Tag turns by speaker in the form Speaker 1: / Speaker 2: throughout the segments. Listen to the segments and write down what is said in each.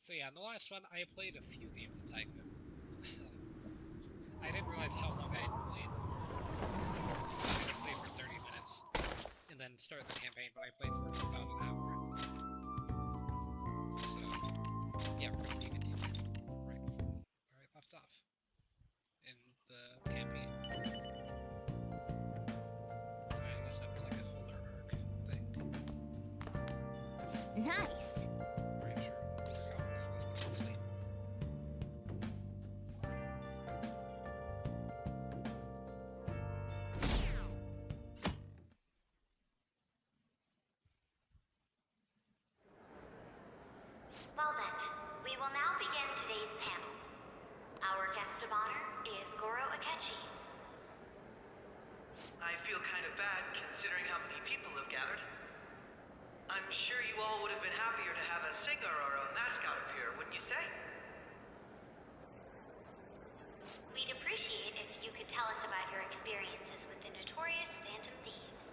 Speaker 1: So yeah, in the last one, I played a few games of Tycoon. I didn't realize how long I had played. I played for 30 minutes, and then started the campaign, but I played for about an hour. So, yeah, we're going to be continuing right where I left off in the campaign. I guess that was like a filler arc thing.
Speaker 2: Nice.
Speaker 1: Pretty sure. Forgot what the full complete.
Speaker 3: Well then, we will now begin today's panel. Our guest of honor is Goro Akechi.
Speaker 4: I feel kind of bad considering how many people have gathered. I'm sure you all would have been happier to have a singer or a mascot appear, wouldn't you say?
Speaker 3: We'd appreciate if you could tell us about your experiences with the notorious Phantom Thieves.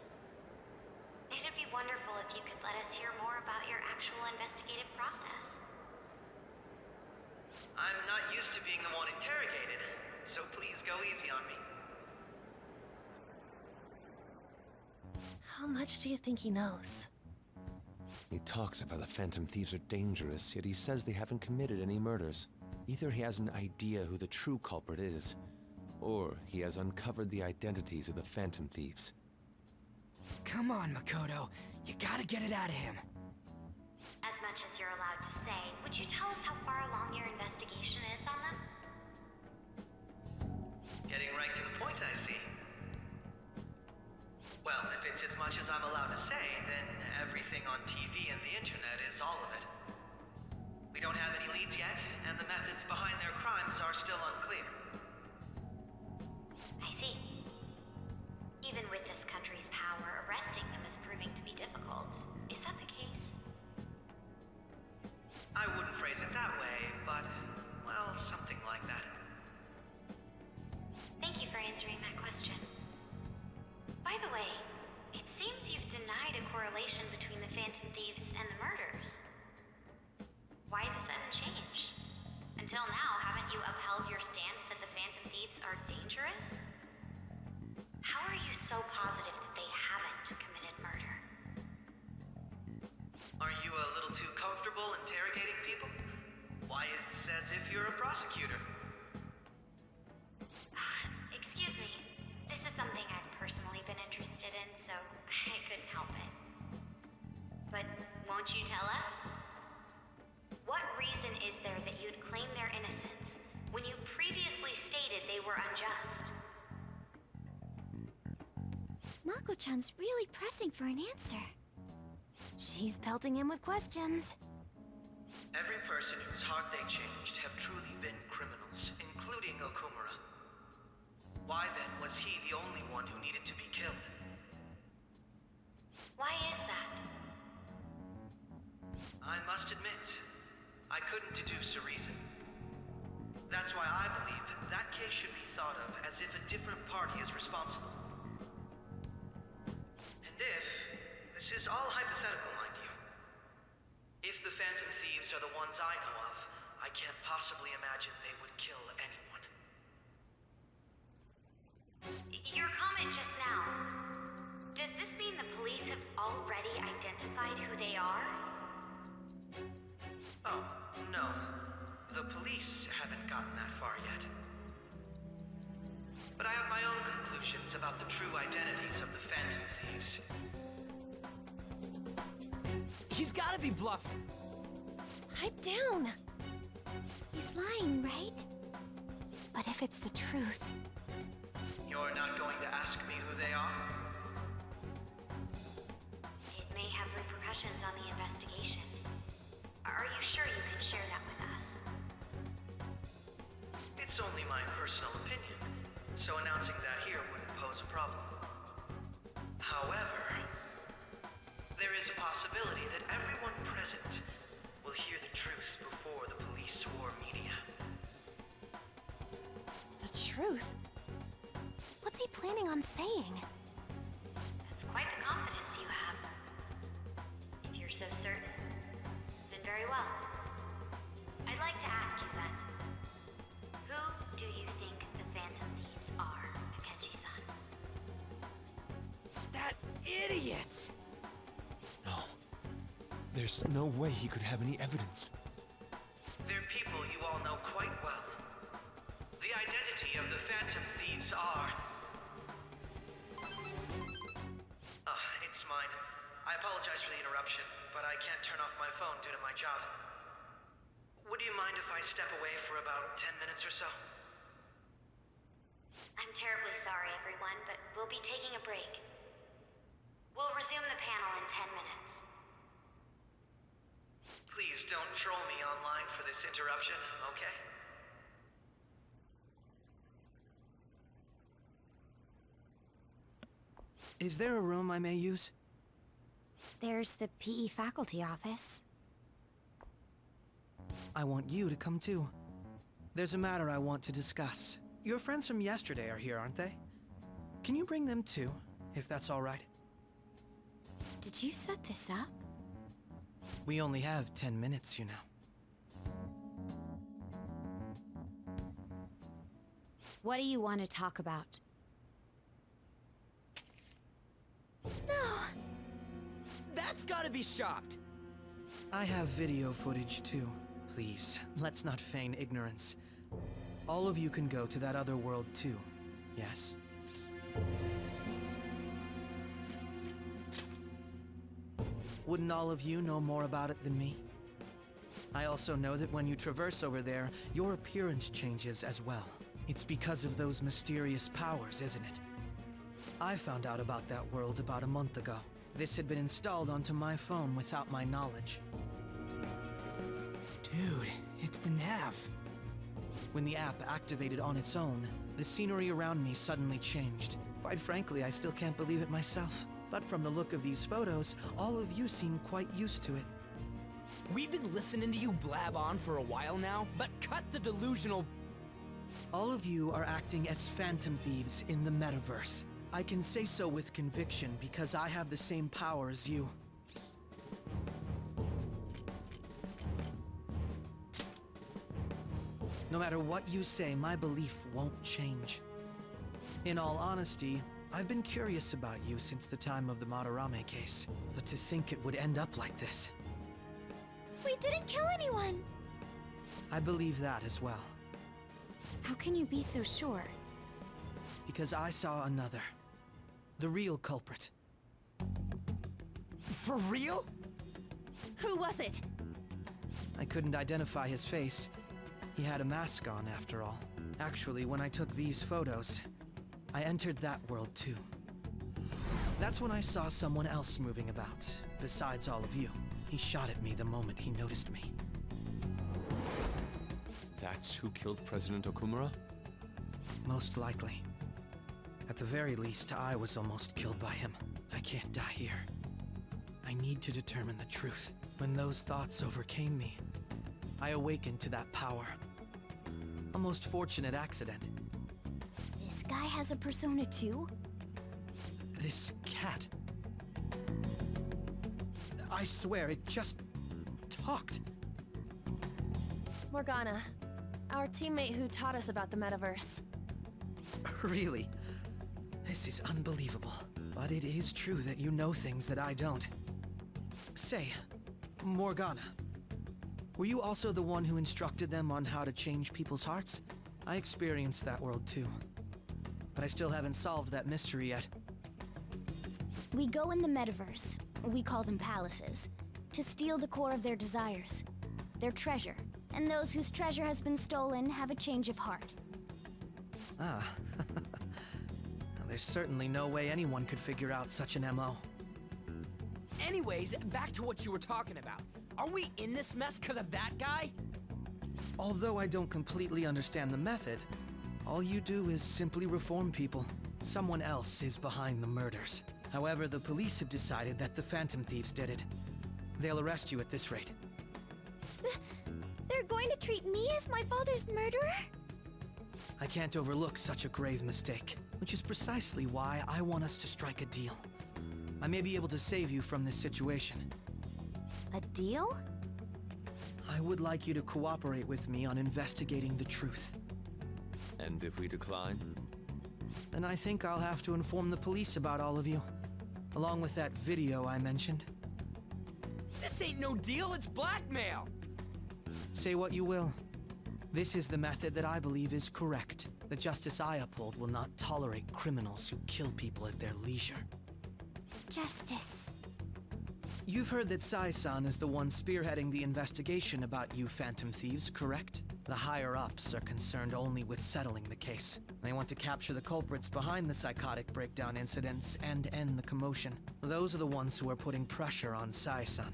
Speaker 3: It'd be wonderful if you could let us hear more about your actual investigative process.
Speaker 4: I'm not used to being the one interrogated, so please go easy on me.
Speaker 2: How much do you think he knows?
Speaker 5: He talks about the Phantom Thieves are dangerous, yet he says they haven't committed any murders. Either he has an idea who the true culprit is, or he has uncovered the identities of the Phantom Thieves.
Speaker 6: Come on, Makoto. You gotta get it out of him.
Speaker 3: As much as you're allowed to say, would you tell us how far along your investigation is on them?
Speaker 4: Getting right to the point, I see. Well, if it's as much as I'm allowed to say, then everything on TV and the internet is all of it. We don't have any leads yet, and the methods behind their crimes are still unclear.
Speaker 3: I see. Even with this country's power, arresting them is proving to be difficult. Is that the case?
Speaker 4: I wouldn't phrase it that way, but, well, something like that.
Speaker 3: Thank you for answering that question. By the way, it seems you've denied a correlation between the Phantom Thieves and the murders. Why the sudden change? Until now, haven't you upheld your stance that the Phantom Thieves are dangerous? How are you so positive that they haven't committed murder?
Speaker 4: Are you a little too comfortable interrogating people? Why, it's as if you're a prosecutor.
Speaker 3: Excuse me. This is something I've personally been interested in, so I couldn't help it. But won't you tell us? What reason is there that you'd claim their innocence when you previously stated they were unjust?
Speaker 2: Mako-chan's really pressing for an answer. She's pelting him with questions.
Speaker 4: Every person whose heart they changed have truly been criminals, including Okumura. Why then was he the only one who needed to be killed?
Speaker 3: Why is that?
Speaker 4: I must admit, I couldn't deduce a reason. That's why I believe that case should be thought of as if a different party is responsible. And if, this is all hypothetical, mind you, if the Phantom Thieves are the ones I know of, I can't possibly imagine they would kill anyone.
Speaker 3: Your comment just now, does this mean the police have already identified who they are?
Speaker 4: Oh, no. The police haven't gotten that far yet. But I have my own conclusions about the true identities of the Phantom Thieves.
Speaker 6: He's gotta be bluffing.
Speaker 2: Pipe down. He's lying, right? But if it's the truth...
Speaker 4: You're not going to ask me who they are?
Speaker 3: It may have repercussions on the investigation. Are you sure you can share that with us?
Speaker 4: It's only my personal opinion, so announcing that here wouldn't pose a problem. However, there is a possibility that everyone present will hear the truth before the police or media.
Speaker 2: The truth? What's he planning on saying?
Speaker 3: That's quite the confidence you have. If you're so certain, then very well. like to ask you then. Who do you think the Phantom Thieves are, Akechi-san?
Speaker 6: That idiot!
Speaker 5: No. There's no way he could have any evidence.
Speaker 4: They're people you all know quite well. The identity of the Phantom Thieves are... It's mine. I apologize for the interruption, but I can't turn off my phone due to my job. Would you mind if I step away for about 10 minutes or so?
Speaker 3: I'm terribly sorry, everyone, but we'll be taking a break. We'll resume the panel in 10 minutes.
Speaker 4: Please don't troll me online for this interruption, okay?
Speaker 6: Is there a room I may use?
Speaker 2: There's the PE faculty office.
Speaker 6: I want you to come too. There's a matter I want to discuss. Your friends from yesterday are here, aren't they? Can you bring them too, if that's all right?
Speaker 2: Did you set this up?
Speaker 6: We only have 10 minutes, you know.
Speaker 2: What do you want to talk about? No!
Speaker 6: That's gotta be shopped! I have video footage too. Please, let's not feign ignorance. All of you can go to that other world too, yes? Wouldn't all of you know more about it than me? I also know that when you traverse over there, your appearance changes as well. It's because of those mysterious powers, isn't it? I found out about that world about a month ago. This had been installed onto my phone without my knowledge. Dude, it's the nav. When the app activated on its own, the scenery around me suddenly changed. Quite frankly, I still can't believe it myself. But from the look of these photos, all of you seem quite used to it.
Speaker 7: We've been listening to you blab on for a while now, but cut the delusional...
Speaker 6: All of you are acting as Phantom Thieves in the metaverse. I can say so with conviction because I have the same power as you. No matter what you say, my belief won't change. In all honesty, I've been curious about you since the time of the Madarame case, but to think it would end up like this.
Speaker 2: We didn't kill anyone!
Speaker 6: I believe that as well,
Speaker 2: How can you be so sure?
Speaker 6: because I saw another. The real culprit.
Speaker 7: For real?
Speaker 2: Who was it?
Speaker 6: I couldn't identify his face. He had a mask on, after all. Actually, when I took these photos, I entered that world too. That's when I saw someone else moving about, besides all of you. He shot at me the moment he noticed me.
Speaker 5: That's who killed President Okumura?
Speaker 6: Most likely. At the very least, I was almost killed by him. I can't die here. I need to determine the truth. When those thoughts overcame me, I awakened to that power. A most fortunate accident.
Speaker 2: This guy has a persona too?
Speaker 6: This cat. I swear, it just talked.
Speaker 8: Morgana, our teammate who taught us about the metaverse.
Speaker 6: Really? This is unbelievable. But it is true that you know things that I don't. Say, Morgana, were you also the one who instructed them on how to change people's hearts? I experienced that world too. But I still haven't solved that mystery yet.
Speaker 2: We go in the metaverse, we call them palaces, to steal the core of their desires, their treasure. And those whose treasure has been stolen have a change of heart.
Speaker 6: Ah. Now, there's certainly no way anyone could figure out such an MO.
Speaker 7: Anyways, back to what you were talking about. Are we in this mess because of that guy?
Speaker 6: Although I don't completely understand the method, all you do is simply reform people. Someone else is behind the murders. However, the police have decided that the Phantom Thieves did it. They'll arrest you at this rate.
Speaker 2: They're going to treat me as my father's murderer?
Speaker 6: I can't overlook such a grave mistake, which is precisely why I want us to strike a deal. I may be able to save you from this situation.
Speaker 2: A deal?
Speaker 6: I would like you to cooperate with me on investigating the truth.
Speaker 5: And if we decline?
Speaker 6: Then I think I'll have to inform the police about all of you, along with that video I mentioned.
Speaker 7: This ain't no deal, it's blackmail!
Speaker 6: Say what you will. This is the method that I believe is correct. The justice I uphold will not tolerate criminals who kill people at their leisure.
Speaker 2: Justice.
Speaker 6: You've heard that Sai-san is the one spearheading the investigation about you Phantom Thieves, correct? The higher-ups are concerned only with settling the case. They want to capture the culprits behind the psychotic breakdown incidents and end the commotion. Those are the ones who are putting pressure on Sai-san.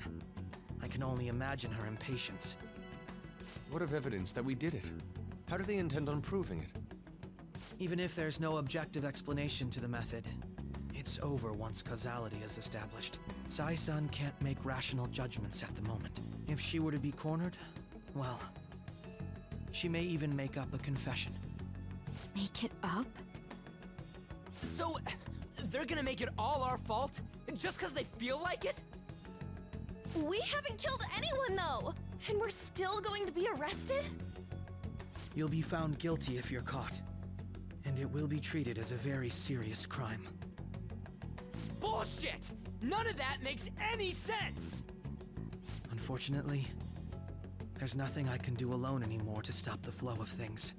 Speaker 6: I can only imagine her impatience.
Speaker 5: What of evidence that we did it? How do they intend on proving it?
Speaker 6: Even if there's no objective explanation to the method, it's over once causality is established. Sai-san can't make rational judgments at the moment. If she were to be cornered, well, she may even make up a confession.
Speaker 8: Make it up?
Speaker 7: So, they're gonna make it all our fault? Just because they feel like it?
Speaker 8: We haven't killed anyone, though! And we're still going to be arrested?
Speaker 6: You'll be found guilty if you're caught, and it will be treated as a very serious crime.
Speaker 7: Bullshit! None of that makes any sense!
Speaker 6: Unfortunately, there's nothing I can do alone anymore to stop the flow of things.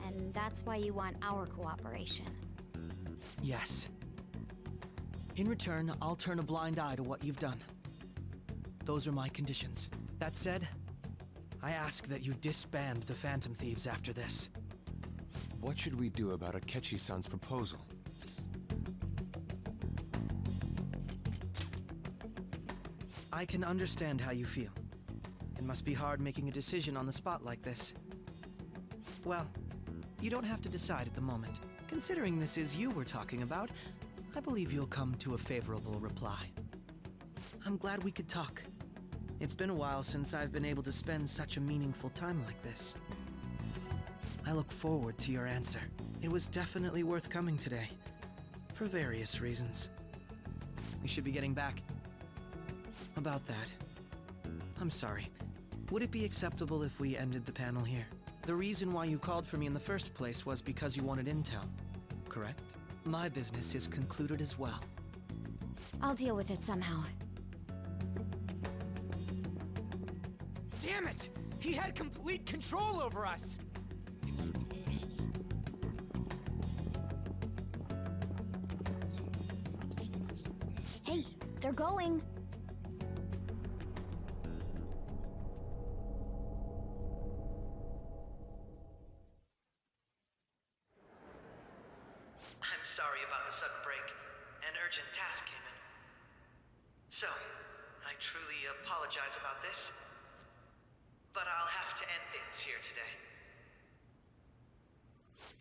Speaker 2: And that's why you want our cooperation.
Speaker 6: Yes. In return, I'll turn a blind eye to what you've done. Those are my conditions. That said, I ask that you disband the Phantom Thieves after this.
Speaker 5: What should we do about Akechi-san's proposal?
Speaker 6: I can understand how you feel. It must be hard making a decision on the spot like this. Well, you don't have to decide at the moment. Considering this is you we're talking about, I believe you'll come to a favorable reply. I'm glad we could talk. It's been a while since I've been able to spend such a meaningful time like this. I look forward to your answer. It was definitely worth coming today, for various reasons. We should be getting back. About that, I'm sorry. Would it be acceptable if we ended the panel here? The reason why you called for me in the first place was because you wanted intel, correct? My business is concluded as well.
Speaker 2: I'll deal with it somehow.
Speaker 7: Damn it! He had complete control over us!
Speaker 1: He left the photos.
Speaker 2: Hey, they're going.
Speaker 4: I'm sorry about the sudden break. An urgent task came in. So, I truly apologize about this. But I'll have to end things here today.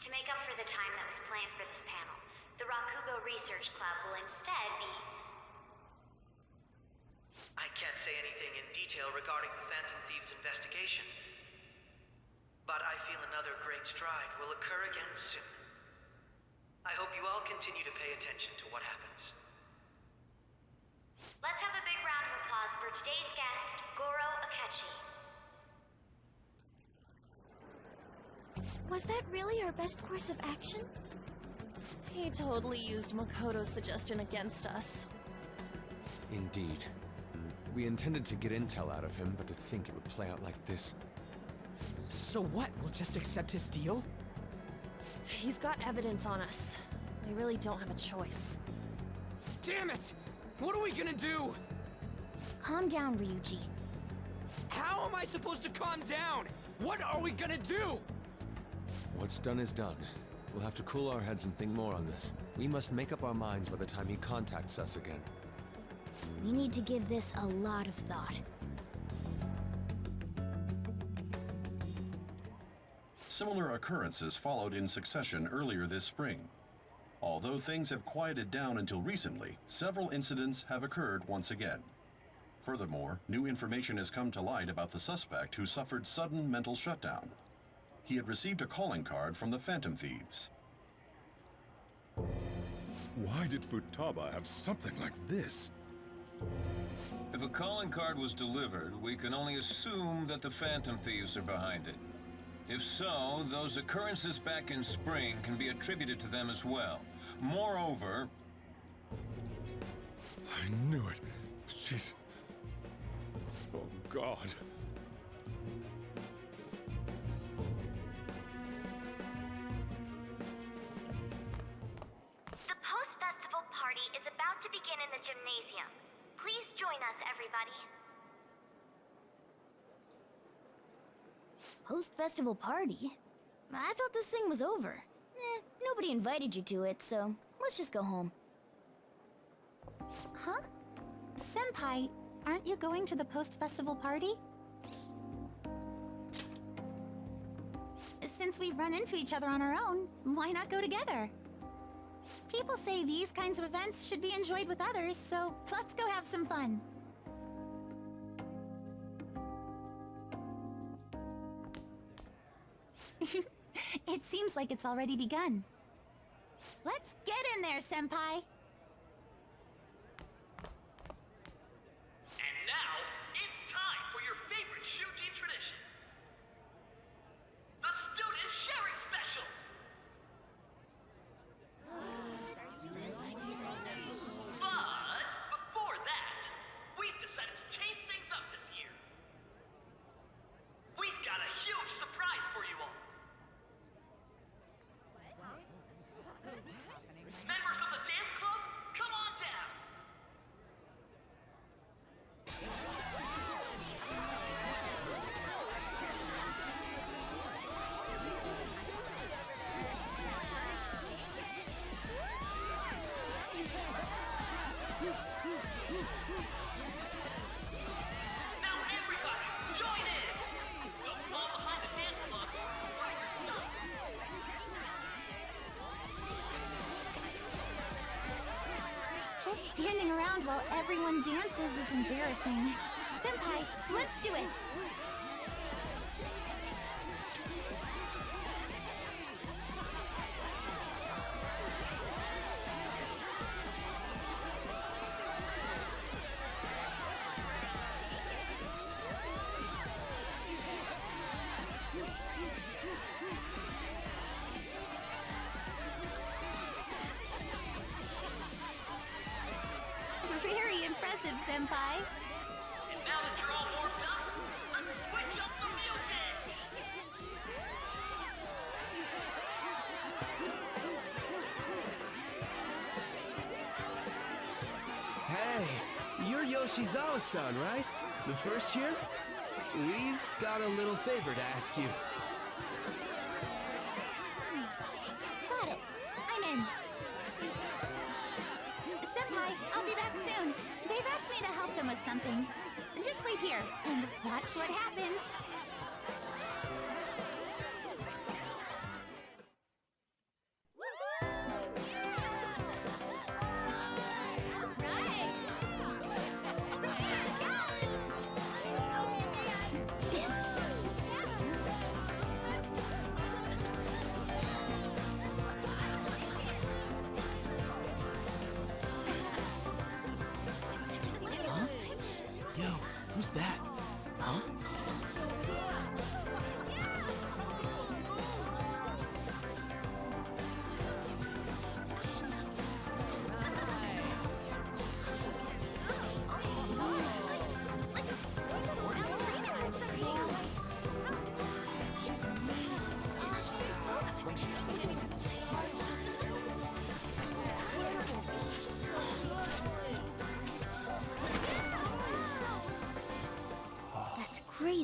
Speaker 3: To make up for the time that was planned for this panel, the Rakugo Research Club will instead be...
Speaker 4: I can't say anything in detail regarding the Phantom Thieves investigation. But I feel another great stride will occur again soon. I hope you all continue to pay attention to what happens.
Speaker 3: Let's have a big round of applause for today's guest, Goro Akechi.
Speaker 2: Was that really our best course of action?
Speaker 8: He totally used Makoto's suggestion against us.
Speaker 5: Indeed. We intended to get intel out of him, but to think it would play out like this.
Speaker 7: So what? We'll just accept his deal?
Speaker 8: He's got evidence on us. We really don't have a choice.
Speaker 7: Damn it! What are we gonna do?
Speaker 2: Calm down, Ryuji.
Speaker 7: How am I supposed to calm down? What are we gonna do?
Speaker 5: What's done is done. We'll have to cool our heads and think more on this. We must make up our minds by the time he contacts us again.
Speaker 2: We need to give this a lot of thought.
Speaker 9: Similar occurrences followed in succession earlier this spring. Although things have quieted down until recently, several incidents have occurred once again. Furthermore, new information has come to light about the suspect who suffered sudden mental shutdown. He had received a calling card from the Phantom Thieves.
Speaker 10: Why did Futaba have something like this? If a calling card was delivered, we can only assume that the Phantom Thieves are behind it. If so, those occurrences back in spring can be attributed to them as well. Moreover...
Speaker 11: I knew it. She's... Oh, God.
Speaker 3: The post-festival party is about to begin in the gymnasium. Please join us, everybody.
Speaker 2: Post-festival party? I thought this thing was over. Nobody invited you to it, so let's just go home.
Speaker 12: Huh? Senpai, aren't you going to the post-festival party? Since we've run into each other on our own, why not go together? People say these kinds of events should be enjoyed with others, so let's go have some fun. It seems like it's already begun. Let's get in there, Senpai!
Speaker 4: And now, it's time for your favorite Shuji tradition. The Student Sharing Special! But, before that, we've decided to change things up this year. We've got a huge surprise for you all. Members of the dance club, come on down! Now everybody, join in! Don't fall behind the dance club or you're stuck!
Speaker 12: Just standing around while everyone dances is embarrassing. Senpai, let's do it! Very impressive, Senpai.
Speaker 4: And now that you're all warmed up, let's switch up the music!
Speaker 6: Hey, you're Yoshizawa-san, right? The first year? We've got a little favor to ask you.
Speaker 12: Got it. I'm in. Senpai, I'll be back soon. They've asked me to help them with something. Just wait here and watch what happens.
Speaker 6: Yo, who's that? Huh?
Speaker 2: That's great.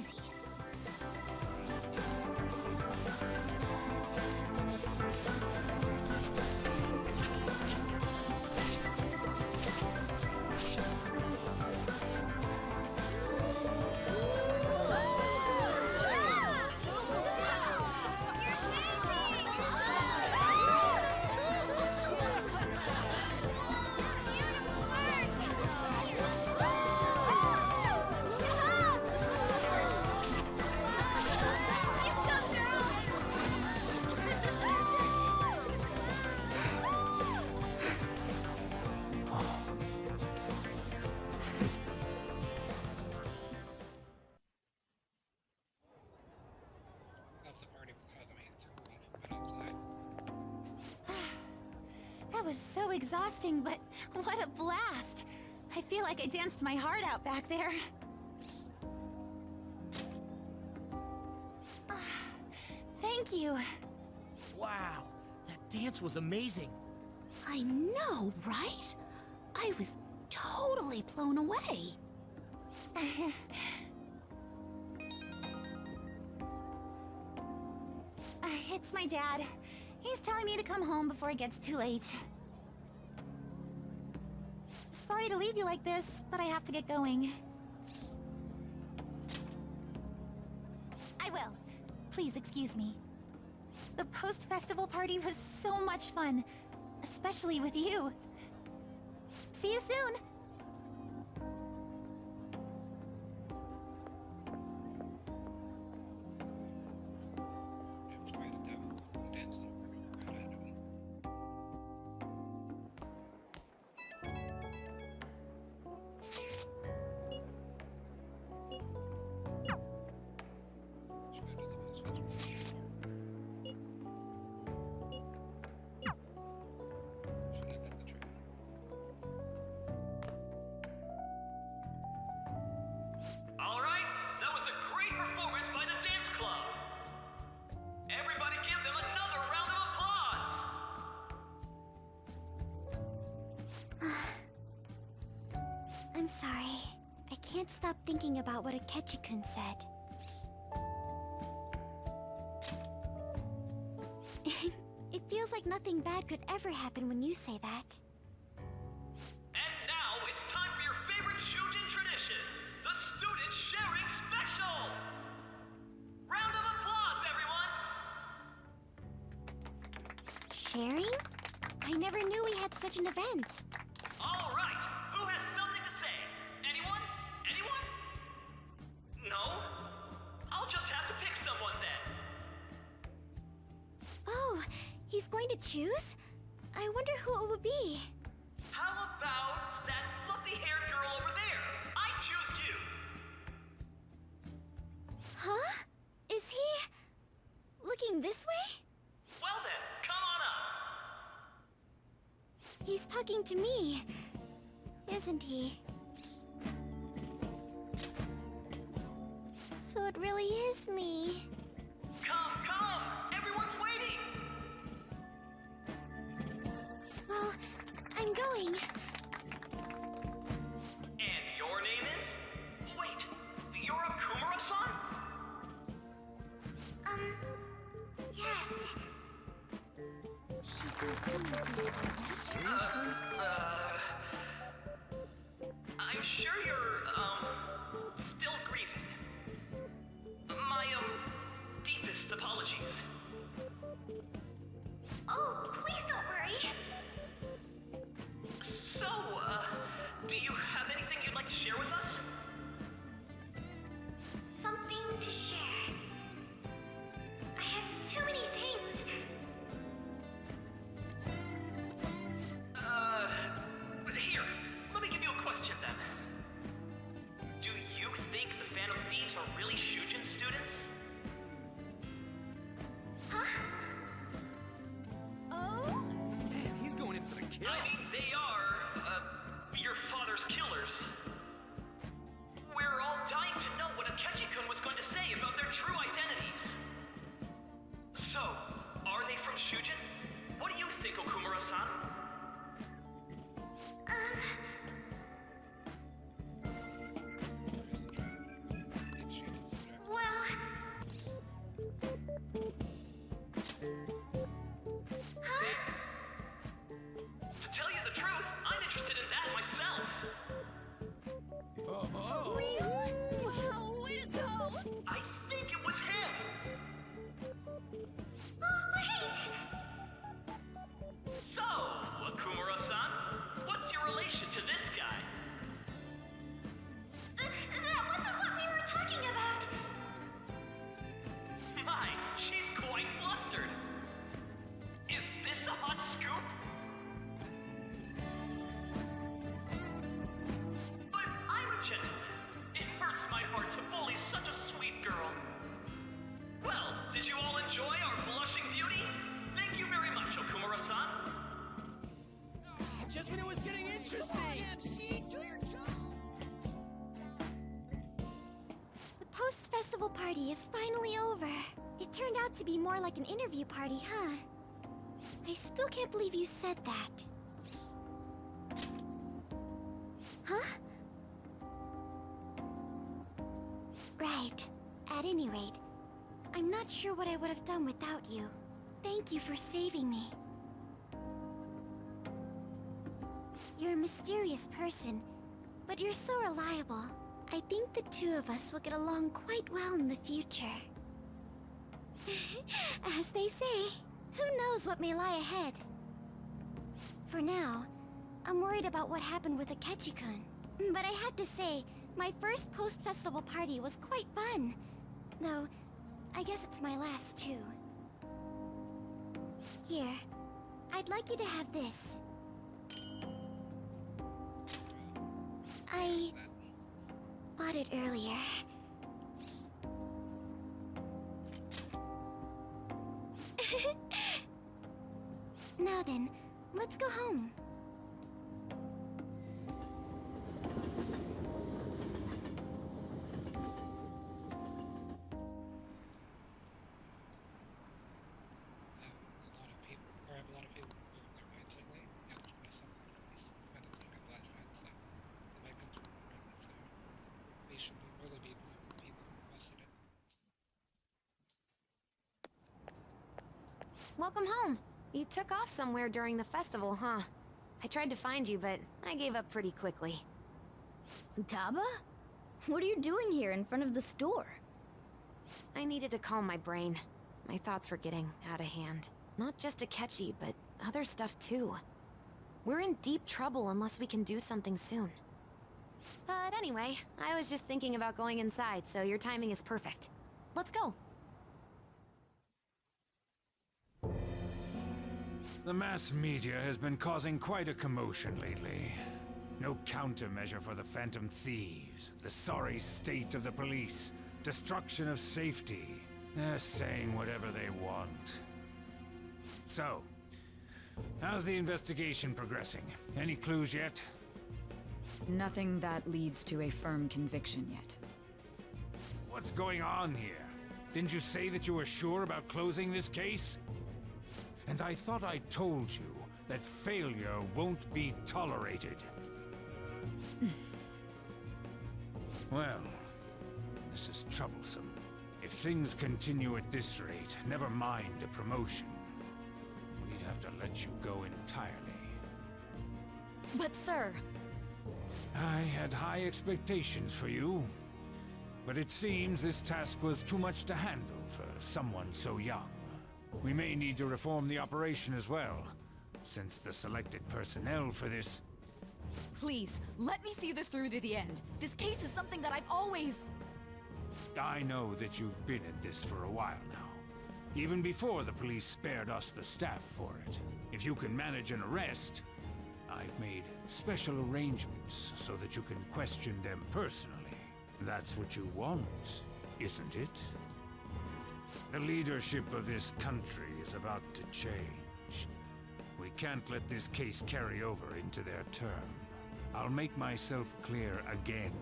Speaker 12: was so exhausting, but what a blast! I feel like I danced my heart out back there. Thank you.
Speaker 7: Wow, that dance was amazing.
Speaker 12: I know, right? I was totally blown away. It's my dad. He's telling me to come home before it gets too late. Sorry to leave you like this, but I have to get going. I will. Please excuse me. The post-festival party was so much fun, especially with you. See you soon!
Speaker 1: You have to write it down. The dance number right ahead of him. Should go to the post festival. Should have got the trip.
Speaker 4: All right, that was a great performance by the dance club. Everybody give them another round of applause.
Speaker 2: I'm sorry. I can't stop thinking about what Akechi-kun said. It feels like nothing bad could ever happen when you say that.
Speaker 4: And now it's time for your favorite Shujin tradition, the Student Sharing Special! Round of applause, everyone!
Speaker 2: Sharing? I never knew we had such an event.
Speaker 4: All right, who has something to say? Anyone? Anyone? No? I'll just have to pick someone then.
Speaker 2: Oh, he's going to choose? I wonder who it would be.
Speaker 4: How about that fluffy-haired girl over there? I choose you!
Speaker 2: Huh? Is he... looking this way?
Speaker 4: Well then, come on up!
Speaker 2: He's talking to me, isn't he? So it really is me.
Speaker 4: Come, come! Everyone's waiting!
Speaker 2: Well, I'm going.
Speaker 4: And your name is? Wait, you're a Kumura-san?
Speaker 3: Yes.
Speaker 2: She's like...
Speaker 4: I'm sure you're, still grieving. My, deepest apologies.
Speaker 3: Oh, please don't worry.
Speaker 4: So, do you have anything you'd like to share with us?
Speaker 3: Something to share. I have too many things.
Speaker 4: Here, let me give you a question then. Do you think the Phantom Thieves are really Shujin students?
Speaker 12: Oh?
Speaker 7: Man, he's going in for the kill.
Speaker 4: I mean, they are, your father's killers. We're all dying to know what Akechi-kun was going to say about their true identities. So, are they from Shujin? What do you think, Okumura-san?
Speaker 3: Well... Huh?
Speaker 4: To tell you the truth, I'm interested in that myself.
Speaker 12: Really? Wow, way to go!
Speaker 4: I think it was him.
Speaker 3: Oh, wait!
Speaker 4: So,
Speaker 2: festival party is finally over. It turned out to be more like an interview party, huh? I still can't believe you said that. Huh? Right. At any rate, I'm not sure what I would have done without you. Thank you for saving me. You're a mysterious person, but you're so reliable. I think the two of us will get along quite well in the future. As they say, who knows what may lie ahead? For now, I'm worried about what happened with Akechi-kun. But I have to say, my first post-festival party was quite fun. Though, I guess it's my last too. Here, I'd like you to have this. I bought it earlier. Now then, let's go home.
Speaker 1: Have a lot of people losing their minds lately. Yeah, there's been some release. Kind of thing of that fans that the victims were around, so they should really be blaming the people who requested it.
Speaker 13: Welcome home. You took off somewhere during the festival, huh? I tried to find you, but I gave up pretty quickly.
Speaker 2: Futaba? What are you doing here in front of the store?
Speaker 13: I needed to calm my brain. My thoughts were getting out of hand. Not just Akechi, but other stuff too. We're in deep trouble unless we can do something soon. But anyway, I was just thinking about going inside, so your timing is perfect. Let's go.
Speaker 14: The mass media has been causing quite a commotion lately. No countermeasure for the Phantom Thieves, the sorry state of the police, destruction of safety. They're saying whatever they want. So, how's the investigation progressing? Any clues yet?
Speaker 15: Nothing that leads to a firm conviction yet.
Speaker 14: What's going on here? Didn't you say that you were sure about closing this case? And I thought I told you that failure won't be tolerated. Well, this is troublesome. If things continue at this rate, never mind a promotion. We'd have to let you go entirely.
Speaker 15: But sir...
Speaker 14: I had high expectations for you. But it seems this task was too much to handle for someone so young. We may need to reform the operation as well, since the selected personnel for this...
Speaker 15: Please, let me see this through to the end. This case is something that I've always...
Speaker 14: I know that you've been at this for a while now. Even before the police spared us the staff for it. If you can manage an arrest, I've made special arrangements so that you can question them personally. That's what you want, isn't it? The leadership of this country is about to change. We can't let this case carry over into their term. I'll make myself clear again.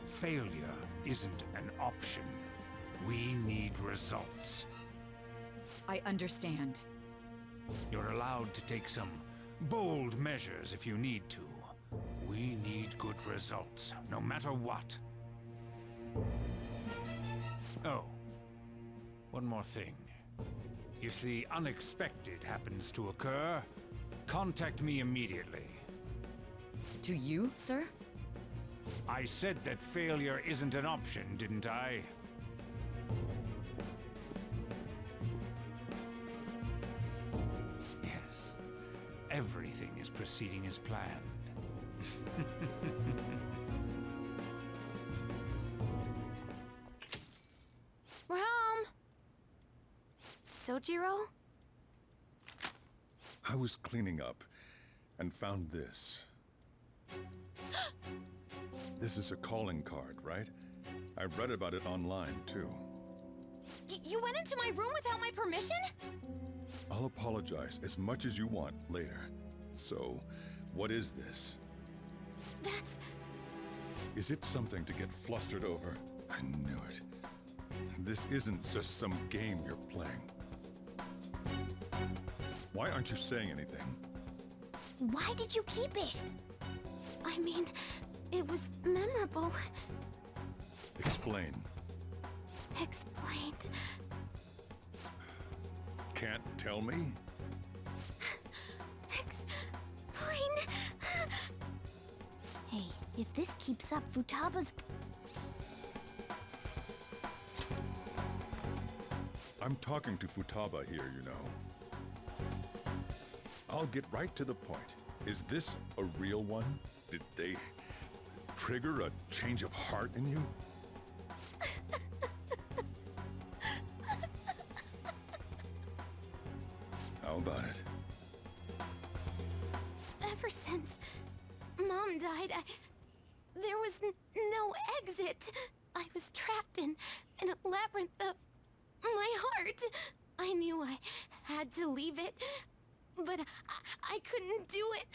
Speaker 14: Failure isn't an option. We need results.
Speaker 15: I understand.
Speaker 14: You're allowed to take some bold measures if you need to. We need good results, no matter what. Oh, one more thing. If the unexpected happens to occur, contact me immediately.
Speaker 15: To you, sir?
Speaker 14: I said that failure isn't an option, didn't I? Yes. Everything is proceeding as planned.
Speaker 13: We're home! Sojiro?
Speaker 11: I was cleaning up and found this. This is a calling card, right? I read about it online, too.
Speaker 8: You went into my room without my permission?
Speaker 11: I'll apologize as much as you want later. So, what is this?
Speaker 8: That's...
Speaker 11: Is it something to get flustered over? I knew it. This isn't just some game you're playing. Why aren't you saying anything?
Speaker 2: Why did you keep it? I mean, it was memorable.
Speaker 11: Explain.
Speaker 2: Explain.
Speaker 11: Can't tell me?
Speaker 2: Explain. Hey, if this keeps up, Futaba's...
Speaker 11: I'm talking to Futaba here, you know. I'll get right to the point. Is this a real one? Did they trigger a change of heart in you? How about it?
Speaker 2: Ever since Mom died, there was no exit. I was trapped in a labyrinth of my heart. I knew I had to leave it, but I couldn't do it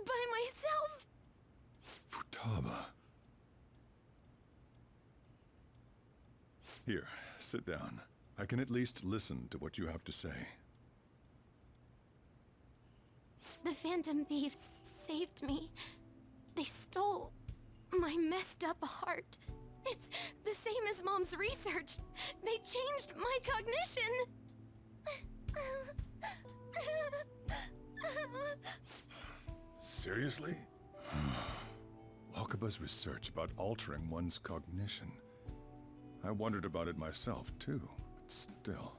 Speaker 2: by myself.
Speaker 11: Futaba. Here, sit down. I can at least listen to what you have to say.
Speaker 2: The Phantom Thieves saved me. They stole my messed up heart. It's the same as Mom's research. They changed my cognition.
Speaker 11: Seriously? Wakaba's research about altering one's cognition. I wondered about it myself, too, but still.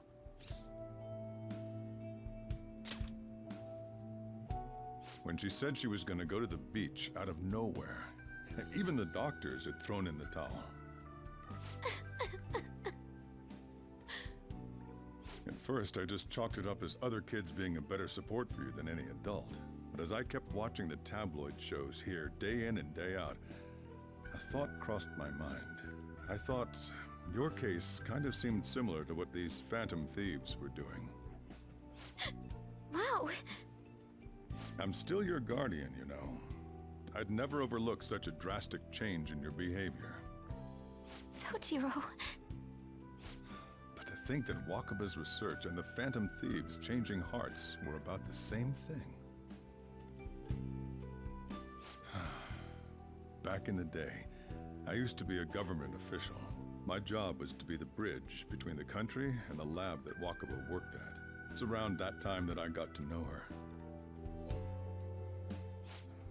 Speaker 11: When she said she was going to go to the beach out of nowhere, even the doctors had thrown in the towel. At first, I just chalked it up as other kids being a better support for you than any adult. But as I kept watching the tabloid shows here, day in and day out, a thought crossed my mind. I thought your case kind of seemed similar to what these Phantom Thieves were doing.
Speaker 2: Wow.
Speaker 11: I'm still your guardian, you know. I'd never overlook such a drastic change in your behavior.
Speaker 2: Sojiro.
Speaker 11: But to think that Wakaba's research and the Phantom Thieves changing hearts were about the same thing. Back in the day, I used to be a government official. My job was to be the bridge between the country and the lab that Wakaba worked at. It's around that time that I got to know her.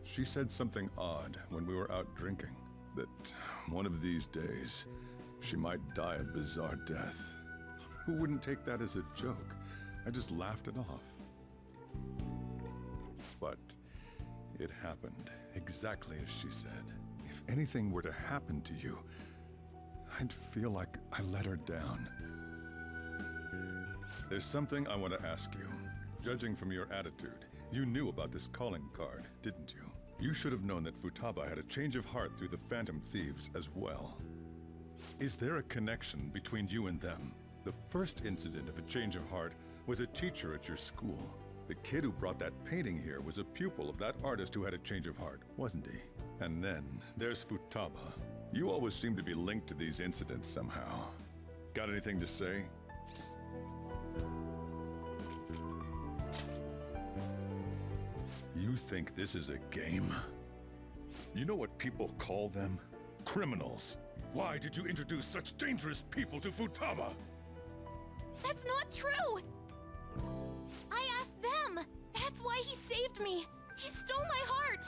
Speaker 11: She said something odd when we were out drinking, that one of these days, she might die a bizarre death. Who wouldn't take that as a joke? I just laughed it off. But it happened exactly as she said. If anything were to happen to you, I'd feel like I let her down. There's something I want to ask you. Judging from your attitude, you knew about this calling card, didn't you? You should have known that Futaba had a change of heart through the Phantom Thieves as well. Is there a connection between you and them? The first incident of a change of heart was a teacher at your school. The kid who brought that painting here was a pupil of that artist who had a change of heart, wasn't he? And then there's Futaba. You always seem to be linked to these incidents somehow. Got anything to say? You think this is a game? You know what people call them? Criminals. Why did you introduce such dangerous people to Futaba?
Speaker 2: That's not true! I asked them! That's why he saved me! He stole my heart!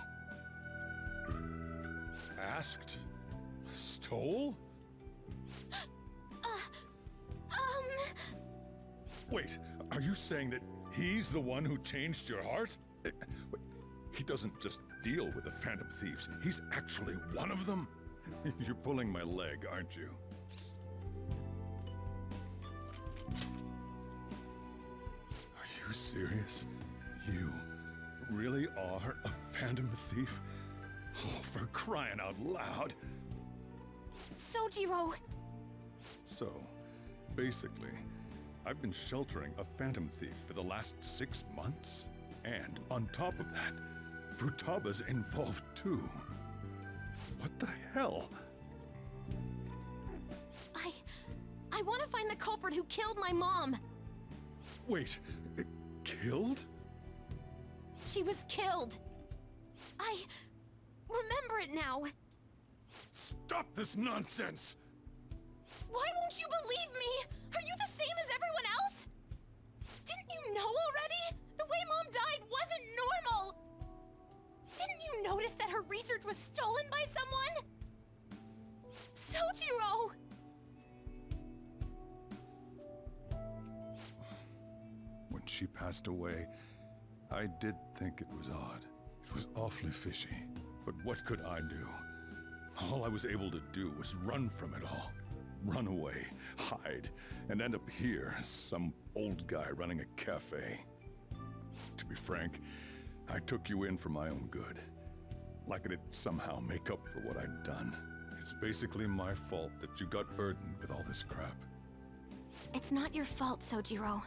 Speaker 11: Asked? Stole? Wait, are you saying that he's the one who changed your heart? He doesn't just deal with the Phantom Thieves, he's actually one of them? You're pulling my leg, aren't you? Are you serious? You really are a Phantom Thief? Oh, for crying out loud!
Speaker 2: Sojiro!
Speaker 11: So, basically, I've been sheltering a Phantom Thief for the last 6 months. And on top of that, Futaba's involved too. What the hell?
Speaker 13: I want to find the culprit who killed my mom.
Speaker 11: Wait, killed?
Speaker 13: She was killed. I remember it now.
Speaker 11: Stop this nonsense!
Speaker 13: Why won't you believe me? Are you the same as everyone else? Didn't you know already? The way Mom died wasn't normal. Didn't you notice that her research was stolen by someone? Sojiro!
Speaker 11: When she passed away, I did think it was odd. It was awfully fishy. But what could I do? All I was able to do was run from it all. Run away, hide, and end up here as some old guy running a cafe. To be frank, I took you in for my own good. Like it'd somehow make up for what I'd done. It's basically my fault that you got burdened with all this crap.
Speaker 13: It's not your fault, Sojiro.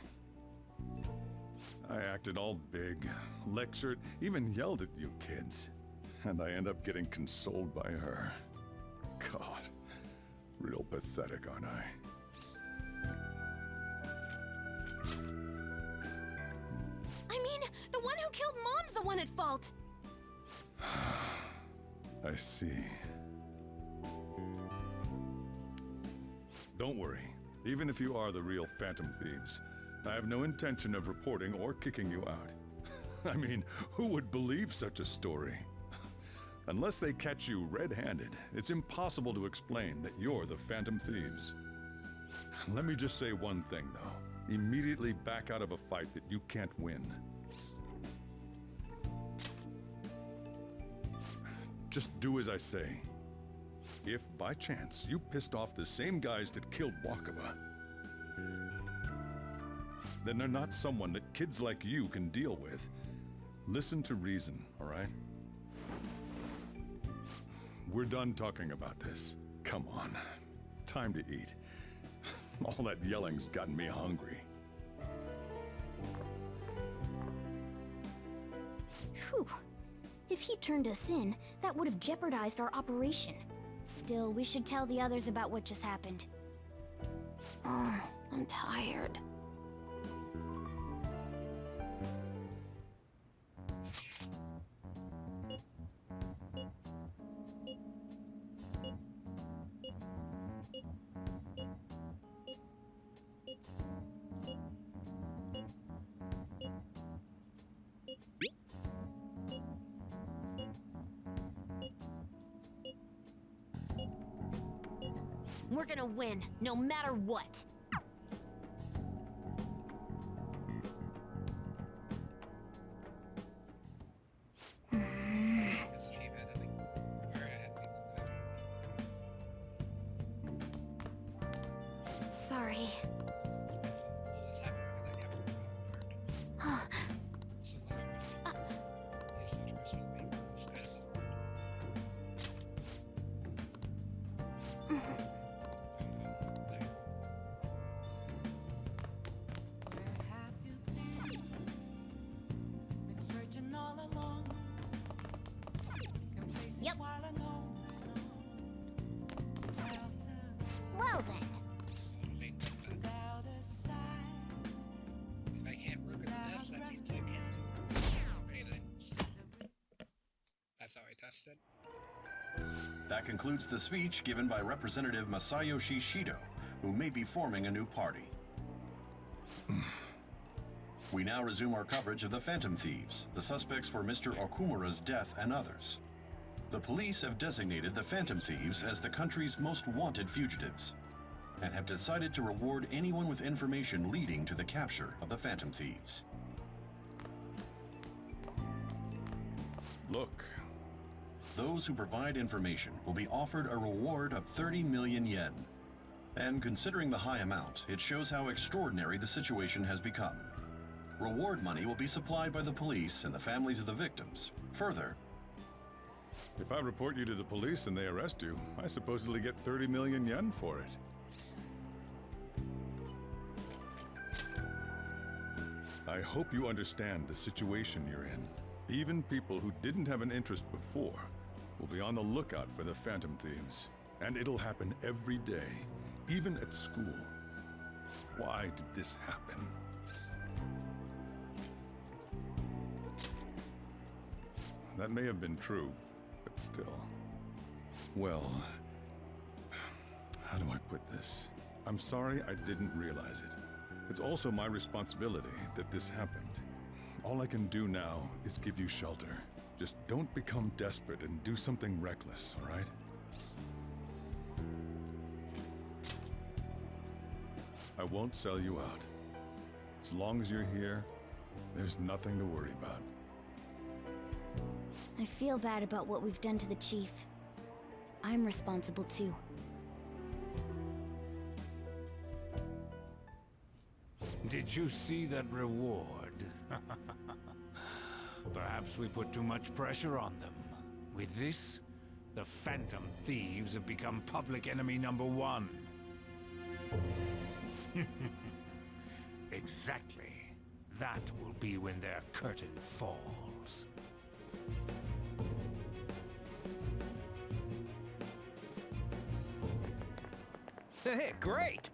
Speaker 11: I acted all big, lectured, even yelled at you kids. And I end up getting consoled by her. God, real pathetic, aren't I?
Speaker 13: I mean, the one who killed Mom's the one at fault.
Speaker 11: I see. Don't worry. Even if you are the real Phantom Thieves, I have no intention of reporting or kicking you out. I mean, who would believe such a story? Unless they catch you red-handed, it's impossible to explain that you're the Phantom Thieves. Let me just say one thing, though. Immediately back out of a fight that you can't win. Just do as I say. If, by chance, you pissed off the same guys that killed Wakaba, then they're not someone that kids like you can deal with. Listen to reason, all right? We're done talking about this. Come on. Time to eat. All that yelling's gotten me hungry.
Speaker 2: Whew. If he turned us in, that would have jeopardized our operation. Still, we should tell the others about what just happened.
Speaker 13: Oh, I'm tired. We're gonna win, no matter what.
Speaker 1: It's cheap editing. Where I had people after.
Speaker 2: Sorry.
Speaker 1: All this happened because I kept her apart. So then I went is interesting to make this kind
Speaker 2: Yep. Well then.
Speaker 1: If I can't work with the test, I can't take it. Or anything. So that's how I tested.
Speaker 9: That concludes the speech given by Representative Masayoshi Shido, who may be forming a new party. We now resume our coverage of the Phantom Thieves, the suspects for Mr. Okumura's death and others. The police have designated the Phantom Thieves as the country's most wanted fugitives, and have decided to reward anyone with information leading to the capture of the Phantom Thieves.
Speaker 11: Look.
Speaker 9: Those who provide information will be offered a reward of 30 million yen. And considering the high amount, it shows how extraordinary the situation has become. Reward money will be supplied by the police and the families of the victims. Further,
Speaker 11: If I report you to the police and they arrest you, I supposedly get 30 million yen for it. I hope you understand the situation you're in. Even people who didn't have an interest before will be on the lookout for the Phantom Thieves. And it'll happen every day, even at school. Why did this happen? That may have been true, but still. Well, how do I put this? I'm sorry I didn't realize it. It's also my responsibility that this happened. All I can do now is give you shelter. Just don't become desperate and do something reckless, all right? I won't sell you out. As long as you're here, there's nothing to worry about.
Speaker 2: I feel bad about what we've done to the chief. I'm responsible too.
Speaker 14: Did you see that reward? Perhaps we put too much pressure on them. With this, the Phantom Thieves have become public enemy #1. Exactly. That will be when their curtain falls.
Speaker 6: Hey, great!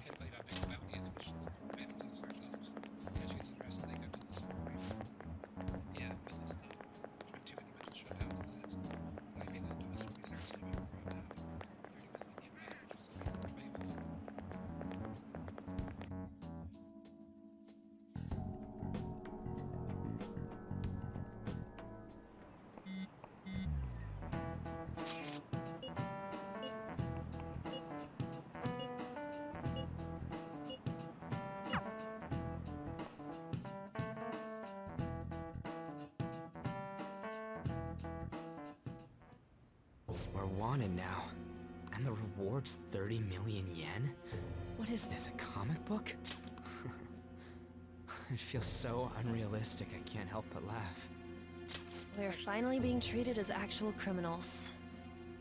Speaker 1: Can't believe how big the bounty is. We should look for Phantom Thieves ourselves. Catch his address and they go to the story. Yeah, but let's go. There are too many mental shutdowns of that. Claiming that Lewis will be seriously being brought down. 30 million yen, which is like 20 million.
Speaker 7: We're wanted now. And the reward's 30 million yen? What is this, a comic book? It feels so unrealistic I can't help but laugh.
Speaker 8: We're finally being treated as actual criminals.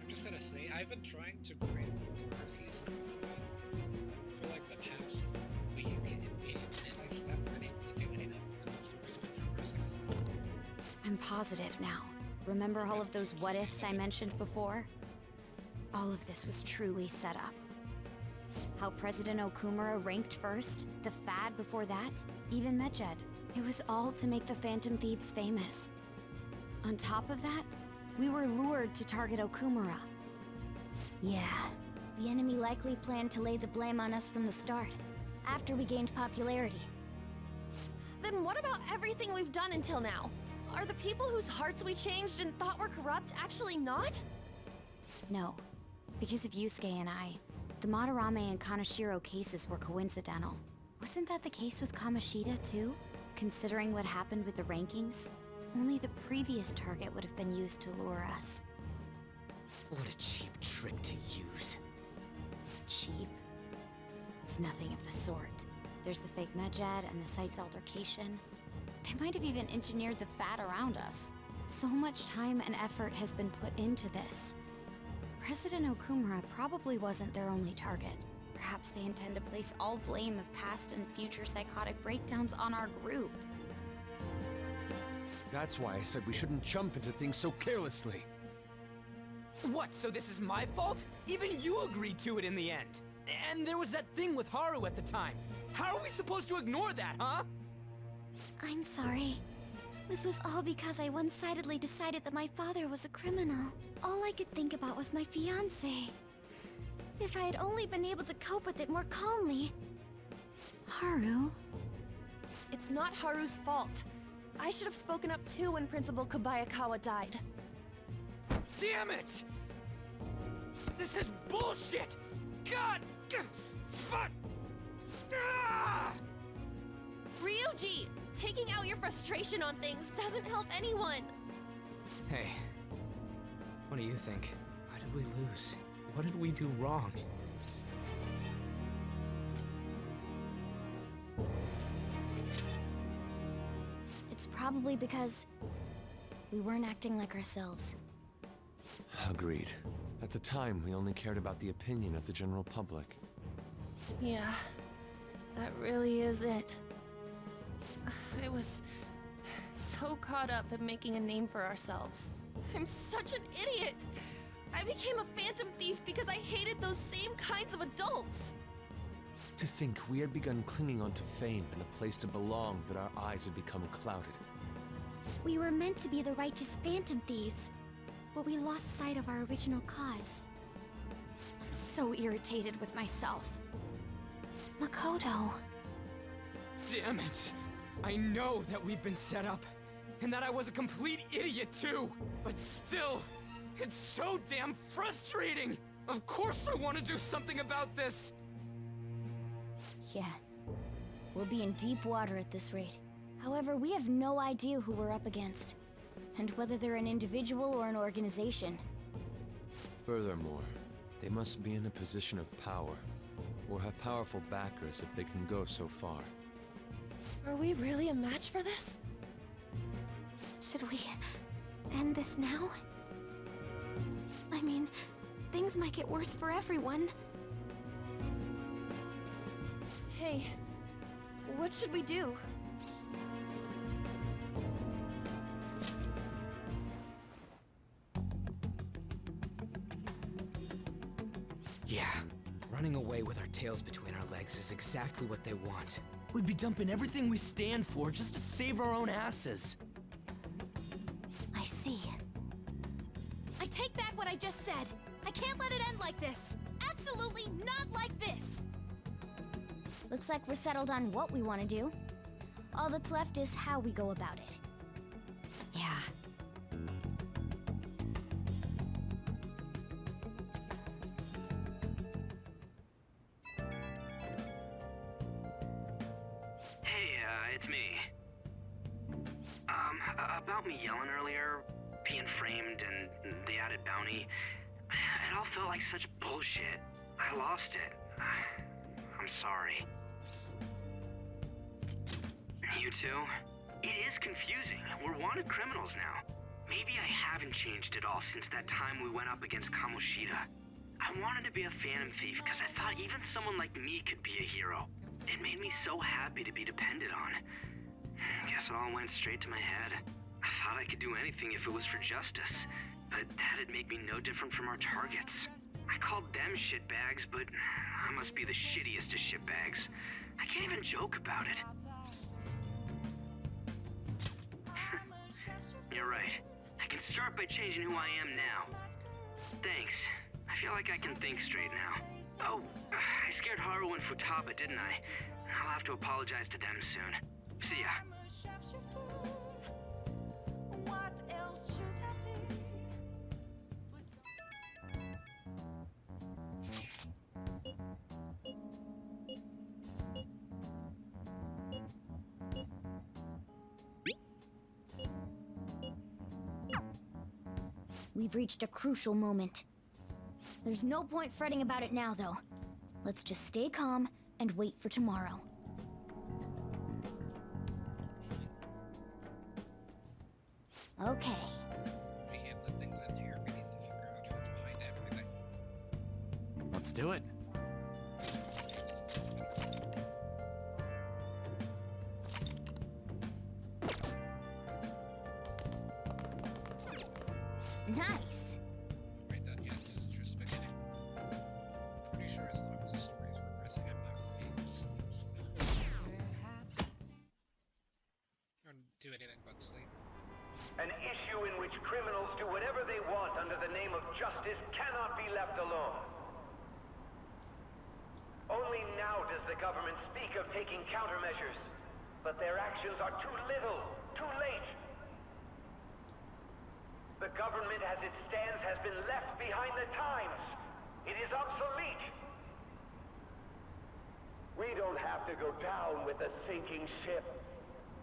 Speaker 1: I'm just gonna say, I've been trying to bring Murphy's Kung Fu for like the past week in-game, and I still haven't been able to do anything because the story's been progressing.
Speaker 2: I'm positive now. Remember all of those what-ifs I mentioned before? All of this was truly set up. How President Okumura ranked first, the Fad before that, even Medjed. It was all to make the Phantom Thieves famous. On top of that, we were lured to target Okumura. Yeah, the enemy likely planned to lay the blame on us from the start, after we gained popularity.
Speaker 8: Then what about everything we've done until now? Are the people whose hearts we changed and thought were corrupt actually not?
Speaker 2: No, because of Yusuke and I, the Madarame and Kaneshiro cases were coincidental. Wasn't that the case with Kamoshida too? Considering what happened with the rankings, only the previous target would have been used to lure us.
Speaker 7: What a cheap trick to use.
Speaker 2: Cheap? It's nothing of the sort. There's the fake Medjed and the site's altercation. They might have even engineered the Fat around us. So much time and effort has been put into this. President Okumura probably wasn't their only target. Perhaps they intend to place all blame of past and future psychotic breakdowns on our group.
Speaker 5: That's why I said we shouldn't jump into things so carelessly.
Speaker 7: What, so this is my fault? Even you agreed to it in the end. And there was that thing with Haru at the time. How are we supposed to ignore that, huh?
Speaker 2: I'm sorry. This was all because I one-sidedly decided that my father was a criminal. All I could think about was my fiancé. If I had only been able to cope with it more calmly. Haru?
Speaker 8: It's not Haru's fault. I should have spoken up too when Principal Kobayakawa died.
Speaker 7: Damn it! This is bullshit! God! Fuck! Ah!
Speaker 8: Ryuji! Taking out your frustration on things doesn't help anyone!
Speaker 7: Hey, what do you think? Why did we lose? What did we do wrong?
Speaker 2: It's probably because we weren't acting like ourselves.
Speaker 5: Agreed. At the time, we only cared about the opinion of the general public.
Speaker 8: Yeah, that really is it. I was so caught up in making a name for ourselves. I'm such an idiot! I became a Phantom Thief because I hated those same kinds of adults!
Speaker 5: To think we had begun clinging onto fame and a place to belong, that our eyes had become clouded.
Speaker 2: We were meant to be the righteous Phantom Thieves, but we lost sight of our original cause.
Speaker 8: I'm so irritated with myself.
Speaker 2: Makoto.
Speaker 7: Damn it! I know that we've been set up, and that I was a complete idiot too! But still, it's so damn frustrating! Of course I want to do something about this!
Speaker 2: Yeah. We'll be in deep water at this rate. However, we have no idea who we're up against, and whether they're an individual or an organization.
Speaker 5: Furthermore, they must be in a position of power, or have powerful backers if they can go so far.
Speaker 8: Are we really a match for this?
Speaker 2: Should we end this now? I mean, things might get worse for everyone.
Speaker 8: Hey, what should we do?
Speaker 7: Yeah, running away with our tails between our legs is exactly what they want. We'd be dumping everything we stand for just to save our own asses.
Speaker 2: I see.
Speaker 8: I take back what I just said. I can't let it end like this. Absolutely not like this.
Speaker 2: Looks like we're settled on what we want to do. All that's left is how we go about it.
Speaker 13: Yeah.
Speaker 16: Hey, it's me. About me yelling earlier, being framed, and the added bounty, it all felt like such bullshit. I lost it. I'm sorry. You too? It is confusing. We're wanted criminals now. Maybe I haven't changed at all since that time we went up against Kamoshida. I wanted to be a Phantom Thief because I thought even someone like me could be a hero. It made me so happy to be depended on. Guess it all went straight to my head. I thought I could do anything if it was for justice, but that'd make me no different from our targets. I called them shitbags, but I must be the shittiest of shitbags. I can't even joke about it. You're right. I can start by changing who I am now. Thanks. I feel like I can think straight now. Oh, I scared Haru and Futaba, didn't I? I'll have to apologize to them soon. See ya.
Speaker 2: We've reached a crucial moment. There's no point fretting about it now, though. Let's just stay calm and wait for tomorrow. Okay.
Speaker 1: We can't let things end here. We need to figure out who's behind everything.
Speaker 17: Let's do it.
Speaker 2: Nice!
Speaker 1: Right then, yes, this is just beginning. I'm pretty sure as long as the story's progressing, I'm not going to be able to sleep. Or do anything but sleep.
Speaker 4: An issue in which criminals do whatever they want under the name of justice cannot be left alone. Only now does the government speak of taking countermeasures, but their actions are too little, too late. The government as it stands has been left behind the times. It is obsolete. We don't have to go down with the sinking ship.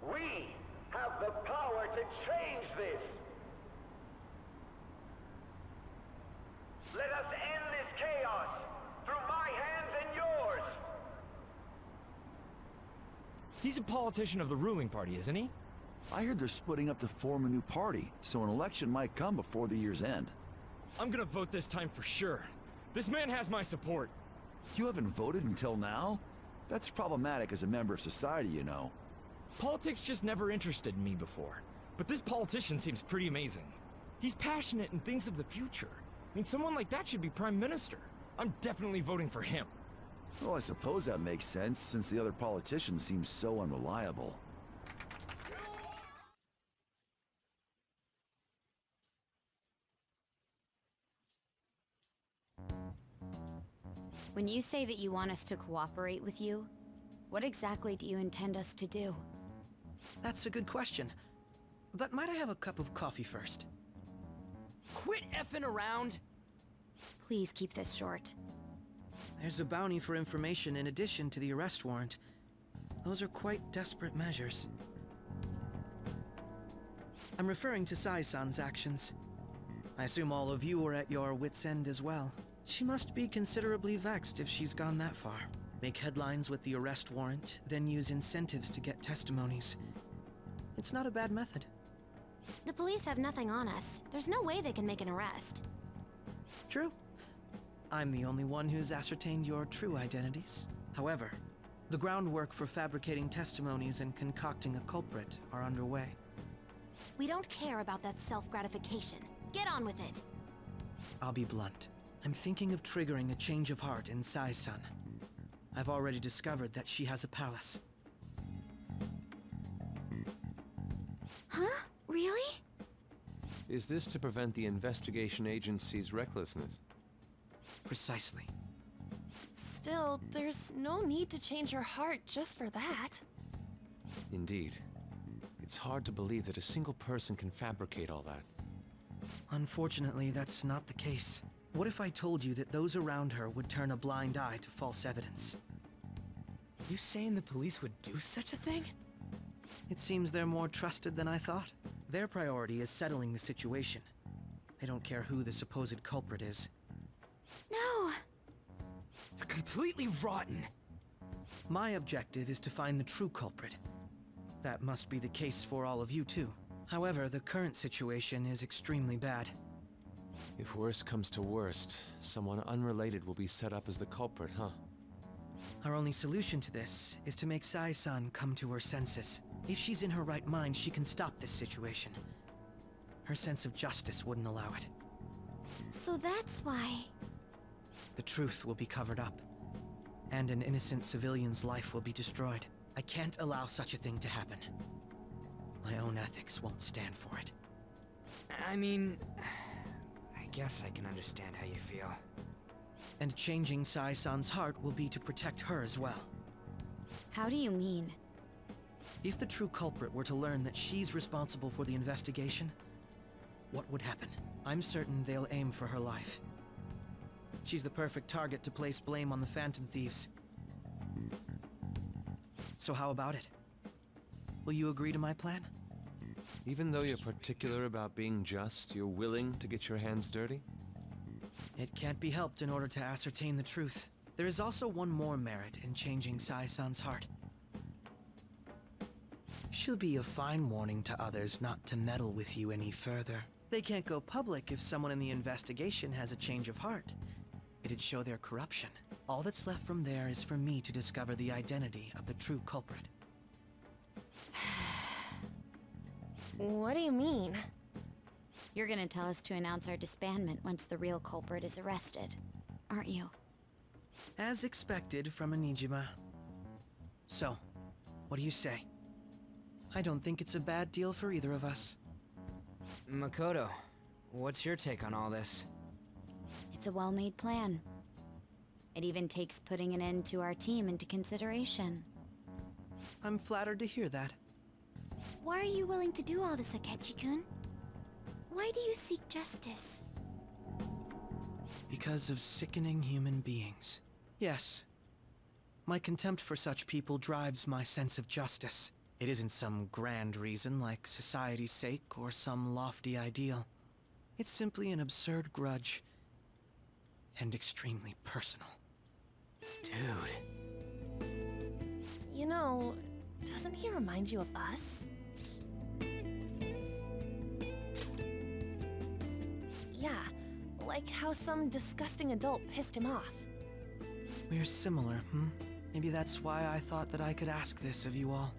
Speaker 4: We have the power to change this. Let us end this chaos through my hands and yours.
Speaker 18: He's a politician of the ruling party, isn't he?
Speaker 19: I heard they're splitting up to form a new party, so an election might come before the year's end.
Speaker 18: I'm gonna vote this time for sure. This man has my support.
Speaker 19: You haven't voted until now? That's problematic as a member of society, you know.
Speaker 18: Politics just never interested me before. But this politician seems pretty amazing. He's passionate and thinks of the future. I mean, someone like that should be prime minister. I'm definitely voting for him.
Speaker 19: Well, I suppose that makes sense, since the other politicians seem so unreliable.
Speaker 13: When you say that you want us to cooperate with you, what exactly do you intend us to do?
Speaker 6: That's a good question. But might I have a cup of coffee first?
Speaker 7: Quit effing around!
Speaker 13: Please keep this short.
Speaker 6: There's a bounty for information in addition to the arrest warrant. Those are quite desperate measures. I'm referring to Sai-san's actions. I assume all of you are at your wits' end as well. She must be considerably vexed if she's gone that far. Make headlines with the arrest warrant, then use incentives to get testimonies. It's not a bad method.
Speaker 13: The police have nothing on us. There's no way they can make an arrest.
Speaker 6: True. I'm the only one who's ascertained your true identities. However, the groundwork for fabricating testimonies and concocting a culprit are underway.
Speaker 13: We don't care about that self-gratification. Get on with it.
Speaker 6: I'll be blunt. I'm thinking of triggering a change of heart in Sai-san. I've already discovered that she has a palace.
Speaker 2: Huh? Really?
Speaker 5: Is this to prevent the investigation agency's recklessness?
Speaker 6: Precisely.
Speaker 8: Still, there's no need to change her heart just for that.
Speaker 5: Indeed. It's hard to believe that a single person can fabricate all that.
Speaker 6: Unfortunately, that's not the case. What if I told you that those around her would turn a blind eye to false evidence?
Speaker 7: You saying the police would do such a thing?
Speaker 6: It seems they're more trusted than I thought. Their priority is settling the situation. They don't care who the supposed culprit is.
Speaker 2: No!
Speaker 7: They're completely rotten!
Speaker 6: My objective is to find the true culprit. That must be the case for all of you too. However, the current situation is extremely bad.
Speaker 5: If worst comes to worst, someone unrelated will be set up as the culprit, huh?
Speaker 6: Our only solution to this is to make Sai-san come to her senses. If she's in her right mind, she can stop this situation. Her sense of justice wouldn't allow it.
Speaker 2: So that's why...
Speaker 6: The truth will be covered up, and an innocent civilian's life will be destroyed. I can't allow such a thing to happen. My own ethics won't stand for it.
Speaker 7: I mean... I guess I can understand how you feel.
Speaker 6: And changing Sai-san's heart will be to protect her as well.
Speaker 13: How do you mean?
Speaker 6: If the true culprit were to learn that she's responsible for the investigation, what would happen? I'm certain they'll aim for her life. She's the perfect target to place blame on the Phantom Thieves. So how about it? Will you agree to my plan?
Speaker 5: Even though you're particular about being just, you're willing to get your hands dirty?
Speaker 6: It can't be helped in order to ascertain the truth. There is also one more merit in changing Sai-san's heart. She'll be a fine warning to others not to meddle with you any further. They can't go public if someone in the investigation has a change of heart. It'd show their corruption. All that's left from there is for me to discover the identity of the true culprit.
Speaker 8: What do you mean?
Speaker 13: You're gonna tell us to announce our disbandment once the real culprit is arrested, aren't you?
Speaker 6: As expected from a Nijima. So, what do you say? I don't think it's a bad deal for either of us.
Speaker 7: Makoto, what's your take on all this?
Speaker 13: It's a well-made plan. It even takes putting an end to our team into consideration.
Speaker 6: I'm flattered to hear that.
Speaker 2: Why are you willing to do all this, Akechi-kun? Why do you seek justice?
Speaker 6: Because of sickening human beings. Yes. My contempt for such people drives my sense of justice. It isn't some grand reason like society's sake or some lofty ideal. It's simply an absurd grudge. And extremely personal.
Speaker 7: Dude.
Speaker 8: You know, doesn't he remind you of us? Yeah, like how some disgusting adult pissed him off.
Speaker 6: We're similar, hmm? Maybe that's why I thought that I could ask this of you all.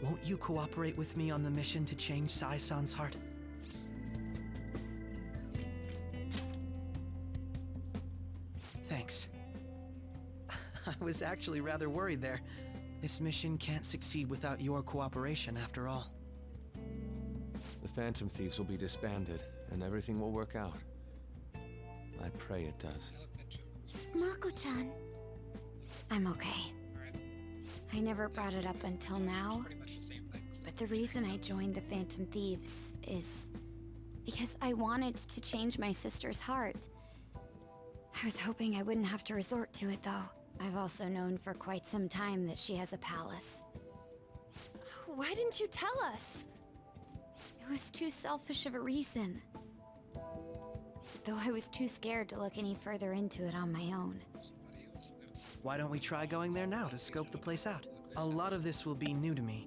Speaker 6: Won't you cooperate with me on the mission to change Sai-san's heart? Thanks. I was actually rather worried there. This mission can't succeed without your cooperation, after all.
Speaker 5: The Phantom Thieves will be disbanded, and everything will work out. I pray it does.
Speaker 2: Mako-chan.
Speaker 13: I'm okay. I never brought it up until now, but the reason I joined the Phantom Thieves is because I wanted to change my sister's heart. I was hoping I wouldn't have to resort to it, though. I've also known for quite some time that she has a palace.
Speaker 8: Why didn't you tell us?
Speaker 13: It was too selfish of a reason. Though I was too scared to look any further into it on my own.
Speaker 6: Why don't we try going there now to scope the place out? A lot of this will be new to me,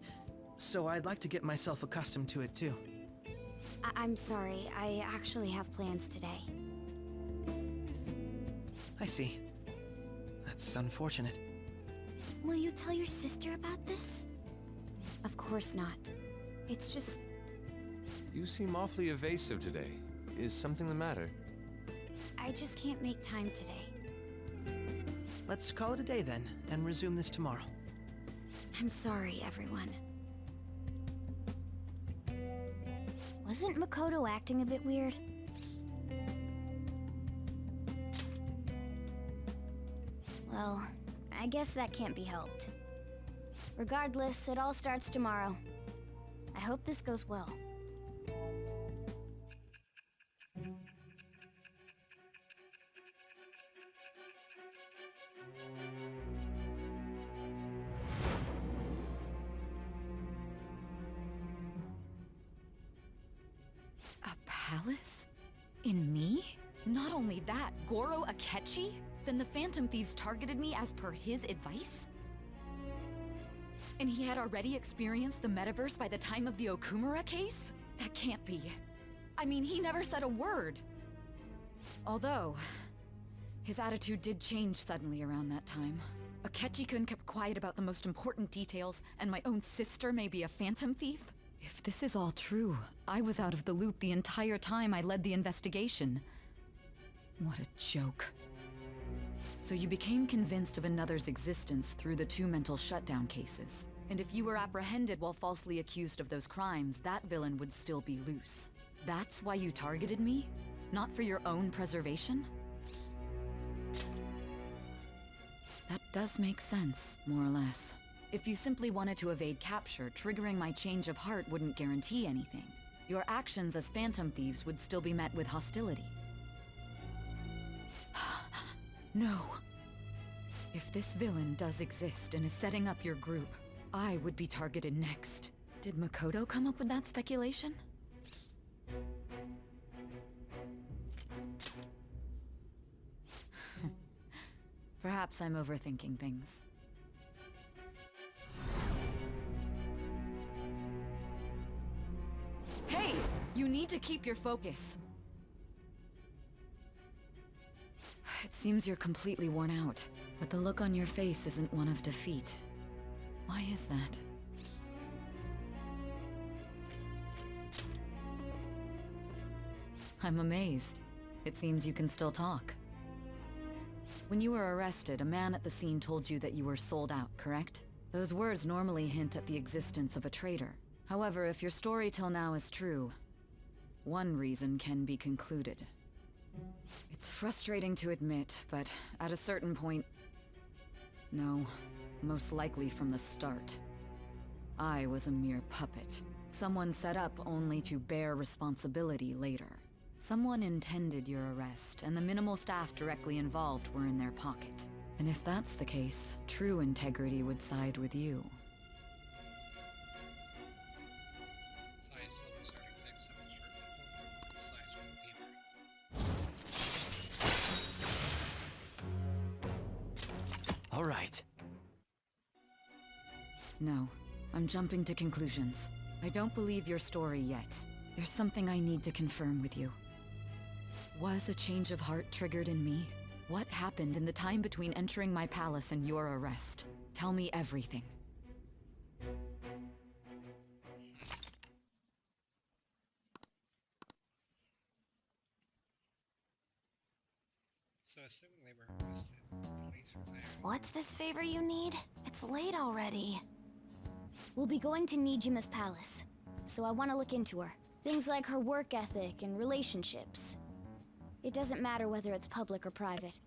Speaker 6: so I'd like to get myself accustomed to it too.
Speaker 13: I'm sorry, I actually have plans today.
Speaker 6: I see. That's unfortunate.
Speaker 2: Will you tell your sister about this?
Speaker 13: Of course not. It's just...
Speaker 5: You seem awfully evasive today. Is something the matter?
Speaker 13: I just can't make time today.
Speaker 6: Let's call it a day then, and resume this tomorrow.
Speaker 13: I'm sorry, everyone.
Speaker 2: Wasn't Makoto acting a bit weird? Well, I guess that can't be helped. Regardless, it all starts tomorrow. I hope this goes well.
Speaker 15: A palace? In me? Not only that, Goro Akechi? Then the Phantom Thieves targeted me as per his advice? And he had already experienced the metaverse by the time of the Okumura case? That can't be. I mean, he never said a word. Although, his attitude did change suddenly around that time. Akechi-kun kept quiet about the most important details, and my own sister may be a Phantom Thief? If this is all true, I was out of the loop the entire time I led the investigation. What a joke. So you became convinced of another's existence through the two mental shutdown cases. And if you were apprehended while falsely accused of those crimes, that villain would still be loose. That's why you targeted me? Not for your own preservation? That does make sense, more or less. If you simply wanted to evade capture, triggering my change of heart wouldn't guarantee anything. Your actions as Phantom Thieves would still be met with hostility. No. If this villain does exist and is setting up your group, I would be targeted next. Did Makoto come up with that speculation? Perhaps I'm overthinking things. Hey! You need to keep your focus. It seems you're completely worn out, but the look on your face isn't one of defeat. Why is that? I'm amazed. It seems you can still talk. When you were arrested, a man at the scene told you that you were sold out, correct? Those words normally hint at the existence of a traitor. However, if your story till now is true, one reason can be concluded. It's frustrating to admit, but at a certain point... No, most likely from the start. I was a mere puppet. Someone set up only to bear responsibility later. Someone intended your arrest, and the minimal staff directly involved were in their pocket. And if that's the case, true integrity would side with you.
Speaker 18: All right.
Speaker 15: No, I'm jumping to conclusions. I don't believe your story yet. There's something I need to confirm with you. Was a change of heart triggered in me? What happened in the time between entering my palace and your arrest? Tell me everything.
Speaker 1: So assuming they were arrested, police were there.
Speaker 13: What's this favor you need? It's late already.
Speaker 2: We'll be going to Nijima's palace, so I want to look into her. Things like her work ethic and relationships. It doesn't matter whether it's public or private.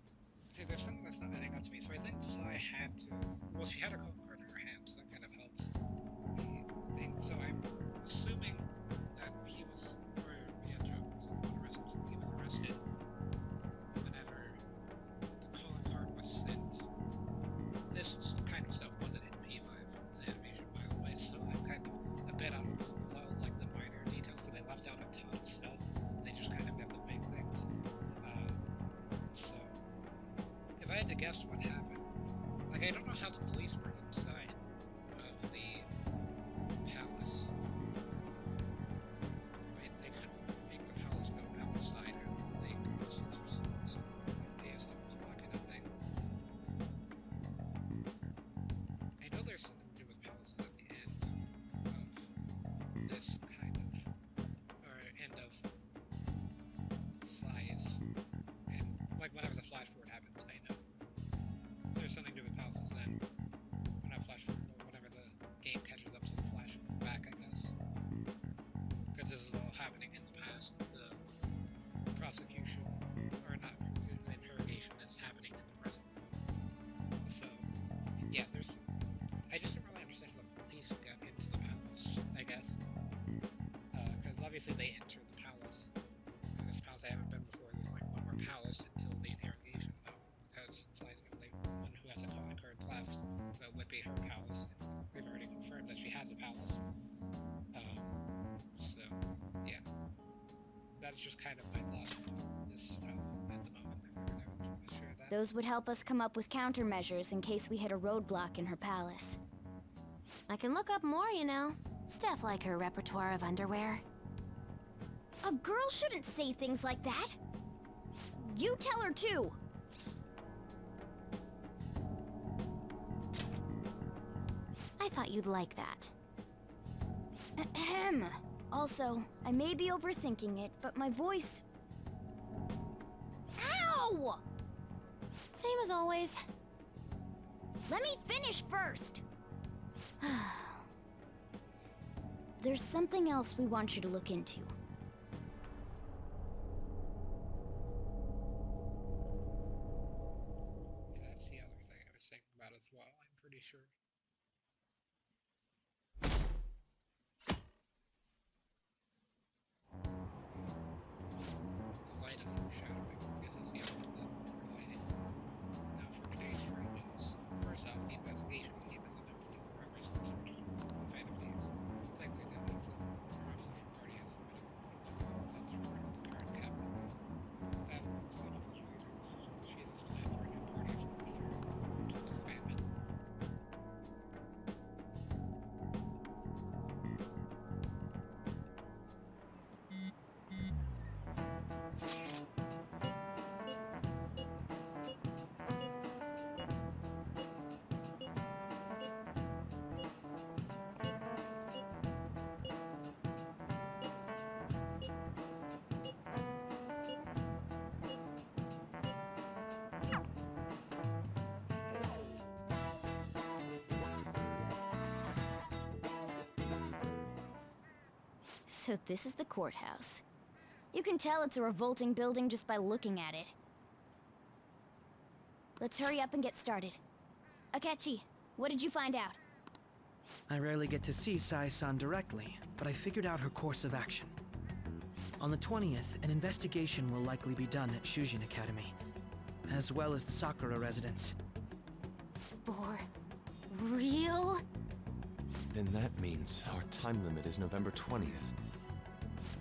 Speaker 1: See, there's something that's not adding up to me, so I think Sai had to... Well, she had a calling card in her hand, so that kind of helps me think. So I'm assuming that he was... Or, yeah, Joe was arrested. He was arrested whenever the calling card was sent. This kind of stuff wasn't in P5. It's animation, by the way, so I'm kind of a bit out of the loop with all, like, the minor details, so they left out a ton of stuff. They just kind of got the big things. So... If I had to guess what happened, like, I don't know how the police were inside of the palace. But they couldn't make the palace go outside, I don't think, unless it's some ASL kind of thing. I know there's something to do with palaces at the end of this kind of, or end of size, and like whenever the flash forward happens, I know there's something to do with palaces then. When I flash forward, or whenever the game catches up to the flash back, I guess. Because this is all happening in the past. The prosecution, or not prosecution, the interrogation is happening in the present. So, yeah, there's... I just don't really understand how the police got into the palace, I guess. Because obviously they entered the palace. And this palace I haven't been before, there's like one more palace until the interrogation, though. Because it's like the only one who has a calling card left, so it would be her palace. And we've already confirmed that she has a palace. So, yeah. That's just kind of my thought on this stuff at the moment. I figured I would share that.
Speaker 2: Those would help us come up with countermeasures in case we hit a roadblock in her palace.
Speaker 13: I can look up more, you know. Stuff like her repertoire of underwear.
Speaker 2: A girl shouldn't say things like that. You tell her too.
Speaker 13: I thought you'd like that.
Speaker 2: Ahem. Also, I may be overthinking it, but my voice... Ow!
Speaker 13: Same as always.
Speaker 2: Let me finish first! There's something else we want you to look into.
Speaker 1: Yeah, that's the other thing I was thinking about as well, I'm pretty sure. The light of foreshadowing. I guess that's the other for lighting. Now for today's free news. First off, the investigation team has announced new progress in search of the Phantom Thieves. Technically, that means that the officer party has submitted that's reported to the current cabinet. That means that officially she has planned for a new party of to disbandment.
Speaker 2: So this is the courthouse. You can tell it's a revolting building just by looking at it. Let's hurry up and get started. Akechi, what did you find out?
Speaker 6: I rarely get to see Sai-san directly, but I figured out her course of action. On the 20th, an investigation will likely be done at Shujin Academy, as well as the Sakura residence.
Speaker 2: For real?
Speaker 5: Then that means our time limit is November 20th.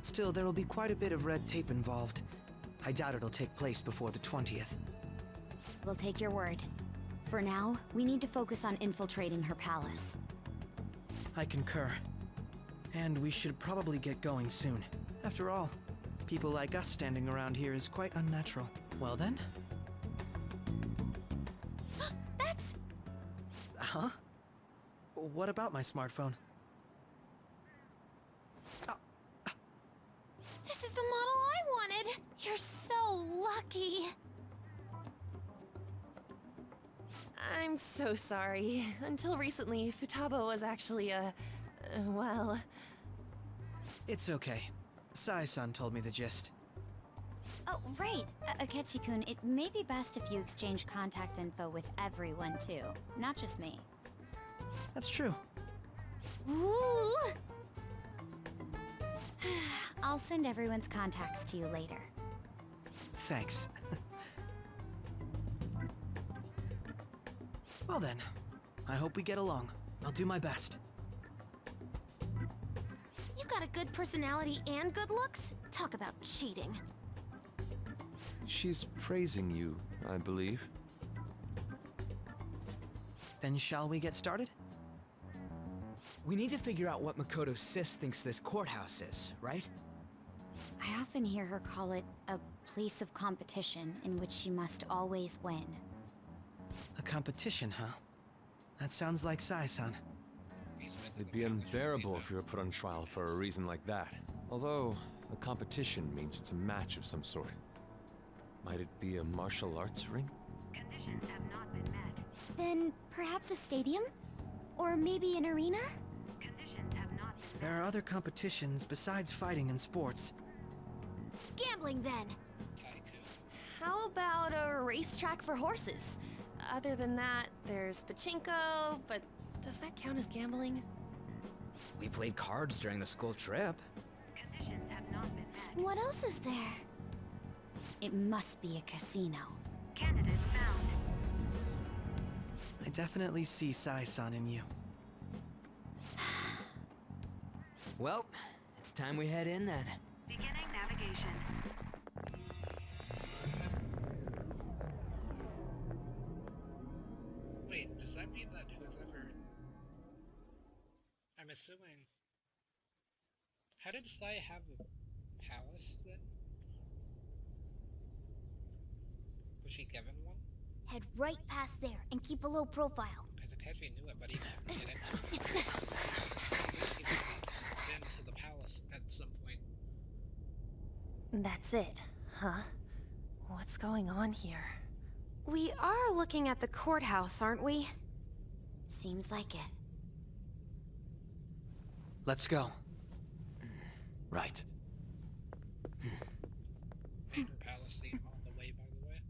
Speaker 6: Still, there will be quite a bit of red tape involved. I doubt it'll take place before the 20th.
Speaker 2: We'll take your word. For now, we need to focus on infiltrating her palace.
Speaker 6: I concur. And we should probably get going soon. After all, people like us standing around here is quite unnatural. Well then?
Speaker 2: That's...
Speaker 6: Huh? What about my smartphone?
Speaker 8: This is the model I wanted! You're so lucky! I'm so sorry. Until recently, Futaba was actually well...
Speaker 6: It's okay. Sai-san told me the gist.
Speaker 2: Oh, right. Akechi-kun, it may be best if you exchange contact info with everyone, too. Not just me.
Speaker 6: That's true.
Speaker 2: Ooh! I'll send everyone's contacts to you later.
Speaker 6: Thanks. Well then, I hope we get along. I'll do my best.
Speaker 13: You got a good personality and good looks? Talk about cheating.
Speaker 5: She's praising you, I believe.
Speaker 6: Then shall we get started?
Speaker 7: We need to figure out what Makoto Sis thinks this courthouse is, right?
Speaker 2: I often hear her call it a place of competition in which she must always win.
Speaker 6: A competition, huh? That sounds like Sai-san.
Speaker 5: It'd be unbearable if you were put on trial for a reason like that. Although, a competition means it's a match of some sort. Might it be a martial arts ring?
Speaker 3: Conditions have not been met.
Speaker 2: Then perhaps a stadium? Or maybe an arena?
Speaker 3: Conditions have not been
Speaker 6: There are other competitions besides fighting and sports.
Speaker 13: Gambling, then.
Speaker 1: Tycoon.
Speaker 8: How about a racetrack for horses? Other than that, there's pachinko, but does that count as gambling?
Speaker 7: We played cards during the school trip.
Speaker 3: Conditions have not been met.
Speaker 2: What else is there? It must be a casino.
Speaker 3: Candidate found.
Speaker 6: I definitely see Sai-san in you.
Speaker 7: Well, it's time we head in then.
Speaker 3: Beginning navigation.
Speaker 1: Wait, does that mean that who's ever... I'm assuming... How did Sai have a palace then? Was she given one?
Speaker 2: Head right past there and keep a low profile.
Speaker 1: Because Akechi knew it, but he couldn't get into it. He's been to the palace at some point.
Speaker 8: That's it, huh? What's going on here?
Speaker 13: We are looking at the courthouse, aren't we? Seems like it.
Speaker 6: Let's go. Right.
Speaker 1: Paper Palace theme all the way, by the way.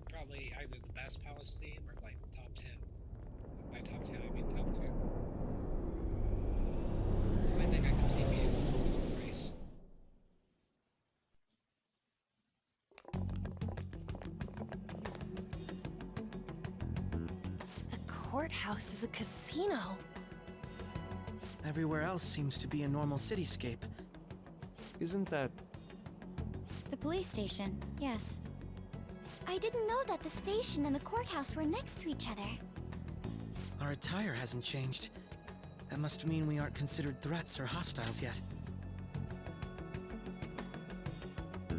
Speaker 1: Probably either the best palace theme or like top 10. By top 10, I mean top 2. So I think I can see being a race.
Speaker 8: The courthouse is a casino.
Speaker 6: Everywhere else seems to be a normal cityscape.
Speaker 5: Isn't that...
Speaker 2: The police station, yes. I didn't know that the station and the courthouse were next to each other.
Speaker 6: Our attire hasn't changed. That must mean we aren't considered threats or hostiles yet.
Speaker 1: No,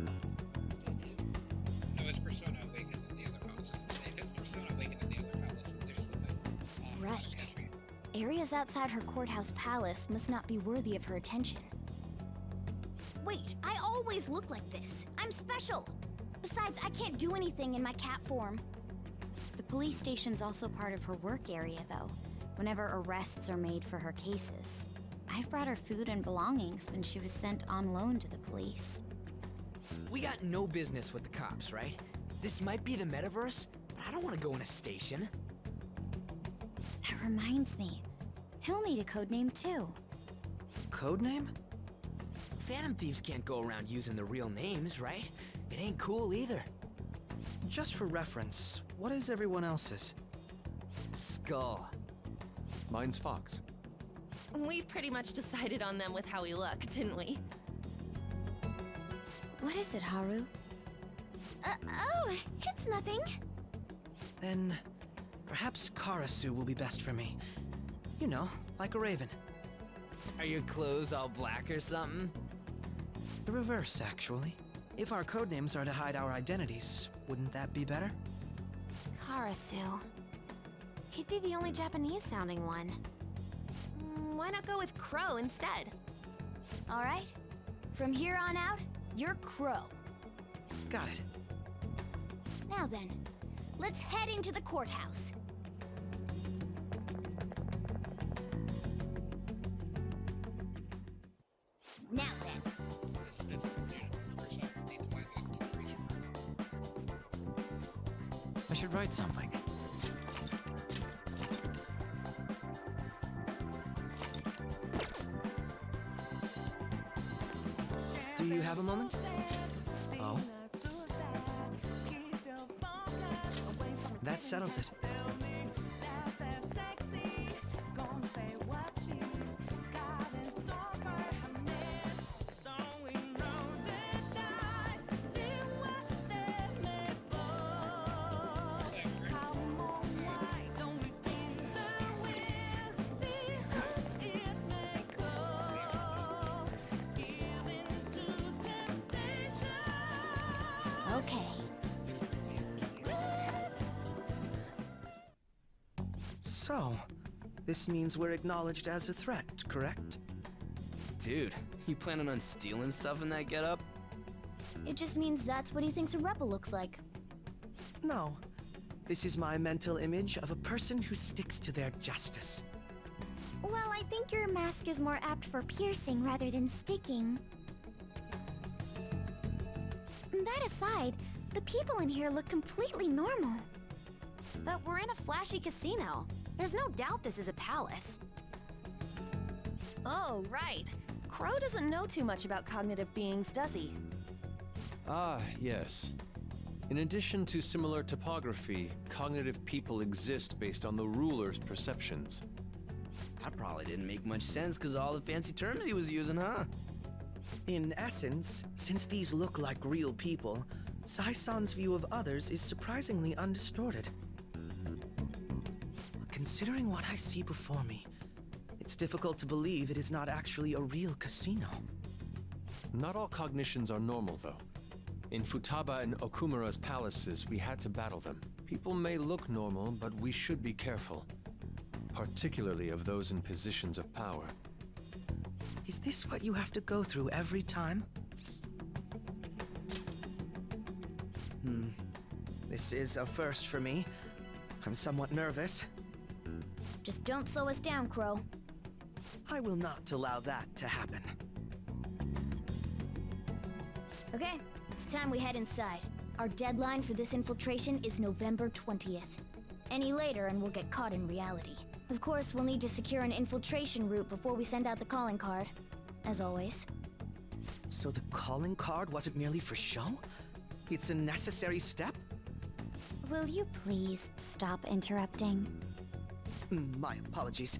Speaker 1: it's Persona Awakened in the other palaces. If it's Persona Awakened in the other palace, then there's something off in the
Speaker 2: Right.
Speaker 1: country.
Speaker 2: Areas outside her courthouse palace must not be worthy of her attention. Wait, I always look like this. I'm special. Besides, I can't do anything in my cat form. The police station's also part of her work area, though, whenever arrests are made for her cases. I've brought her food and belongings when she was sent on loan to the police.
Speaker 7: We got no business with the cops, right? This might be the metaverse, but I don't want to go in a station.
Speaker 2: That reminds me. He'll need a codename, too.
Speaker 6: Codename?
Speaker 7: Phantom Thieves can't go around using the real names, right? It ain't cool either.
Speaker 6: Just for reference, what is everyone else's?
Speaker 7: Skull.
Speaker 5: Mine's Fox.
Speaker 8: We pretty much decided on them with how we look, didn't we?
Speaker 2: What is it, Haru? Oh, it's nothing.
Speaker 6: Then, perhaps Karasu will be best for me. You know, like a raven.
Speaker 7: Are your clothes all black or something?
Speaker 6: The reverse, actually. If our codenames are to hide our identities, wouldn't that be better?
Speaker 13: Karasu. He'd be the only Japanese-sounding one.
Speaker 8: Why not go with Crow instead?
Speaker 2: All right. From here on out, you're Crow.
Speaker 6: Got it.
Speaker 2: Now then, let's head into the courthouse. Now then.
Speaker 1: This is business as usual. First off, we need to find an infiltration room.
Speaker 17: I should write something.
Speaker 6: Do you have a moment? Oh? That settles it.
Speaker 2: Okay.
Speaker 6: So, this means we're acknowledged as a threat, correct?
Speaker 20: Dude, you planning on stealing stuff in that getup?
Speaker 2: It just means that's what he thinks a rebel looks like.
Speaker 6: No. This is my mental image of a person who sticks to their justice.
Speaker 2: Well, I think your mask is more apt for piercing rather than sticking. That aside, the people in here look completely normal.
Speaker 13: But we're in a flashy casino. There's no doubt this is a palace.
Speaker 8: Oh, right. Crow doesn't know too much about cognitive beings, does he?
Speaker 5: Ah, yes. In addition to similar topography, cognitive people exist based on the ruler's perceptions.
Speaker 20: That probably didn't make much sense because of all the fancy terms he was using, huh?
Speaker 6: In essence, since these look like real people, Sai-san's view of others is surprisingly undistorted. Considering what I see before me, it's difficult to believe it is not actually a real casino.
Speaker 5: Not all cognitions are normal, though. In Futaba and Okumura's palaces, we had to battle them. People may look normal, but we should be careful. Particularly of those in positions of power.
Speaker 6: Is this what you have to go through every time? This is a first for me. I'm somewhat nervous.
Speaker 2: Just don't slow us down, Crow.
Speaker 6: I will not allow that to happen.
Speaker 2: Okay, it's time we head inside. Our deadline for this infiltration is November 20th. Any later and we'll get caught in reality. Of course, we'll need to secure an infiltration route before we send out the calling card. As always.
Speaker 6: So the calling card wasn't merely for show? It's a necessary step?
Speaker 2: Will you please stop interrupting?
Speaker 6: My apologies.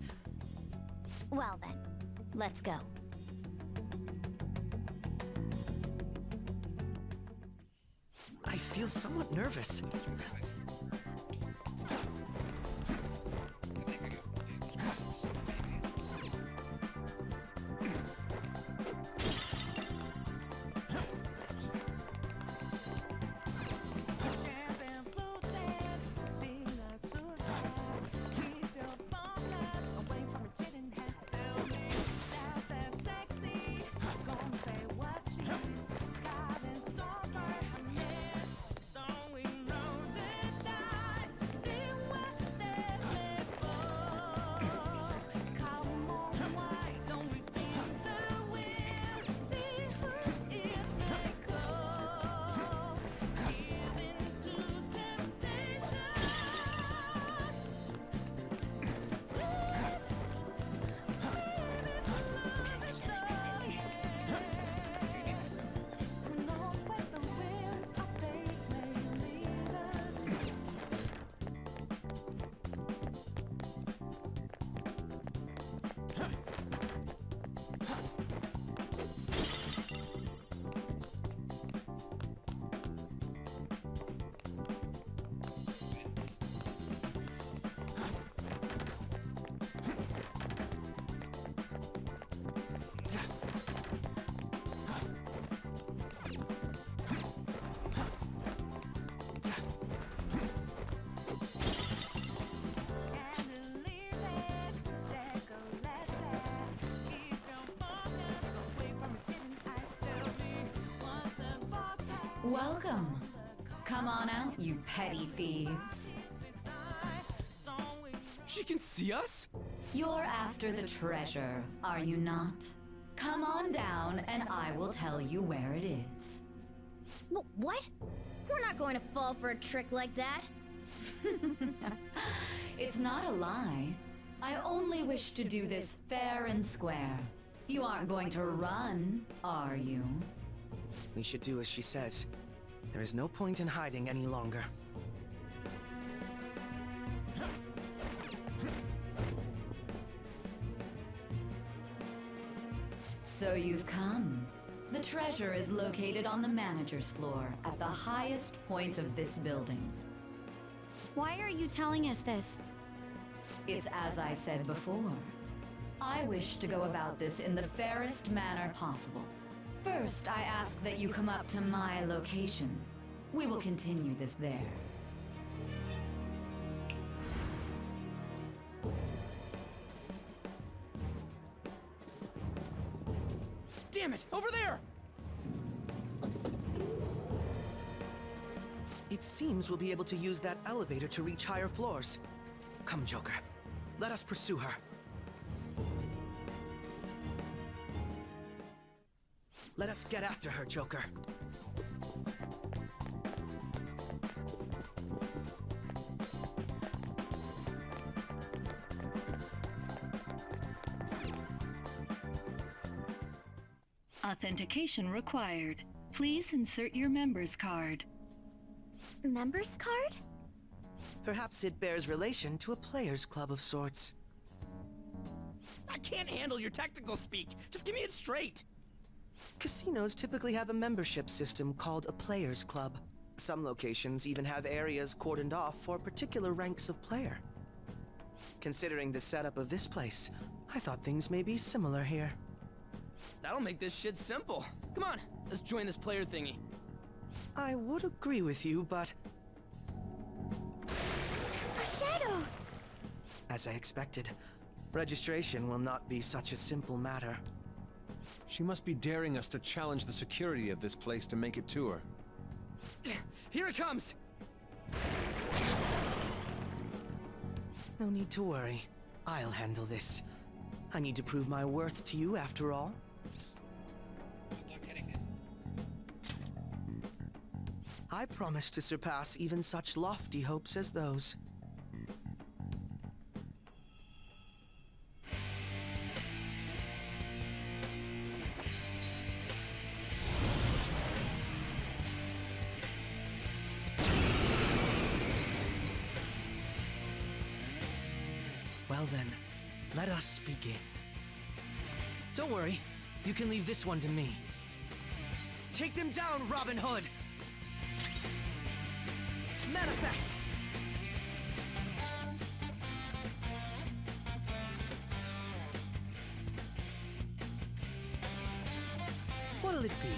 Speaker 2: Well then, let's go.
Speaker 6: I feel somewhat nervous.
Speaker 15: Welcome. Come on out, you petty thieves.
Speaker 6: She can see us?
Speaker 15: You're after the treasure, are you not? Come on down and I will tell you where it is.
Speaker 2: What? We're not going to fall for a trick like that.
Speaker 15: It's not a lie. I only wish to do this fair and square. You aren't going to run, are you?
Speaker 6: We should do as she says. There is no point in hiding any longer.
Speaker 15: So you've come. The treasure is located on the manager's floor at the highest point of this building.
Speaker 2: Why are you telling us this?
Speaker 15: It's as I said before. I wish to go about this in the fairest manner possible. First, I ask that you come up to my location. We will continue this there.
Speaker 6: Damn it! Over there! It seems we'll be able to use that elevator to reach higher floors. Come, Joker. Let us pursue her. Let us get after her, Joker.
Speaker 21: Authentication required. Please insert your member's card.
Speaker 2: Member's card?
Speaker 6: Perhaps it bears relation to a players' club of sorts.
Speaker 20: I can't handle your technical speak. Just give me it straight.
Speaker 6: Casinos typically have a membership system called a players' club. Some locations even have areas cordoned off for particular ranks of player. Considering the setup of this place, I thought things may be similar here.
Speaker 20: That'll make this shit simple. Come on, let's join this player thingy.
Speaker 6: I would agree with you, but...
Speaker 2: A shadow!
Speaker 6: As I expected, registration will not be such a simple matter.
Speaker 5: She must be daring us to challenge the security of this place to make it to her.
Speaker 20: Here it comes!
Speaker 6: No need to worry. I'll handle this. I need to prove my worth to you after all.
Speaker 1: Good luck hitting it.
Speaker 6: I promise to surpass even such lofty hopes as those. Well then, let us begin. Don't worry, you can leave this one to me. Take them down, Robin Hood! Manifest! What'll it be?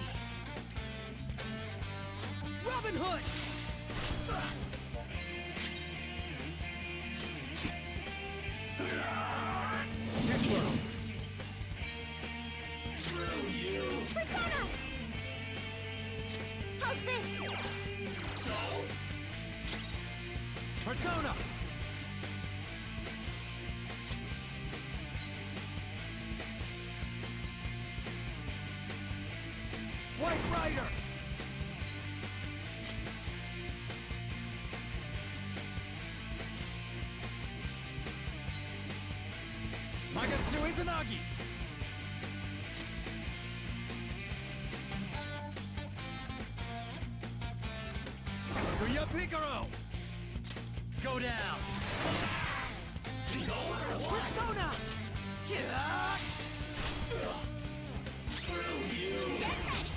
Speaker 6: Robin Hood!
Speaker 2: Persona! How's this?
Speaker 18: Persona! White Rider! Magatsu Izanagi! Kuya Picaro! Go down!
Speaker 6: Persona!
Speaker 2: Screw you! Get ready!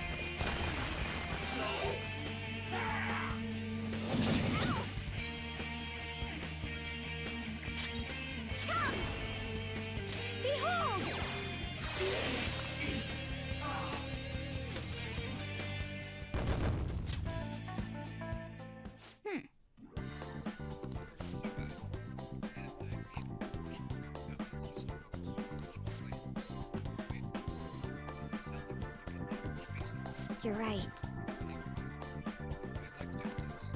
Speaker 2: Come! Behold!
Speaker 1: So good. And I need
Speaker 2: You're right.
Speaker 1: I'd like to do this.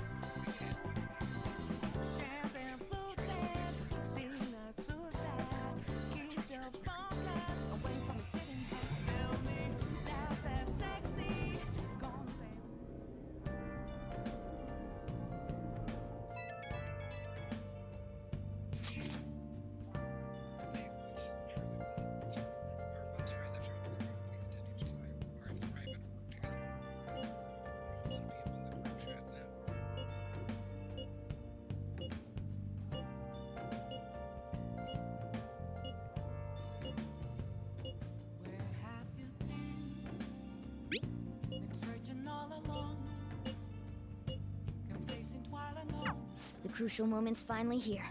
Speaker 2: The crucial moment's finally here.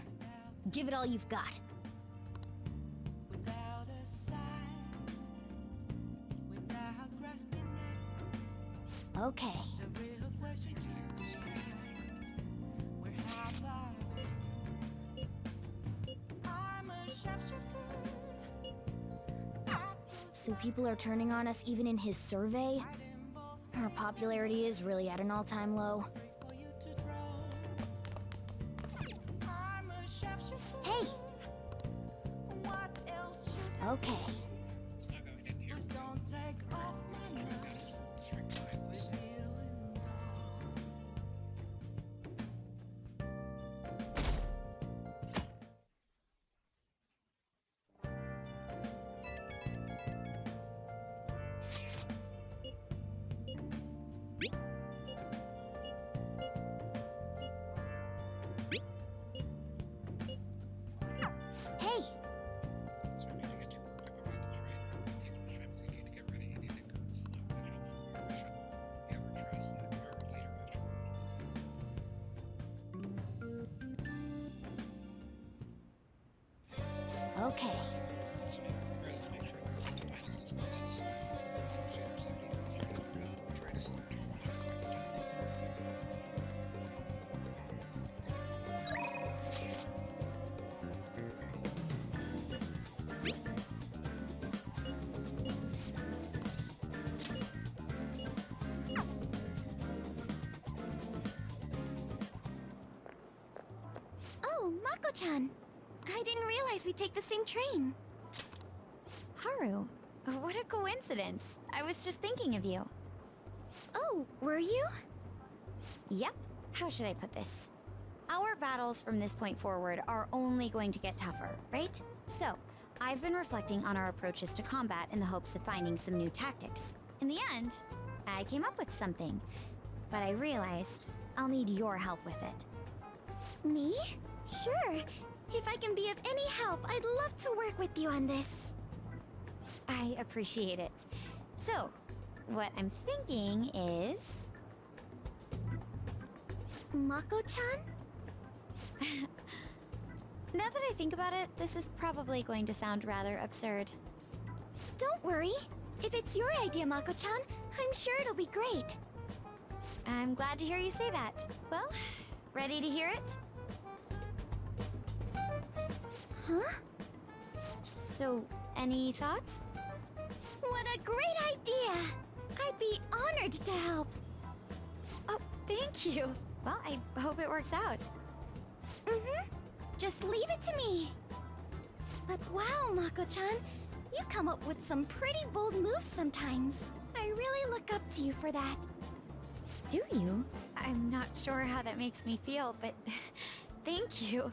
Speaker 2: Give it all you've got. Okay. So people are turning on us even in his survey? Our popularity is really at an all-time low. Hey! Okay.
Speaker 1: It's not going in here.
Speaker 2: Hey!
Speaker 1: So we need to get you quick about the train. Take as much time as you need to get ready. Anything goes. Not really helpful. We should be our trust and your leader after all.
Speaker 2: Okay.
Speaker 1: Let's make sure that the final fulfills us. Negotiators have needs and secrets for help. Try to see your terms are right down.
Speaker 2: Oh, Mako-chan! I didn't realize we'd take the same train.
Speaker 10: Haru, what a coincidence. I was just thinking of you.
Speaker 2: Oh, were you?
Speaker 10: Yep. How should I put this? Our battles from this point forward are only going to get tougher, right? So, I've been reflecting on our approaches to combat in the hopes of finding some new tactics. In the end, I came up with something, but I realized I'll need your help with it.
Speaker 2: Me? Sure. If I can be of any help, I'd love to work with you on this.
Speaker 10: I appreciate it. So, what I'm thinking is...
Speaker 2: Mako-chan?
Speaker 10: Now that I think about it, this is probably going to sound rather absurd.
Speaker 2: Don't worry. If it's your idea, Mako-chan, I'm sure it'll be great.
Speaker 10: I'm glad to hear you say that. Well, ready to hear it?
Speaker 2: Huh?
Speaker 10: So, any thoughts?
Speaker 2: What a great idea! I'd be honored to help.
Speaker 10: Oh, thank you. Well, I hope it works out.
Speaker 2: Mm-hmm. Just leave it to me. But wow, Mako-chan, you come up with some pretty bold moves sometimes. I really look up to you for that.
Speaker 10: Do you? I'm not sure how that makes me feel, but thank you.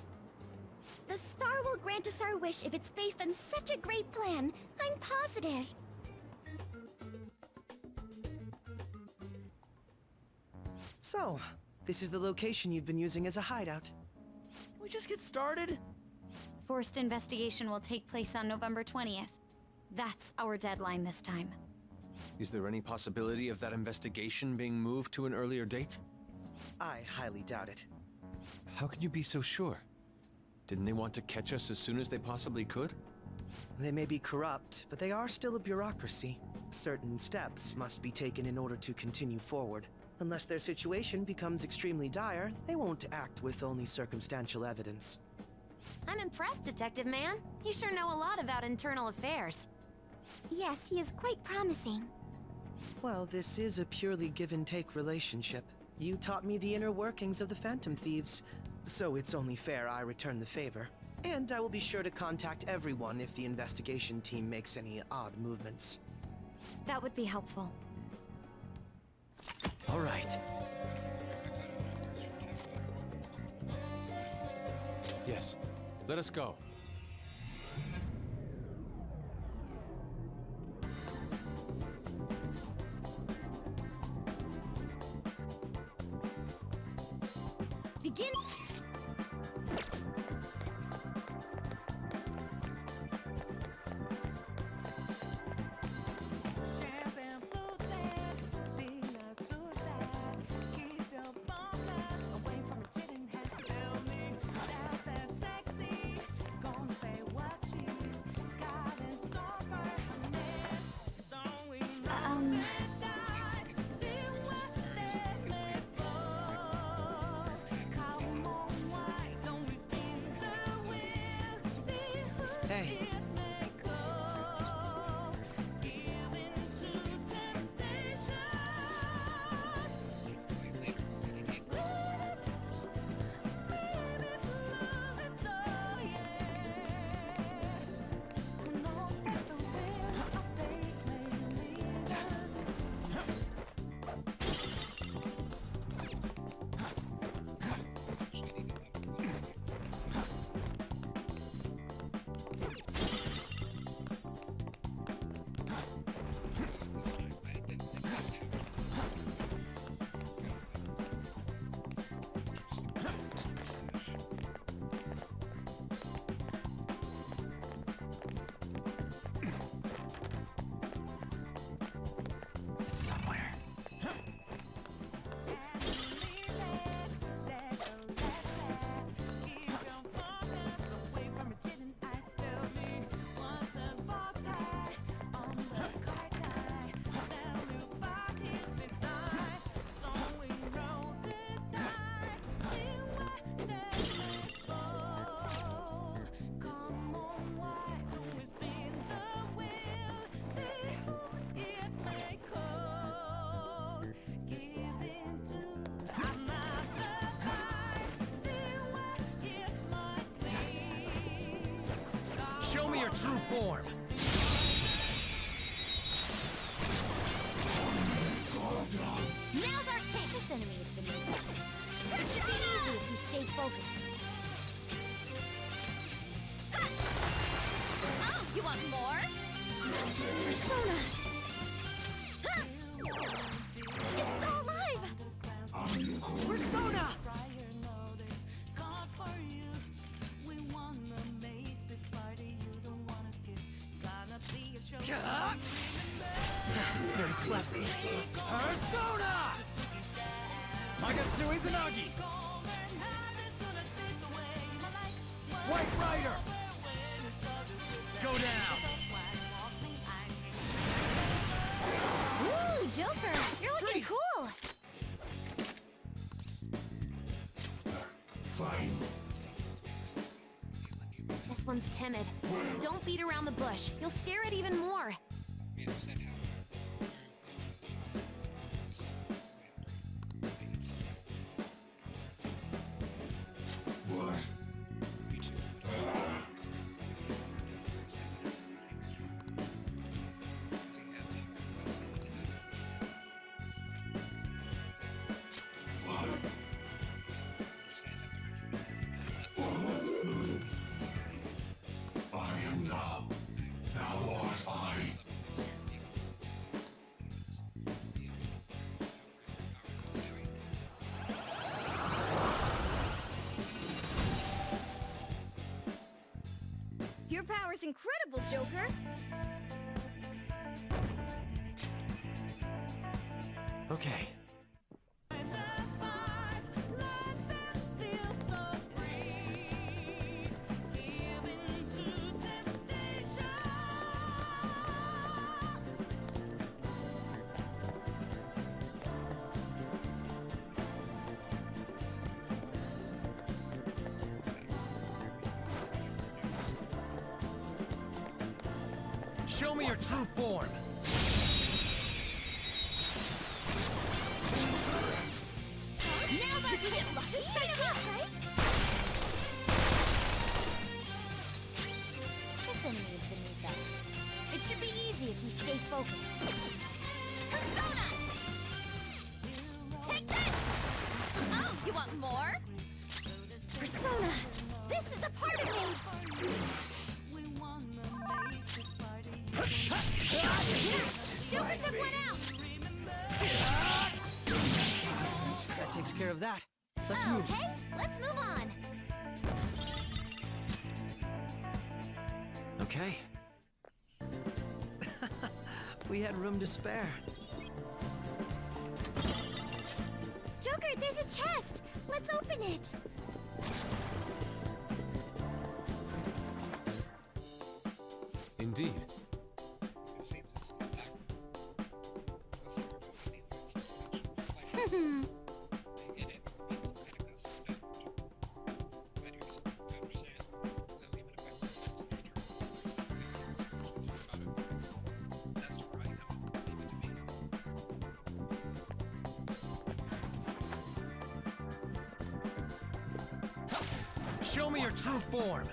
Speaker 2: The star will grant us our wish if it's based on such a great plan. I'm positive.
Speaker 6: So, this is the location you've been using as a hideout. We just get started?
Speaker 10: Forced investigation will take place on November 20th. That's our deadline this time.
Speaker 5: Is there any possibility of that investigation being moved to an earlier date?
Speaker 6: I highly doubt it.
Speaker 5: How can you be so sure? Didn't they want to catch us as soon as they possibly could?
Speaker 6: They may be corrupt, but they are still a bureaucracy. Certain steps must be taken in order to continue forward. Unless their situation becomes extremely dire, they won't act with only circumstantial evidence.
Speaker 13: I'm impressed, Detective Man. You sure know a lot about internal affairs.
Speaker 2: Yes, he is quite promising.
Speaker 6: Well, this is a purely give-and-take relationship. You taught me the inner workings of the Phantom Thieves, so it's only fair I return the favor. And I will be sure to contact everyone if the investigation team makes any odd movements.
Speaker 10: That would be helpful.
Speaker 5: All right. Yes, let us go.
Speaker 2: Begin.
Speaker 6: true form!
Speaker 2: Now's our chance! This enemy is beneath us. It should be easy if we stay focused. Ha! Oh, you want more? Persona! Ha! It's still alive!
Speaker 6: Persona! Very clever. Persona! Magatsu Izanagi! White Rider! Go down!
Speaker 2: Ooh, Joker! You're looking cool!
Speaker 14: Fine.
Speaker 13: This one's timid. Don't beat around the bush. You'll scare it even more.
Speaker 14: What? I am now. Thou art I.
Speaker 2: Your power's incredible, Joker!
Speaker 6: Okay. Show me your true form!
Speaker 2: Now's our chance! This set him up, right? This enemy is beneath us. It should be easy if we stay focused. Persona! Take this! Oh, you want more? Persona! This is a part of me! Joker took one out!
Speaker 6: That takes care of that. Let's move.
Speaker 2: Okay, let's move on.
Speaker 6: Okay. We had room to spare.
Speaker 2: Joker, there's a chest! Let's open it!
Speaker 5: Indeed.
Speaker 1: It seems this is a pack.
Speaker 2: Hmm.
Speaker 1: I get it. It's some kind of custom mode. But here's something to understand. Though even if I were left to think that's where I am. Leave it to me.
Speaker 6: Show me your true form!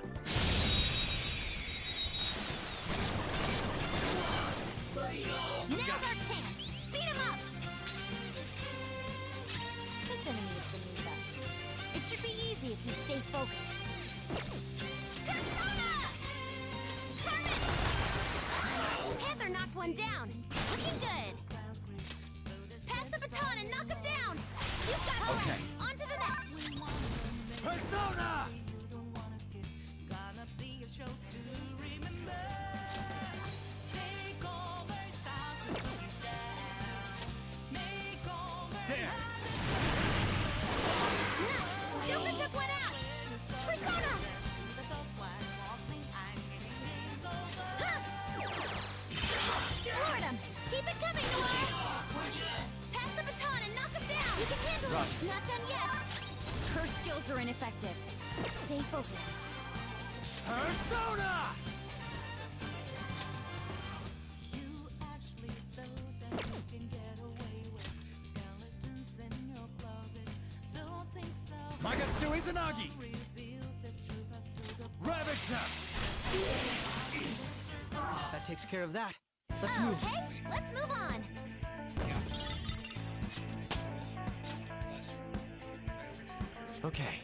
Speaker 2: Now's our chance! Beat him up! This enemy is beneath us. It should be easy if we stay focused. Persona! Hermit! Panther knocked one down. Looking good. Pass the baton and knock him down. You've got one.
Speaker 6: Okay.
Speaker 2: On to the next.
Speaker 6: Persona! There!
Speaker 2: Nice! Joker took one out. Persona! Ha! Lord him! Keep it coming, Noir! Pass the baton and knock him down! You can handle it! Not done yet! Her skills are ineffective. Stay focused.
Speaker 6: Persona! Magatsu Izanagi! Ravage them! That takes care of that. Let's move.
Speaker 2: Okay, let's move on.
Speaker 18: Okay.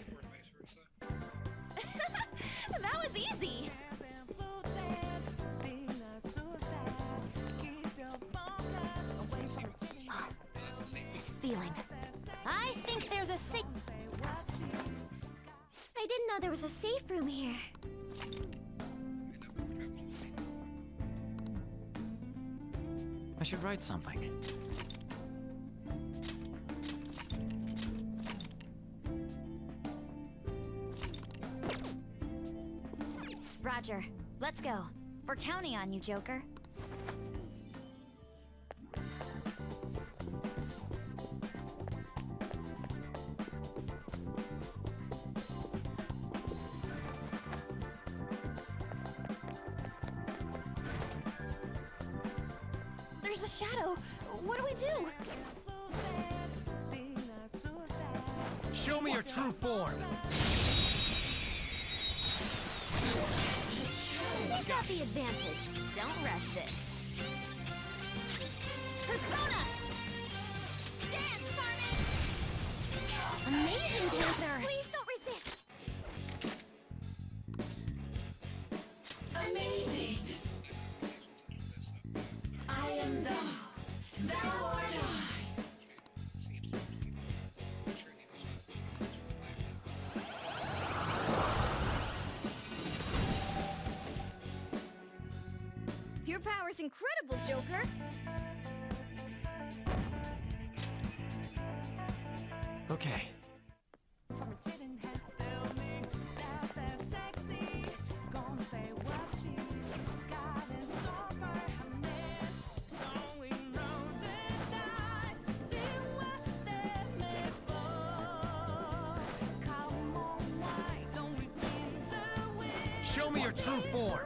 Speaker 8: That was easy.
Speaker 2: This feeling. I think there's a safe. I didn't know there was a safe room here.
Speaker 17: I should write something.
Speaker 10: Roger. Let's go. We're counting on you, Joker.
Speaker 8: There's a shadow. What do we do?
Speaker 18: Show me your true form.
Speaker 2: We got the advantage. Don't rush this. Persona! Dance, Carmen! Amazing, Panther! Please don't resist!
Speaker 21: Amazing. I am thou. Thou art I.
Speaker 2: Your power's incredible, Joker!
Speaker 18: Okay. Show me your true form.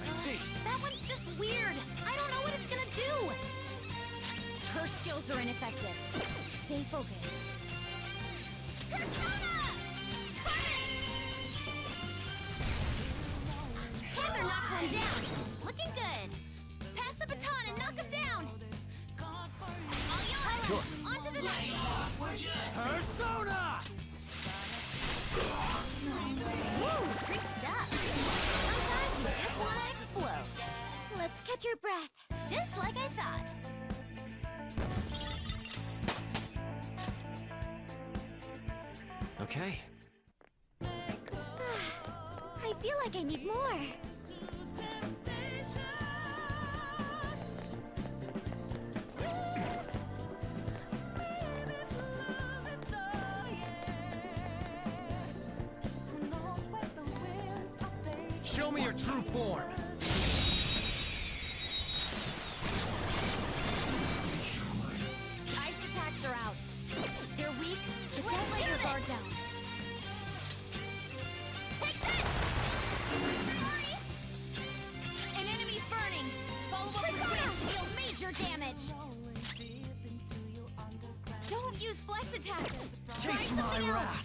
Speaker 18: I see.
Speaker 2: That one's just weird. I don't know what it's gonna do. Her skills are ineffective. Stay focused. Persona! Panther knocked one down. Looking good. Pass the baton and knock him down. All yours.
Speaker 18: Sure.
Speaker 2: On to the next.
Speaker 18: Persona!
Speaker 2: Woo, big stuff. Sometimes you just want to explode. Let's catch your breath, just like I thought.
Speaker 18: Okay.
Speaker 2: I feel like I need more.
Speaker 18: Show me your true form.
Speaker 2: Ice attacks are out. They're weak, but don't let your guard down. Take this! Sorry! An enemy's burning. Follow up with deal major damage. Don't use bless attacks. Try
Speaker 6: Chase
Speaker 2: something
Speaker 6: my
Speaker 2: else.
Speaker 6: wrath.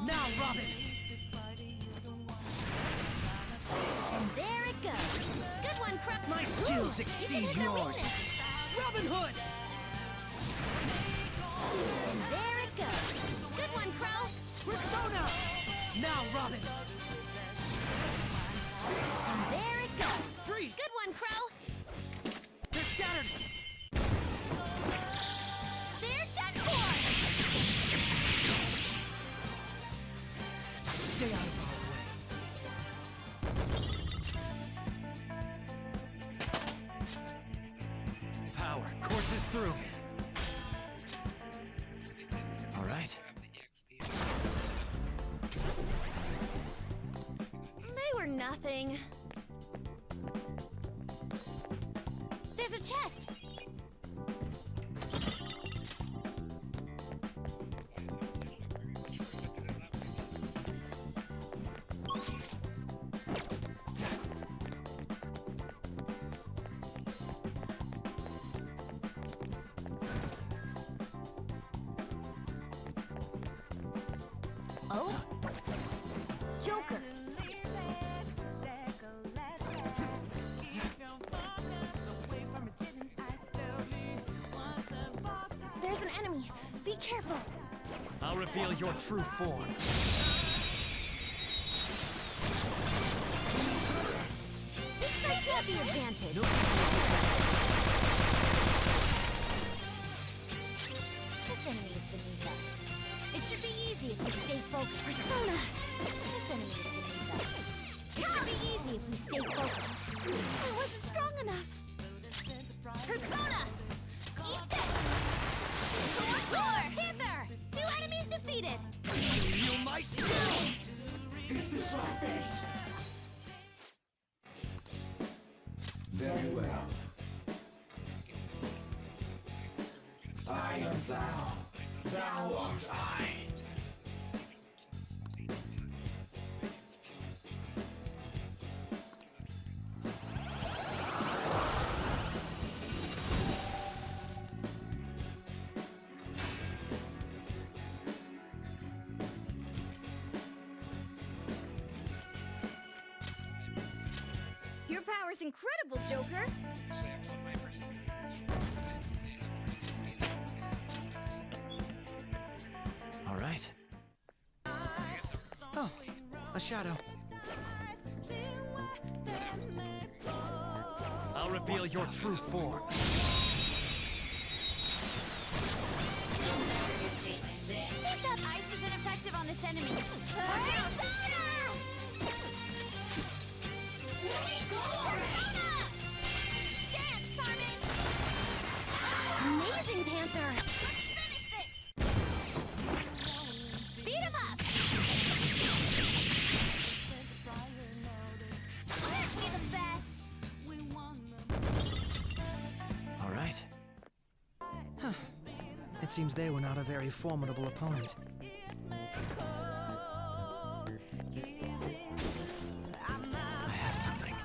Speaker 6: Now, Robin.
Speaker 2: And there it goes. Good one, Crow.
Speaker 6: My skills exceed yours. Robin Hood.
Speaker 2: And there it goes. Good one, Crow.
Speaker 6: Persona. Now, Robin.
Speaker 2: And there it goes.
Speaker 6: Freeze.
Speaker 2: Good one, Crow.
Speaker 6: They're scattered.
Speaker 2: They're done for.
Speaker 6: Stay out of our way. Power courses through me.
Speaker 18: All right.
Speaker 2: They were nothing. There's a chest. Uh-oh. Joker. There's an enemy. Be careful.
Speaker 18: I'll reveal your true form.
Speaker 2: This might have the advantage. This enemy is beneath us. It should be easy if we stay focused. Persona! This enemy is beneath us. It should be easy if we stay focused. I wasn't strong enough. Persona! Eat this! Roar! Panther! 2 enemies defeated!
Speaker 18: Feel my skill!
Speaker 12: Is this my fate? Very well. I am thou. Thou art I.
Speaker 2: Your power's incredible, Joker!
Speaker 17: All right.
Speaker 6: Oh, a shadow.
Speaker 18: I'll reveal your true form.
Speaker 2: Think that ice is ineffective on this enemy. Persona! Dance, Carmen! Amazing, Panther! Let's finish this! Beat him up! Aren't we the best?
Speaker 17: All right.
Speaker 6: Huh. It seems they were not a very formidable opponent.
Speaker 17: I have something.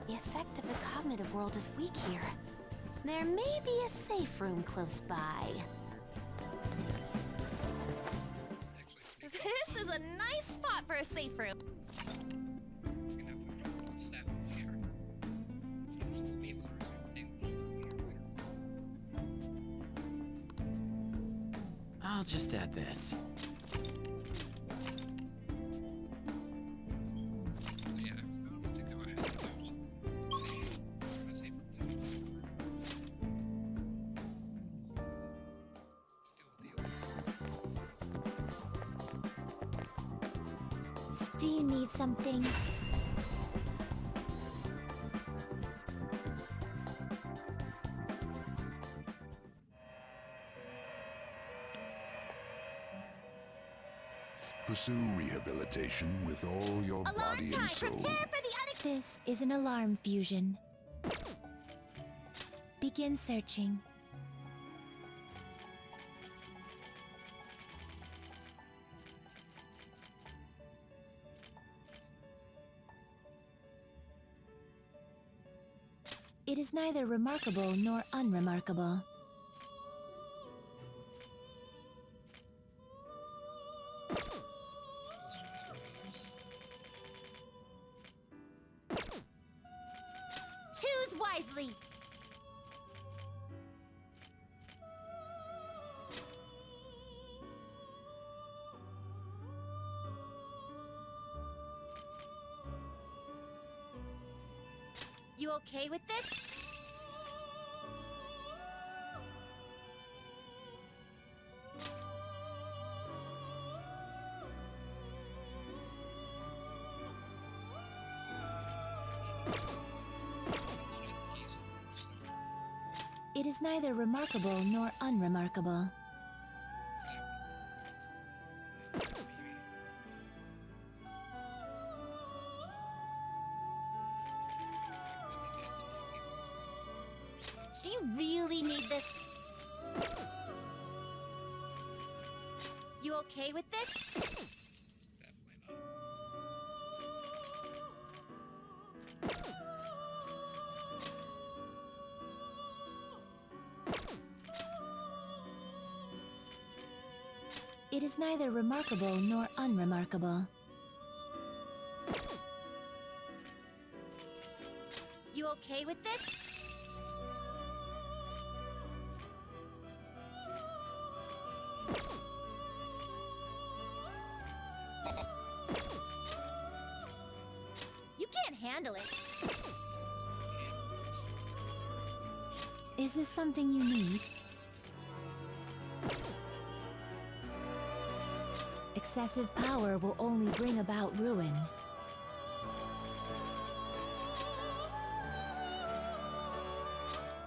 Speaker 13: The effect of the cognitive world is weak here. There may be a safe room close by.
Speaker 8: This is a nice spot for a safe room.
Speaker 17: I'll just add this.
Speaker 2: Do you need something?
Speaker 19: Pursue rehabilitation with all your body and soul.
Speaker 2: Prepare for the This is an alarm fusion. Begin searching. It is neither remarkable nor unremarkable. Choose wisely. You okay with this? It is neither remarkable nor unremarkable. really need this? You okay with this?
Speaker 1: Definitely not.
Speaker 2: It is neither remarkable nor unremarkable. You okay with this? You can't handle it. Is this something you need? Excessive power will only bring about ruin.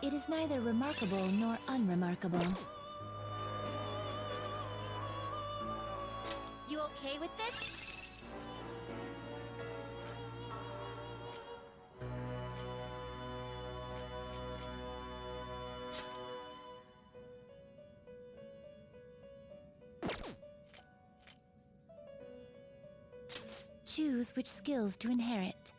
Speaker 2: It is neither remarkable nor unremarkable. You okay with this? Choose which skills to inherit.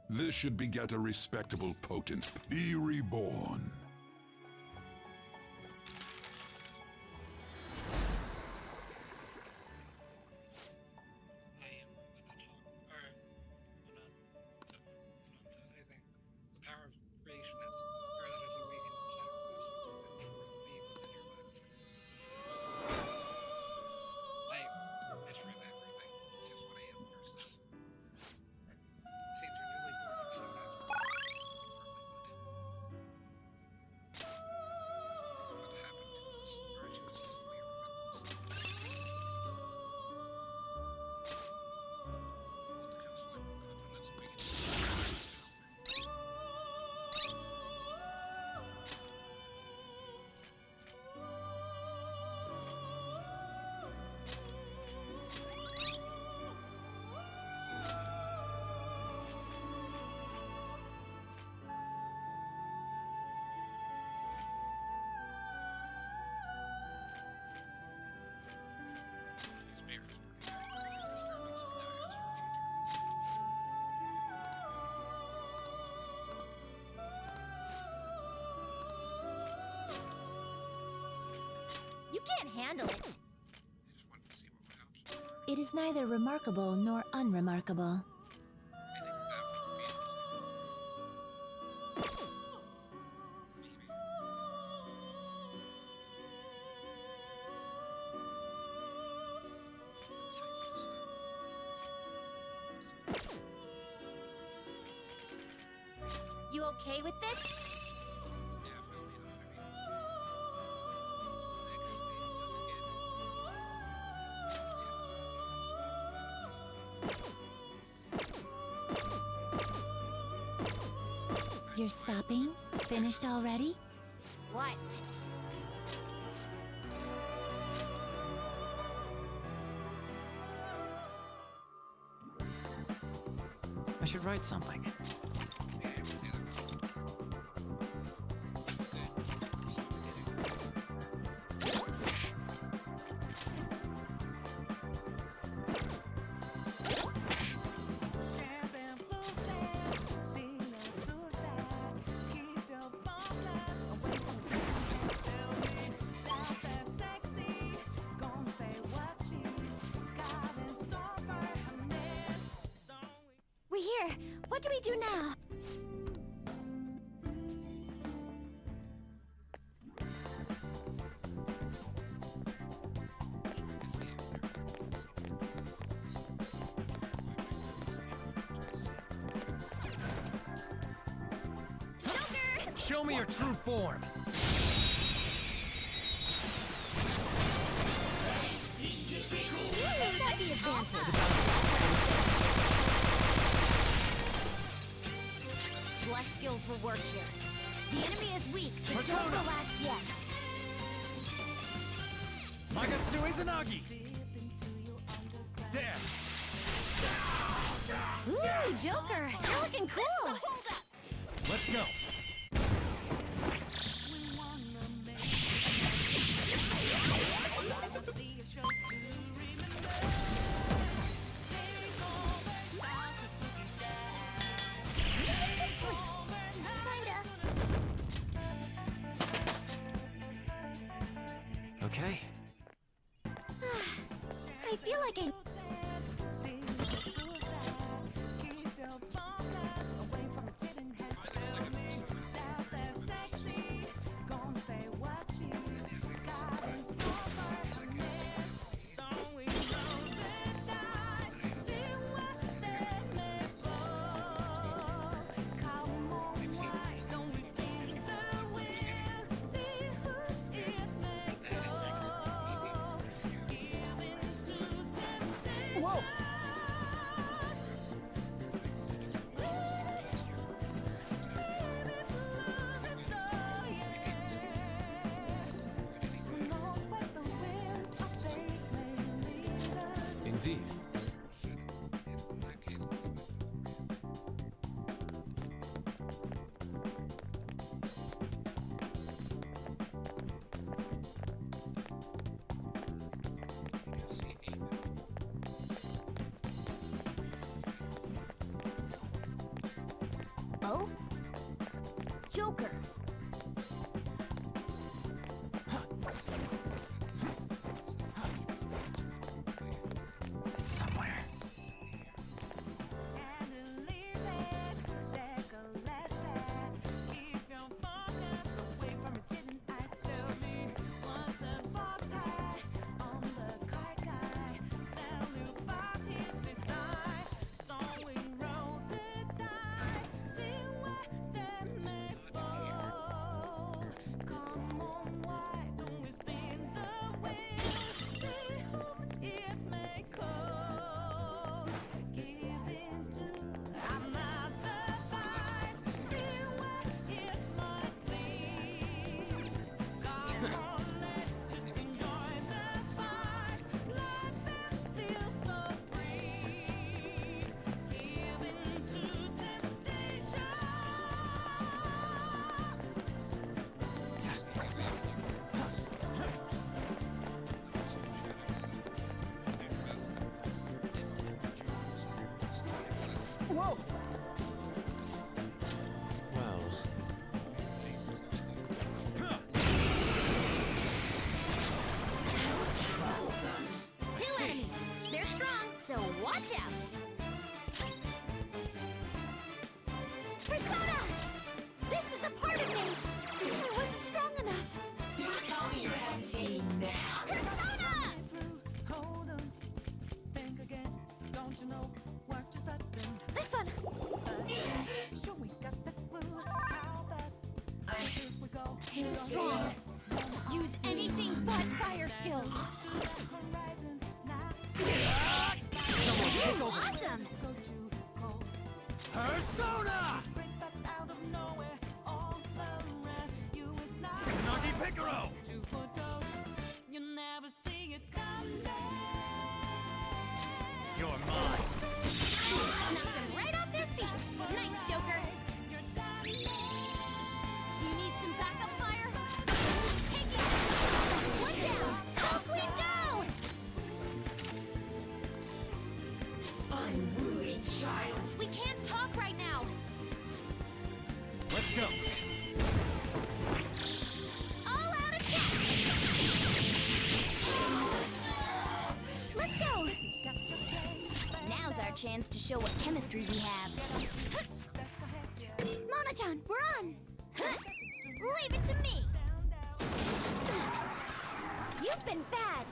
Speaker 12: This should beget a respectable potent. Be reborn.
Speaker 1: I am gonna talk, or anything. The power of creation that is awakened inside of us, and forth be within your minds. I misread everything. Is what I am personally. Seems your newly born persona has more than you normally would. What happened to us, or to us, is what your remembers. Hold the confidence awakened. These bears pretty good. Disturbing some diets for future ones.
Speaker 2: You can't handle it.
Speaker 1: I just wanted to see what my options were.
Speaker 2: It is neither remarkable nor unremarkable.
Speaker 1: I think that would be it. Maybe. Type this up.
Speaker 2: You okay with this?
Speaker 1: Definitely not. Actually, it does get
Speaker 2: You're stopping? Finished already? What?
Speaker 17: I should write something.
Speaker 1: Yeah, I would say that was good. So
Speaker 2: We're here. What do we do now?
Speaker 18: Show me your true form.
Speaker 2: That's the advantage. Bless skills will work here. The enemy is weak, but don't
Speaker 18: Persona.
Speaker 2: relax yet.
Speaker 18: Magatsu Izanagi. There.
Speaker 2: Ooh, Joker, you're looking cool.
Speaker 18: Let's go.
Speaker 2: Mission complete. Kinda.
Speaker 18: Okay.
Speaker 2: I feel like I... Whoa.
Speaker 5: Indeed.
Speaker 2: Oh? Joker.
Speaker 18: It's somewhere.
Speaker 6: Whoa!
Speaker 5: Well,
Speaker 2: Two enemies. They're strong, so watch out. Persona! This is a part of me. I wasn't strong enough.
Speaker 9: Don't tell me you're hesitating now.
Speaker 2: Persona! This one. He's strong. Use anything but fire skills.
Speaker 6: Someone take over.
Speaker 2: Awesome.
Speaker 18: Persona! Nagi Picaro! You're mine.
Speaker 2: Knocked them right off their feet. Nice, Joker. Do you need some backup fire? Take it. One down. Go, Queen, go!
Speaker 9: Unruly child.
Speaker 2: We can't talk right now.
Speaker 18: Let's go.
Speaker 2: All out attack. Let's go. Now's our chance to show what chemistry we have. Mona-chan, we're on. Leave it to me. You've been bad.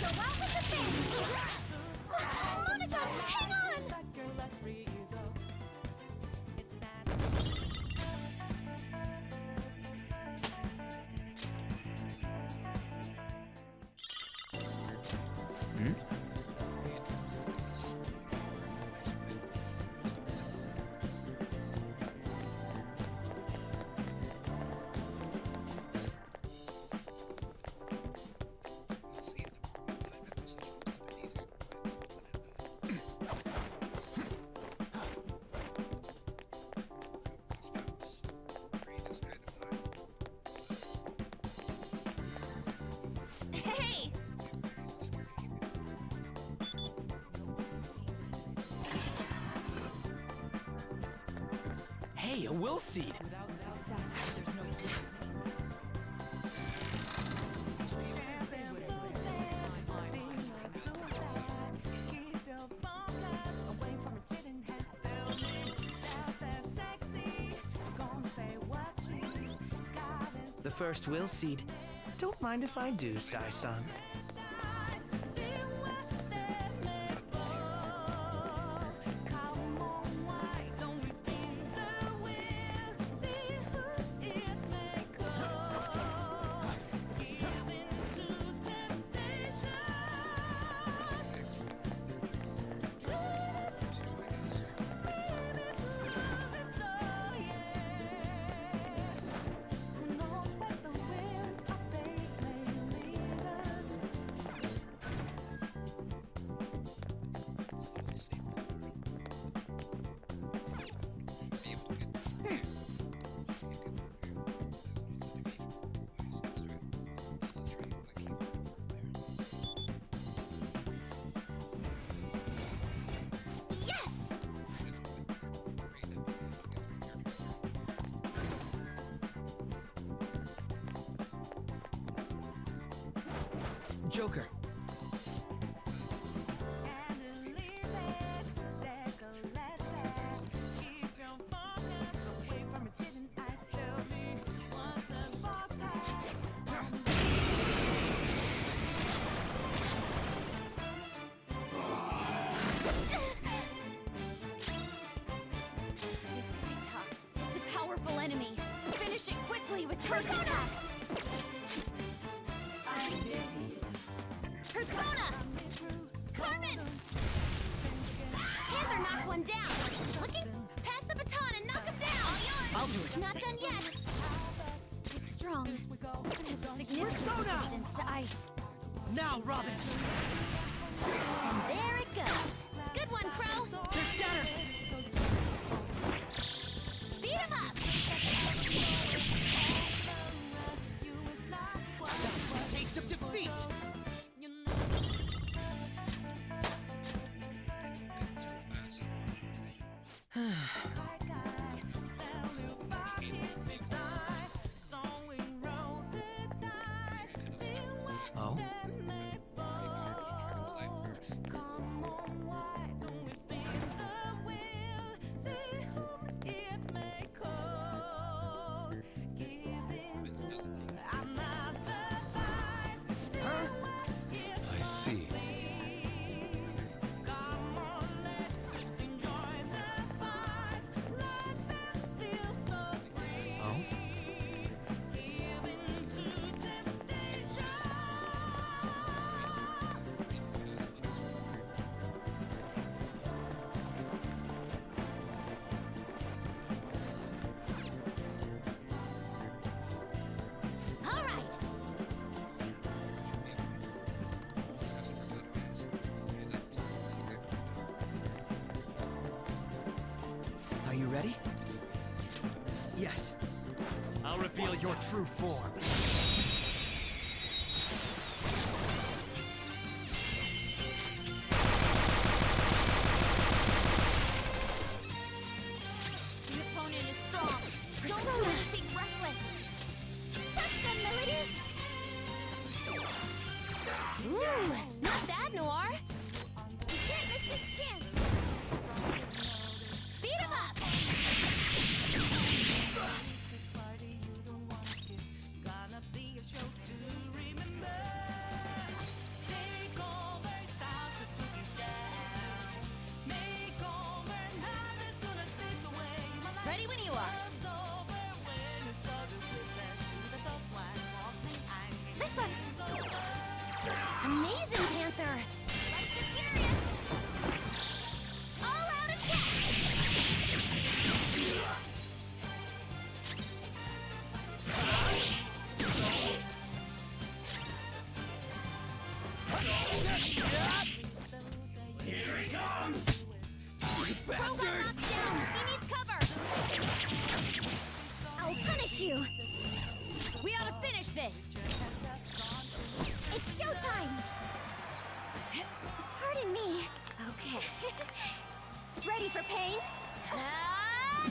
Speaker 2: Go out with the bang. Mona-chan, hang on.
Speaker 1: See, the time at this is beneath it.
Speaker 6: Hey, a will seed.
Speaker 4: The first will seed. Don't mind if I do, Sai-san.
Speaker 6: Joker.
Speaker 2: This could be tough. It's a powerful enemy. Finish it quickly with curse attacks.
Speaker 9: I'm busy.
Speaker 2: Persona! Carmen! Panther knocked one down. Looking? Pass the baton and knock him down.
Speaker 6: I'll do it.
Speaker 2: Not done yet. It's strong. It has a significant
Speaker 6: Persona!
Speaker 2: resistance to ice.
Speaker 6: Now, Robin.
Speaker 2: And there it goes. Good one, Crow.
Speaker 6: They're scattered.
Speaker 2: Beat him up.
Speaker 6: Taste of defeat. Oh?
Speaker 5: I see.
Speaker 6: Oh?
Speaker 2: All right.
Speaker 6: Are you ready? Yes.
Speaker 18: I'll reveal your true form.
Speaker 2: The opponent is strong. Don't do anything reckless. Touch them, Melody. Ooh, not bad, Noir. You can't miss this chance. Beat him up. Ready when you are. This one. Amazing, Panther. Lights are serious. All out attack.
Speaker 9: Here he comes!
Speaker 2: Crow got knocked down. He needs cover. I'll punish you. We ought to finish this. It's showtime. Pardon me. Okay. Ready for pain? Ah!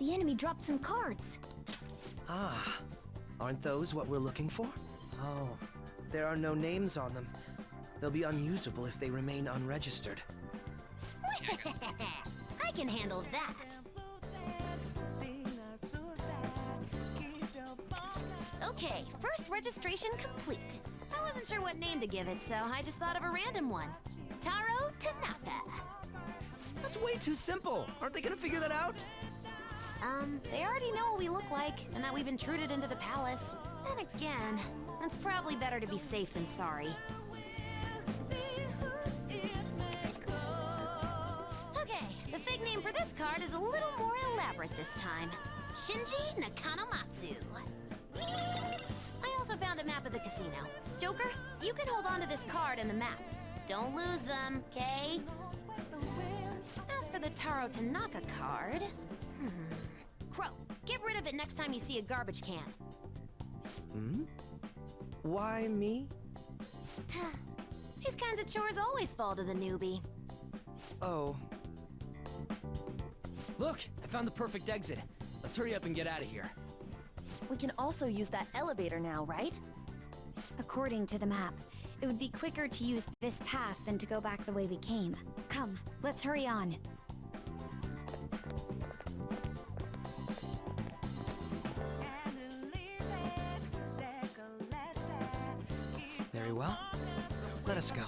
Speaker 2: The enemy dropped some cards.
Speaker 6: Ah, aren't those what we're looking for? Oh, there are no names on them. They'll be unusable if they remain unregistered.
Speaker 13: I can handle that. Okay, first registration complete. I wasn't sure what name to give it, so I just thought of a random one. Taro Tanaka.
Speaker 6: That's way too simple. Aren't they gonna figure that out?
Speaker 13: They already know what we look like, and that we've intruded into the palace. Then again, it's probably better to be safe than sorry. Okay, the fake name for this card is a little more elaborate this time. Shinji Nakanomatsu. I also found a map of the casino. Joker, you can hold on to this card and the map. Don't lose them, okay? As for the Taro Tanaka card... Crow, get rid of it next time you see a garbage can.
Speaker 6: Hmm? Why me?
Speaker 13: These kinds of chores always fall to the newbie.
Speaker 6: Oh.
Speaker 7: Look, I found the perfect exit. Let's hurry up and get out of here.
Speaker 15: We can also use that elevator now, right?
Speaker 10: According to the map, it would be quicker to use this path than to go back the way we came. Come, let's hurry on.
Speaker 6: Very well. Let us go.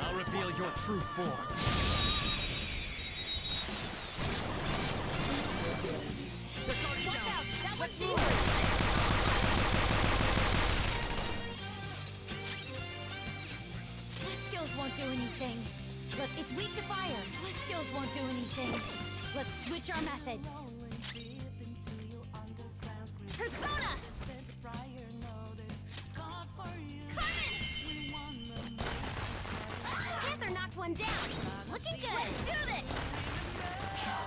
Speaker 7: I'll reveal your true form.
Speaker 2: Watch out! That one's
Speaker 15: move!
Speaker 2: My skills won't do anything. It's weak to fire. My skills won't do anything. Let's switch our methods. Persona!
Speaker 13: Panther knocked one down. Looking good.
Speaker 2: Let's do this!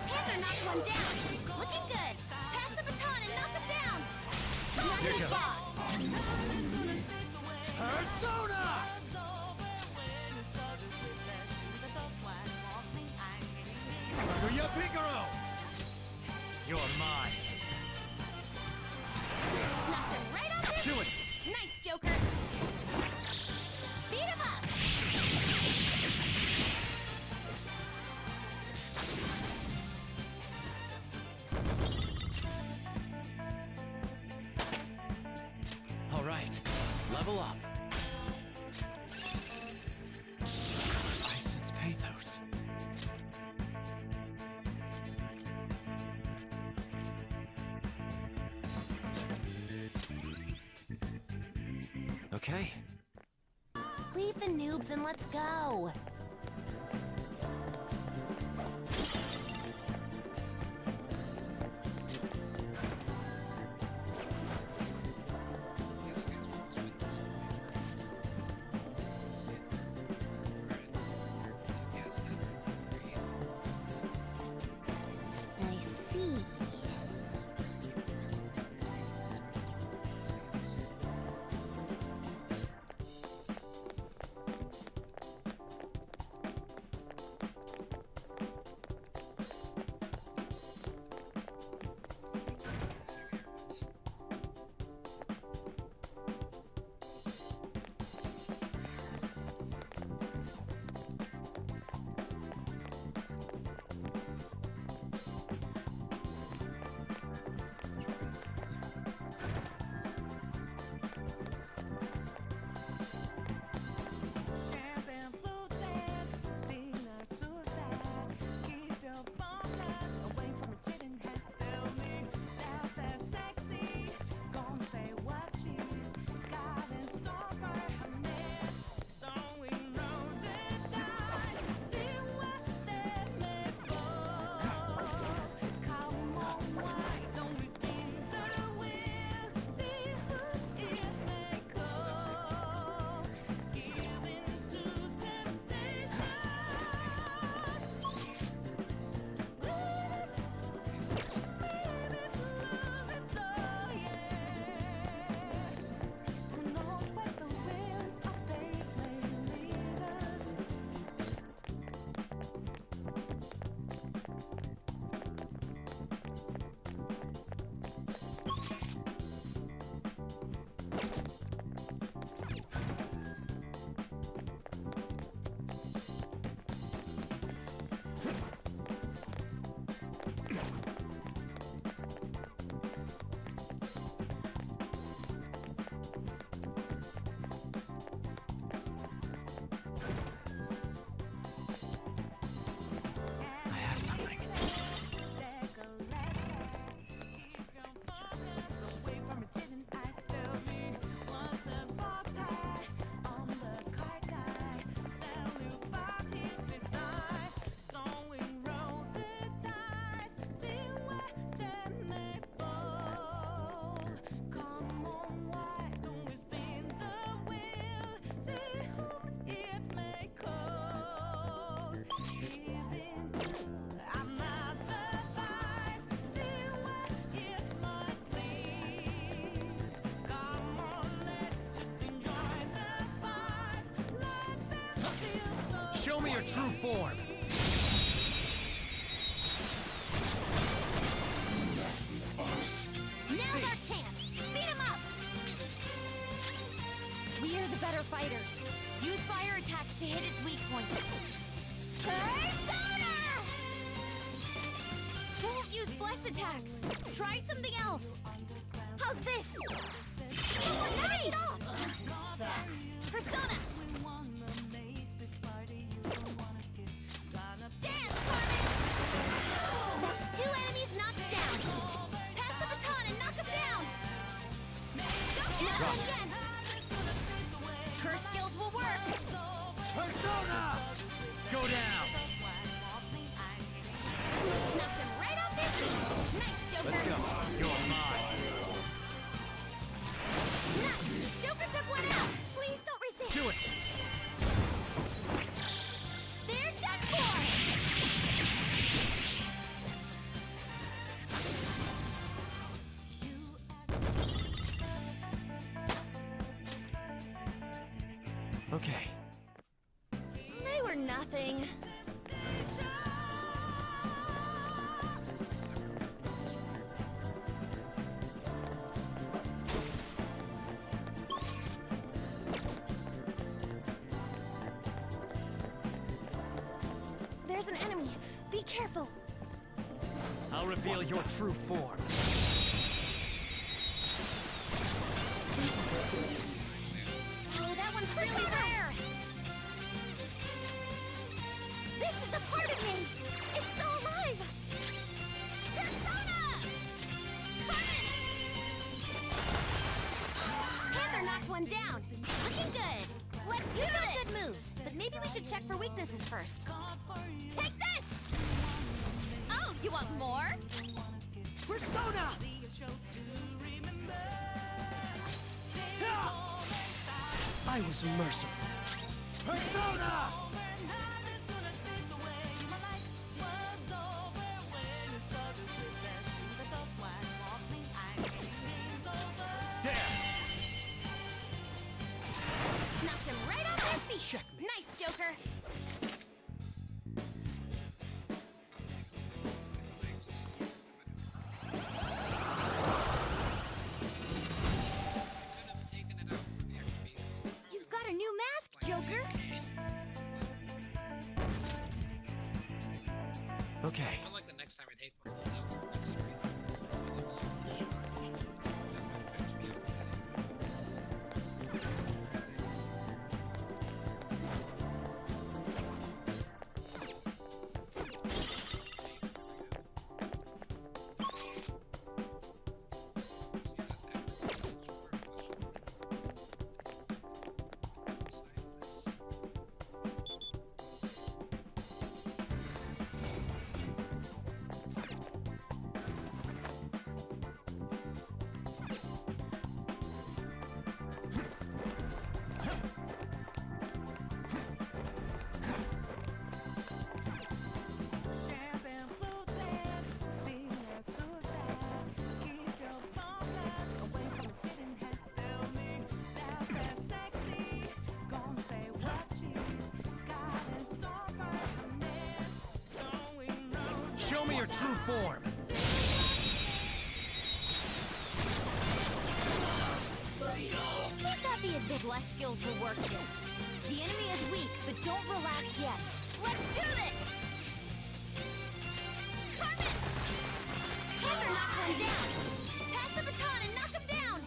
Speaker 13: Panther knocked one down. Looking good. Pass the baton and knock him down.
Speaker 2: Here
Speaker 13: Nice boss.
Speaker 6: Persona!
Speaker 18: Yo, Picaro! You're mine.
Speaker 13: Knocked him right off his...
Speaker 18: Do it!
Speaker 13: Nice, Joker. Beat him up.
Speaker 18: All right, level up. I sense pathos. Okay.
Speaker 13: Leave the noobs and let's go. I see.
Speaker 18: Show me your true form.
Speaker 2: Now's our chance! Beat him up!
Speaker 15: We are the better fighters. Use fire attacks to hit its weak point.
Speaker 2: Persona!
Speaker 15: Don't use bless attacks. Try something else.
Speaker 2: How's this? Oh, finish it off!
Speaker 15: Persona!
Speaker 2: Dance, Carmen! That's 2 enemies knocked down! Pass the baton and knock them down! Don't get up again!
Speaker 15: Her skills will work.
Speaker 18: Persona! Go down.
Speaker 2: Knocked him right off their feet! Nice, Joker!
Speaker 18: Let's go. You're mine.
Speaker 2: Nice! Joker took one out! Please don't resist!
Speaker 18: Do it.
Speaker 2: They're done for!
Speaker 18: Okay.
Speaker 8: They were nothing.
Speaker 2: There's an enemy! Be careful!
Speaker 18: I'll reveal your true form.
Speaker 2: Oh, that one's really rare! This is a part of me! It's still alive! Persona! Panther knocked one down! Looking good! Let's do this! Good moves, but maybe we should check for weaknesses first. Take this! Oh, you want more?
Speaker 6: Persona! I was merciful.
Speaker 18: Persona! There!
Speaker 2: Knocked him right off their feet!
Speaker 6: Checkmate.
Speaker 2: Nice, Joker! You've got a new mask, Joker!
Speaker 18: Okay.
Speaker 1: I feel like the next time they put one of those out, next time
Speaker 18: Show me your true form.
Speaker 2: Who's got the advantage?
Speaker 15: Bless skills will work here. The enemy is weak, but don't relax yet.
Speaker 2: Let's do this! Carmen! Panther knocked one down! Pass the baton and knock him down!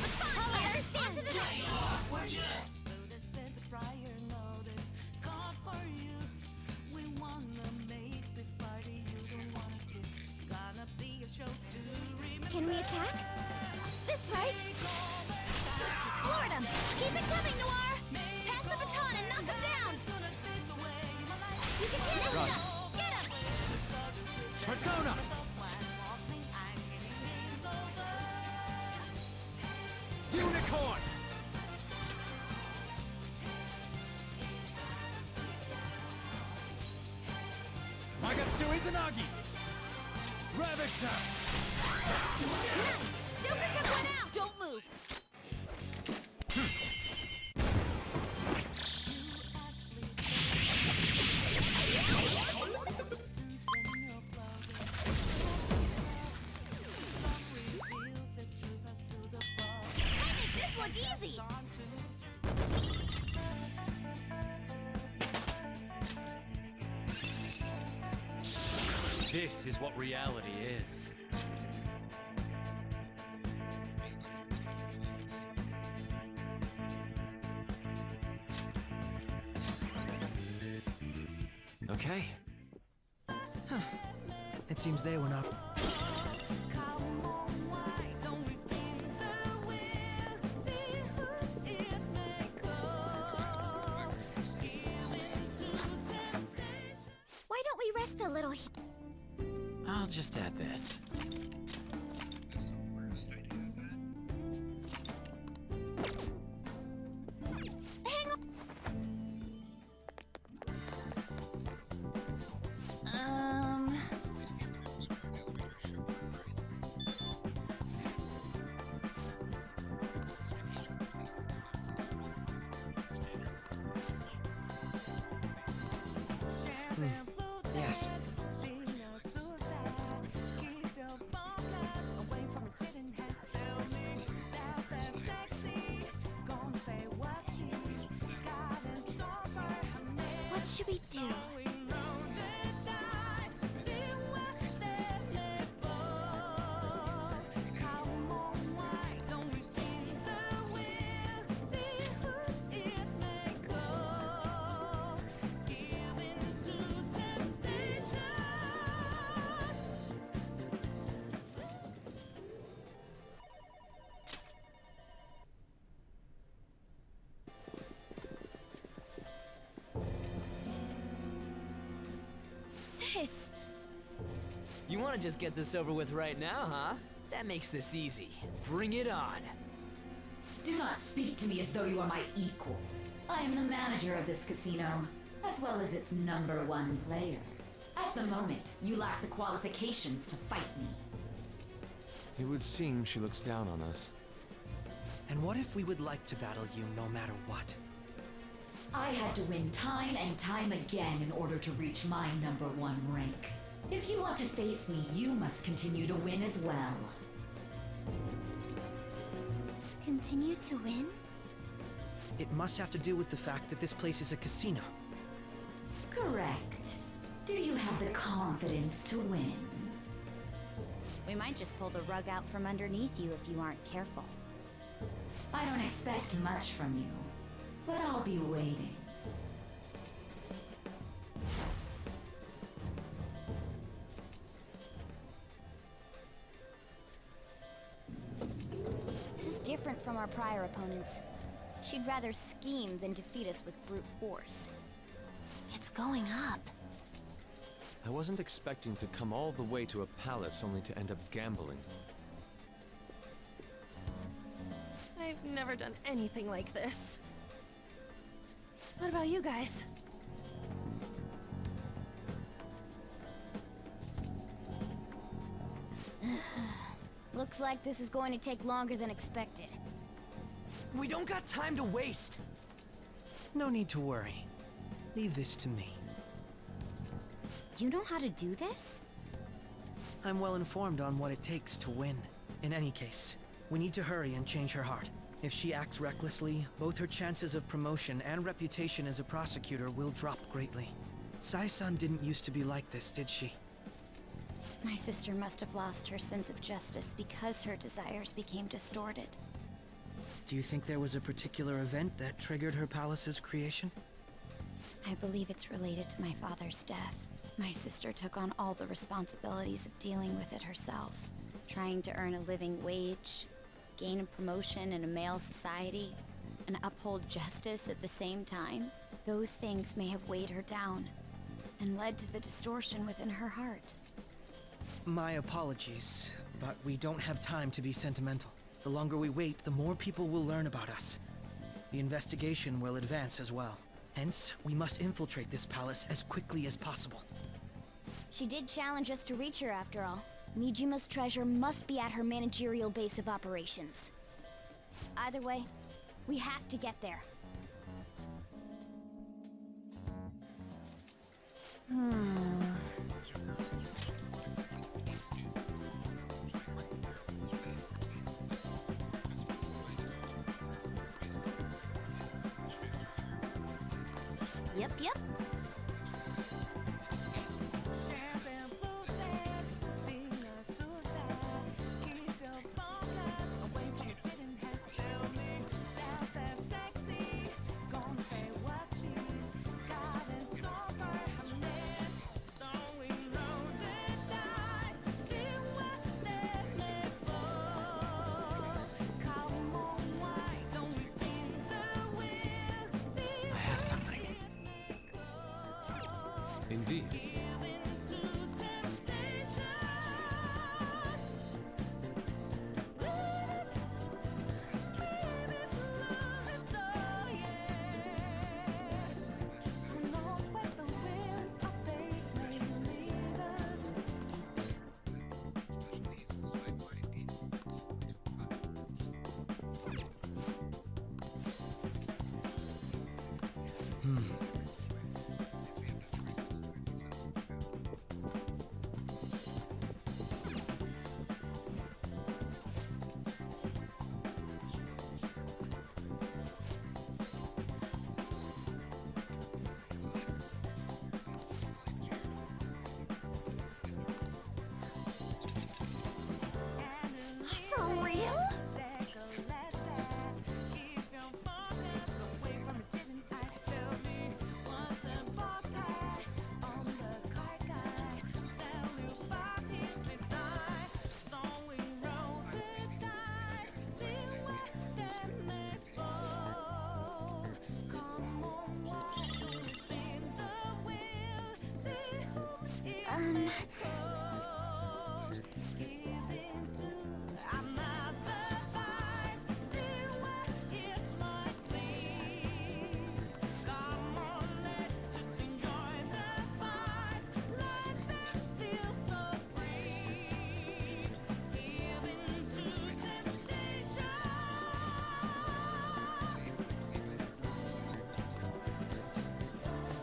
Speaker 2: Baton, I understand! On to the next! Can we attack? This right? Lord him! Keep it coming, Noir! Pass the baton and knock him down! You can hit him!
Speaker 18: Rush.
Speaker 2: Get him!
Speaker 18: Persona! Unicorn! Magatsu Izanagi! Ravage now!
Speaker 2: Nice! Joker took one out! Don't move! Easy!
Speaker 17: This is what reality is.
Speaker 18: Okay.
Speaker 6: Huh. It seems they were not.
Speaker 2: Why don't we rest a little
Speaker 17: I'll just add this.
Speaker 1: That's the worst idea I've had.
Speaker 2: Hang on.
Speaker 1: Just need to know where the elevator should be,
Speaker 6: Yes.
Speaker 2: What should we do? Sis!
Speaker 20: You want to just get this over with right now, huh? That makes this easy. Bring it on.
Speaker 15: Do not speak to me as though you are my equal. I am the manager of this casino, as well as its #1 player. At the moment, you lack the qualifications to fight me.
Speaker 5: It would seem she looks down on us.
Speaker 6: And what if we would like to battle you no matter what?
Speaker 15: I had to win time and time again in order to reach my #1 rank. If you want to face me, you must continue to win as well.
Speaker 2: Continue to win?
Speaker 6: It must have to do with the fact that this place is a casino.
Speaker 15: Correct. Do you have the confidence to win?
Speaker 2: We might just pull the rug out from underneath you if you aren't careful.
Speaker 15: I don't expect much from you, but I'll be waiting.
Speaker 2: This is different from our prior opponents. She'd rather scheme than defeat us with brute force. It's going up.
Speaker 5: I wasn't expecting to come all the way to a palace only to end up gambling.
Speaker 8: I've never done anything like this. What about you guys?
Speaker 2: Looks like this is going to take longer than expected.
Speaker 6: We don't got time to waste! No need to worry. Leave this to me.
Speaker 2: You know how to do this?
Speaker 6: I'm well informed on what it takes to win. In any case, we need to hurry and change her heart. If she acts recklessly, both her chances of promotion and reputation as a prosecutor will drop greatly. Sai-san didn't used to be like this, did she?
Speaker 2: My sister must have lost her sense of justice because her desires became distorted.
Speaker 6: Do you think there was a particular event that triggered her palace's creation?
Speaker 2: I believe it's related to my father's death. My sister took on all the responsibilities of dealing with it herself, trying to earn a living wage, gain a promotion in a male society, and uphold justice at the same time. Those things may have weighed her down and led to the distortion within her heart.
Speaker 6: My apologies, but we don't have time to be sentimental. The longer we wait, the more people will learn about us. The investigation will advance as well. Hence, we must infiltrate this palace as quickly as possible.
Speaker 2: She did challenge us to reach her after all. Nijima's treasure must be at her managerial base of operations. Either way, we have to get there. Yep, yep.
Speaker 17: I have something.
Speaker 5: Indeed.
Speaker 2: For real?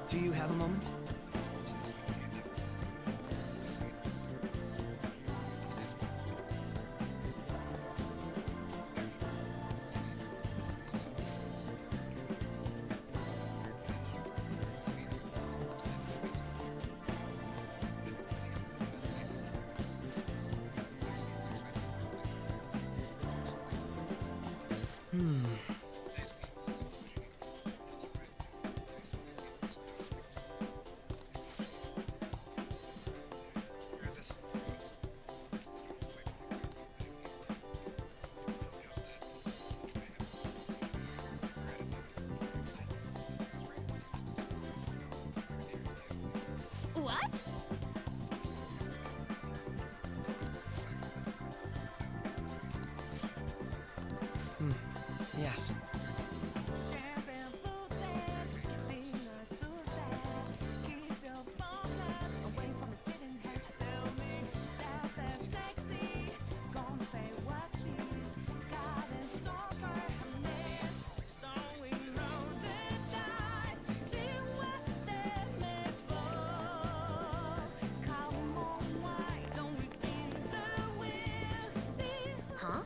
Speaker 6: Do you have a moment?
Speaker 2: What?
Speaker 6: Yes.
Speaker 2: Huh?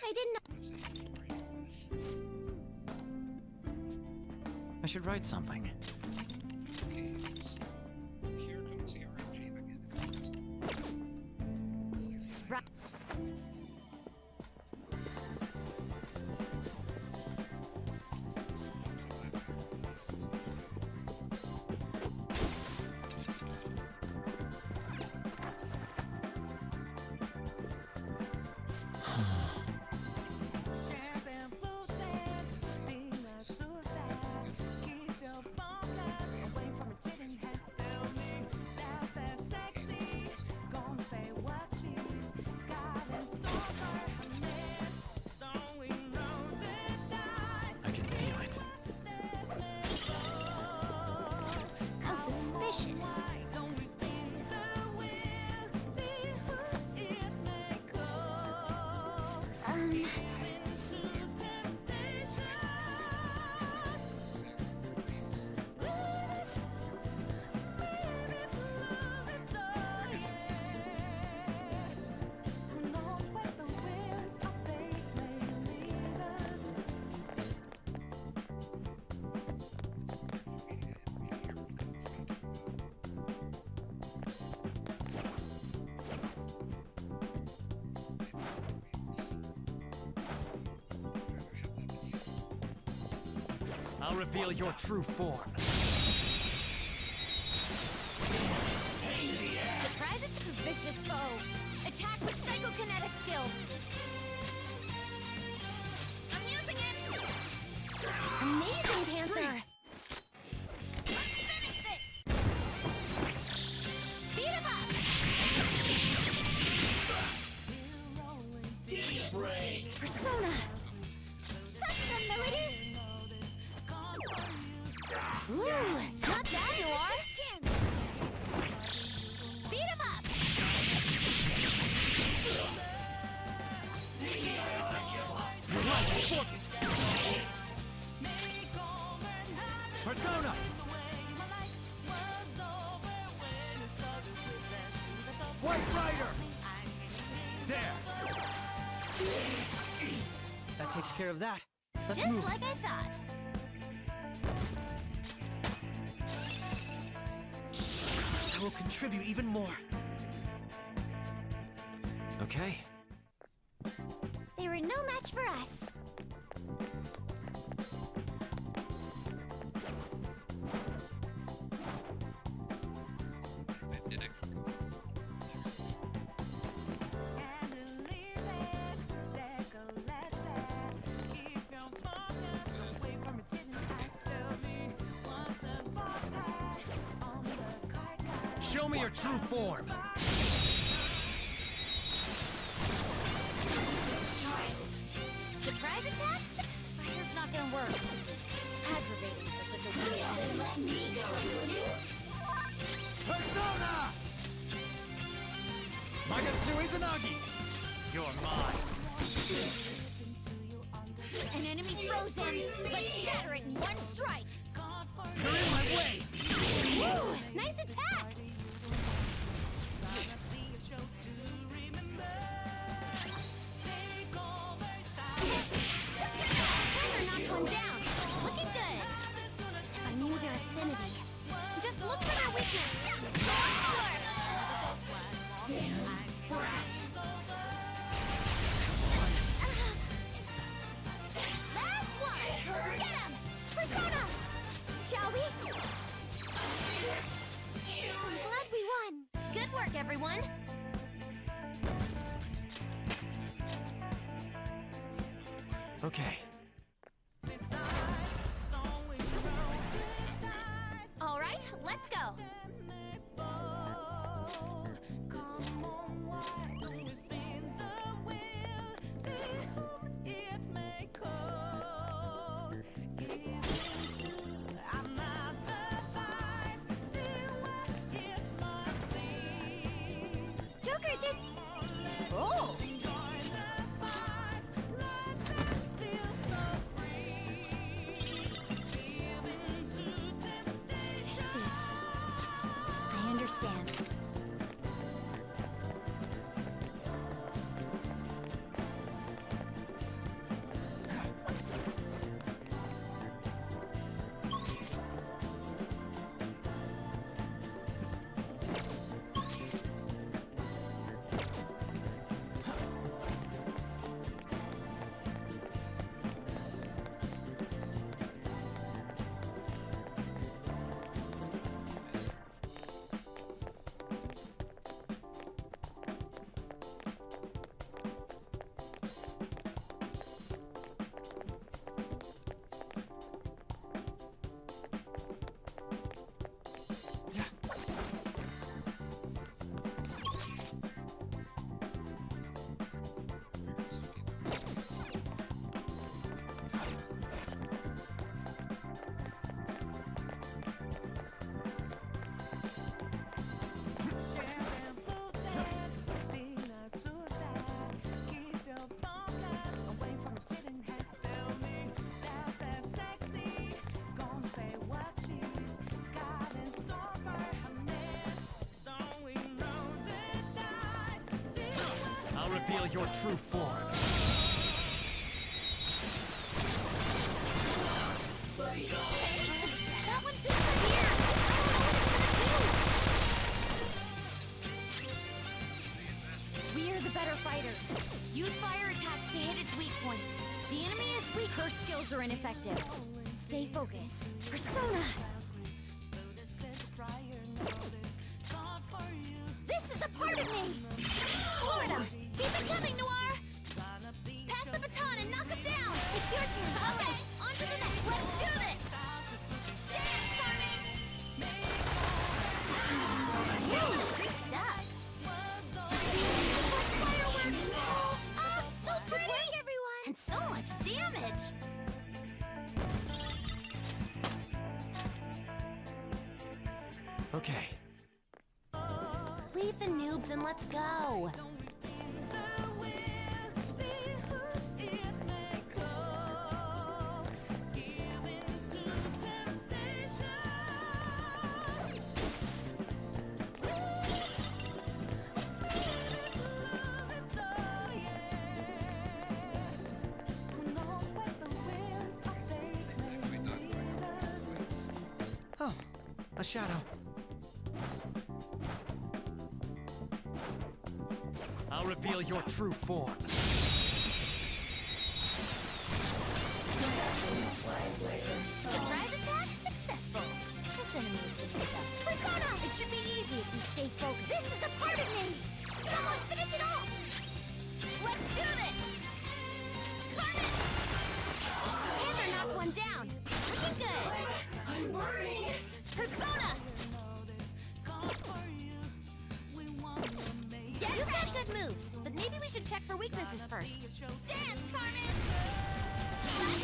Speaker 2: I didn't know.
Speaker 17: I should write something.
Speaker 1: Okay, so here comes the RNG again.
Speaker 2: Right.
Speaker 17: I can feel it.
Speaker 2: How suspicious.
Speaker 20: I'll reveal your true form.
Speaker 10: Surprise it's a vicious foe. Attack with psychokinetic skills. I'm using it. Amazing, Panther. Let's finish this. Beat him up. Persona. Such humility. Ooh, not bad, you are. Chance. Beat him up.
Speaker 20: Persona! White Rider! There!
Speaker 6: That takes care of that. Let's
Speaker 2: Just
Speaker 6: move.
Speaker 2: like I thought.
Speaker 6: I will contribute even more.
Speaker 17: Okay.
Speaker 2: They were no match for us.
Speaker 1: That did actually go.
Speaker 20: Show me your true form!
Speaker 10: Surprise attacks? Fire's not gonna work. Aggravating for such a weird.
Speaker 20: Persona! Magatsu Izanagi! You're mine!
Speaker 10: An enemy's frozen. Let's shatter it in one strike.
Speaker 20: You're in my way!
Speaker 10: Woo! Nice attack! They're knocked one down. Looking good. If I knew their affinity. Just look for their weakness. Last one! Get him! Persona! Shall we? I'm glad we won. Good work, everyone.
Speaker 17: Okay.
Speaker 10: All right, let's go. Joker, did... Oh! This is... I understand.
Speaker 20: I'll reveal your true form.
Speaker 10: That one's this one here! We are the better fighters. Use fire attacks to hit its weak point. The enemy is weak. Her skills are ineffective.
Speaker 2: stay focused. Persona! This is a part of me! Florida! Keep it coming, Noir! Pass the baton and knock him down! It's your turn! Okay, on to the next! Let's do this! Dance, Carmen! Woo! Good stuff! Fireworks! Ah, so pretty! Everyone! And so much damage!
Speaker 17: Okay.
Speaker 2: Leave the noobs and let's go!
Speaker 6: Oh, a shadow.
Speaker 18: I'll reveal your true form.
Speaker 2: Surprise attack successful! This enemy is beneath us. Persona! It should be easy if you stay focused. This is a part of me! Someone finish it off! Let's do this! Carmen! Panther knocked one down! Looking good! I'm burning! Persona! You've got good moves, but maybe we should check for weaknesses first. Dance, Carmen!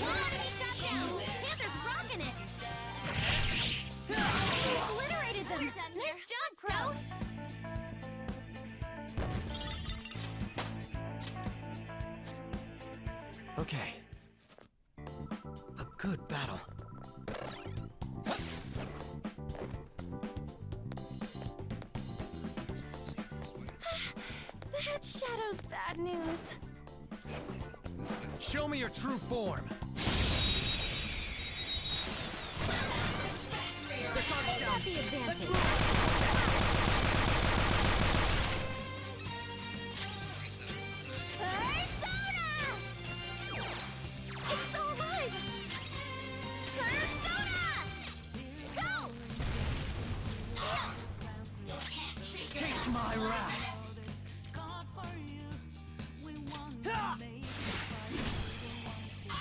Speaker 2: One enemy shot down! Panther's rocking it! Obliterated them! Nice job, Crow!
Speaker 6: Okay. A good battle.
Speaker 8: That shadow's bad news.
Speaker 18: Show me your true form.
Speaker 2: I got the advantage. Persona! It's still alive! Persona! Go!
Speaker 6: Taste my wrath!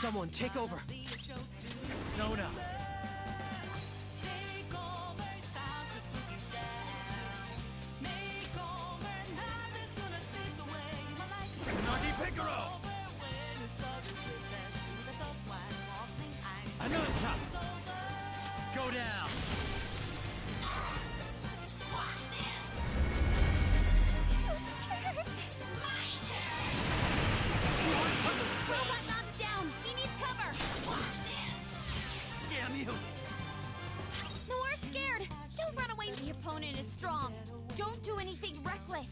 Speaker 6: Someone take over.
Speaker 18: Soda. Nagi Picaro! Another top. Go down.
Speaker 2: Watch this! So scared! Robot knocked down! He needs cover! Watch this!
Speaker 6: Damn you!
Speaker 2: Noir's scared! Don't run away! The opponent is strong! Don't do anything reckless!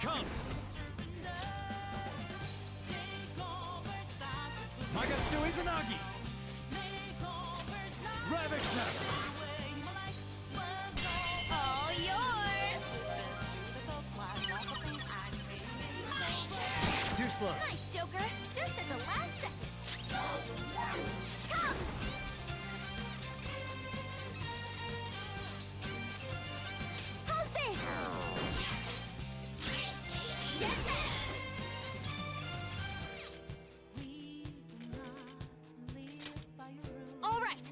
Speaker 18: Come! Magatsu Izanagi! Ravish Smasher!
Speaker 2: All yours!
Speaker 6: Too slow.
Speaker 2: Nice, Joker! Just at the last second! Come! How's this? Get ready! All right!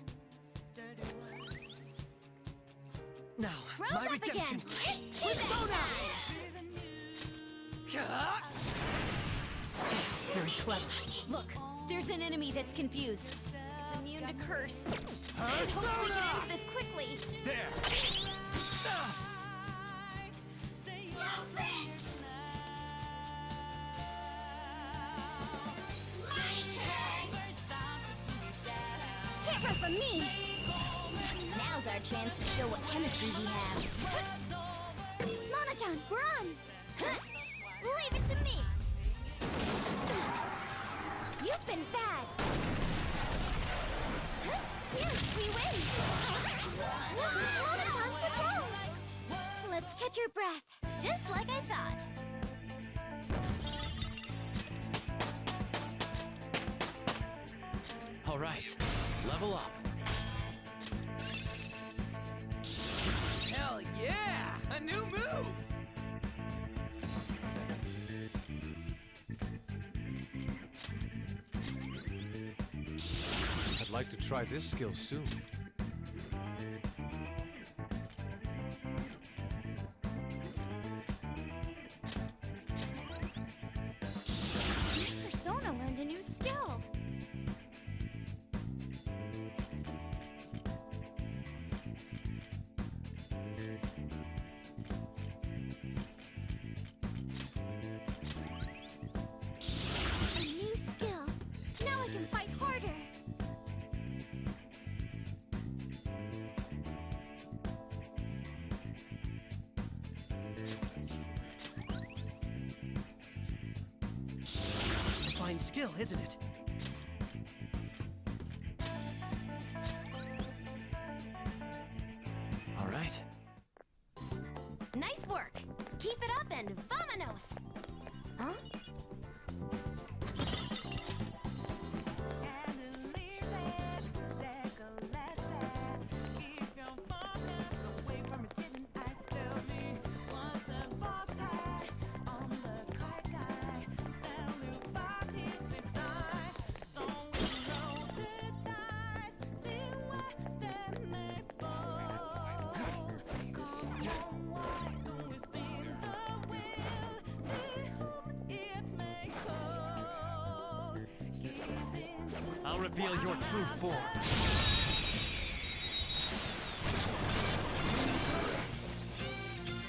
Speaker 6: Now,
Speaker 2: Rouse
Speaker 6: my
Speaker 2: up
Speaker 6: redemption.
Speaker 2: again! Persona!
Speaker 6: Very clever.
Speaker 2: Look, there's an enemy that's confused. It's immune to curse. I hope we can end this quickly.
Speaker 18: There!
Speaker 2: How's this? Can't run from me! Now's our chance to show what chemistry we have. Mona-chan, we're on! Leave it to me! You've been bad! Yes, we win! Mona-chan, what's wrong? Let's catch your breath, just like I thought.
Speaker 20: right, level up. Hell yeah! A new move!
Speaker 5: I'd like to try this skill soon.
Speaker 2: Persona learned a new skill. A new skill. Now I can fight harder.
Speaker 6: A fine skill, isn't it?
Speaker 20: All right.
Speaker 8: Nice work. Keep it up and vamonos. Huh?
Speaker 20: I'll reveal your true form.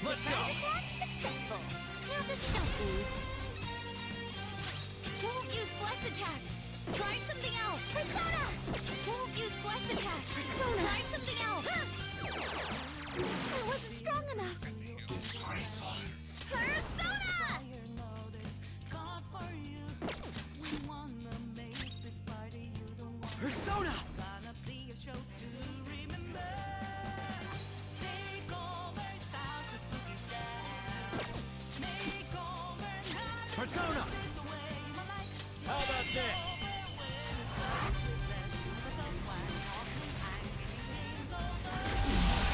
Speaker 20: Let's go!
Speaker 2: Attack successful. Now just don't lose. Don't use bless attacks. Try something else. Persona! Don't use bless attacks. Persona! Try something else. I wasn't strong enough. Persona!
Speaker 6: Persona!
Speaker 20: Persona! How about this?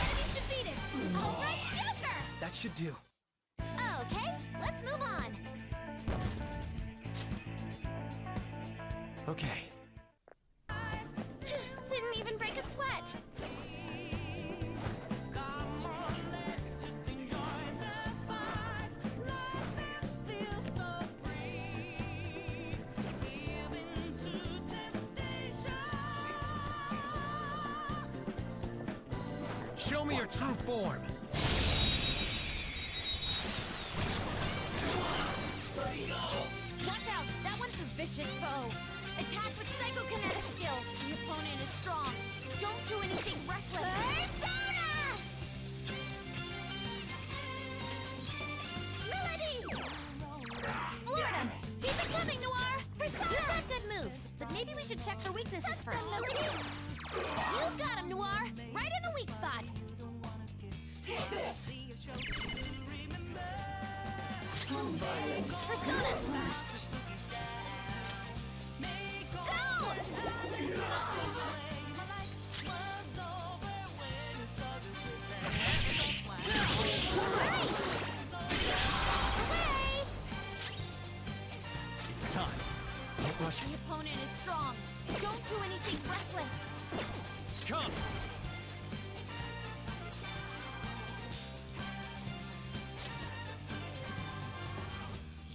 Speaker 2: Enemy's defeated. All right, Joker!
Speaker 6: That should do.
Speaker 2: Okay, let's move on.
Speaker 6: Okay.
Speaker 2: Didn't even break a sweat.
Speaker 18: Show me your true form.
Speaker 2: Watch out! That one's a vicious foe. Attack with psychokinetic skills. The opponent is strong. Don't do anything reckless. Persona! Melody! Florida! Keep it coming, Noir! Persona! You've got good moves, but maybe we should check for weaknesses first. Melody! You got him, Noir! Right in the weak spot!
Speaker 9: Take this!
Speaker 2: Persona!
Speaker 18: It's time. Don't rush
Speaker 2: The
Speaker 18: it.
Speaker 2: opponent is strong. Don't do anything reckless.
Speaker 18: Come!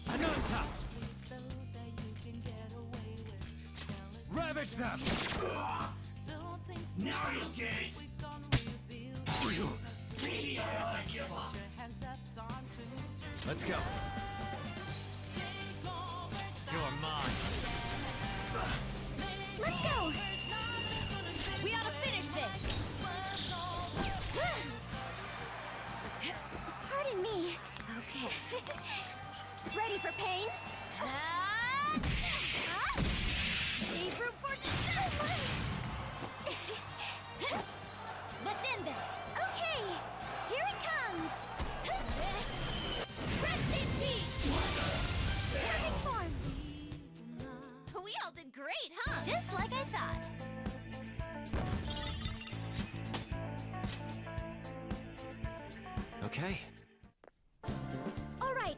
Speaker 18: Ananta! Ravage them!
Speaker 9: Now you'll get it! Maybe I ought to give up.
Speaker 18: Let's go. You're mine.
Speaker 2: Let's go! We ought to finish this! Pardon me. Okay. Ready for pain? Save room for let's end this! Okay! Here it comes! Rest in peace! Perfect form! We all did great, huh? Just like I thought.
Speaker 17: okay.
Speaker 2: All right.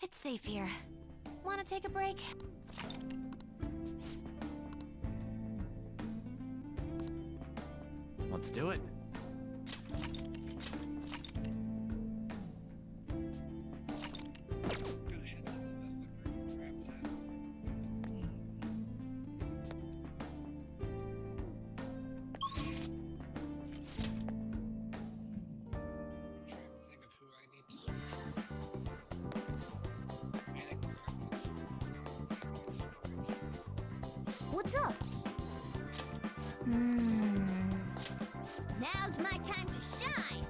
Speaker 13: It's safe here. Wanna take a break?
Speaker 17: Let's do it.
Speaker 2: What's up? Now's my time to shine.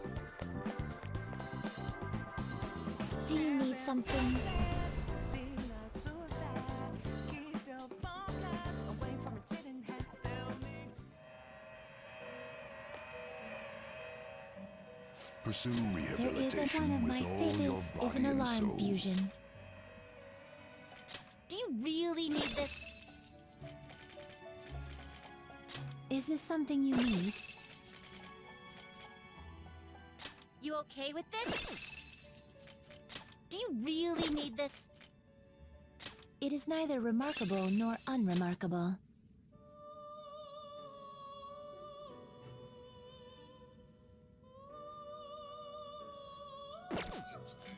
Speaker 2: Do you need something?
Speaker 12: Pursue
Speaker 2: There isn't
Speaker 12: rehabilitation
Speaker 2: one of
Speaker 12: with
Speaker 2: my
Speaker 12: all your
Speaker 2: favorites is
Speaker 12: body
Speaker 2: an
Speaker 12: and
Speaker 2: alarm
Speaker 12: soul.
Speaker 2: fusion. Do you really need this? Is this something you need? You okay with this? Do you really need this? It is neither remarkable nor unremarkable.
Speaker 1: That's good.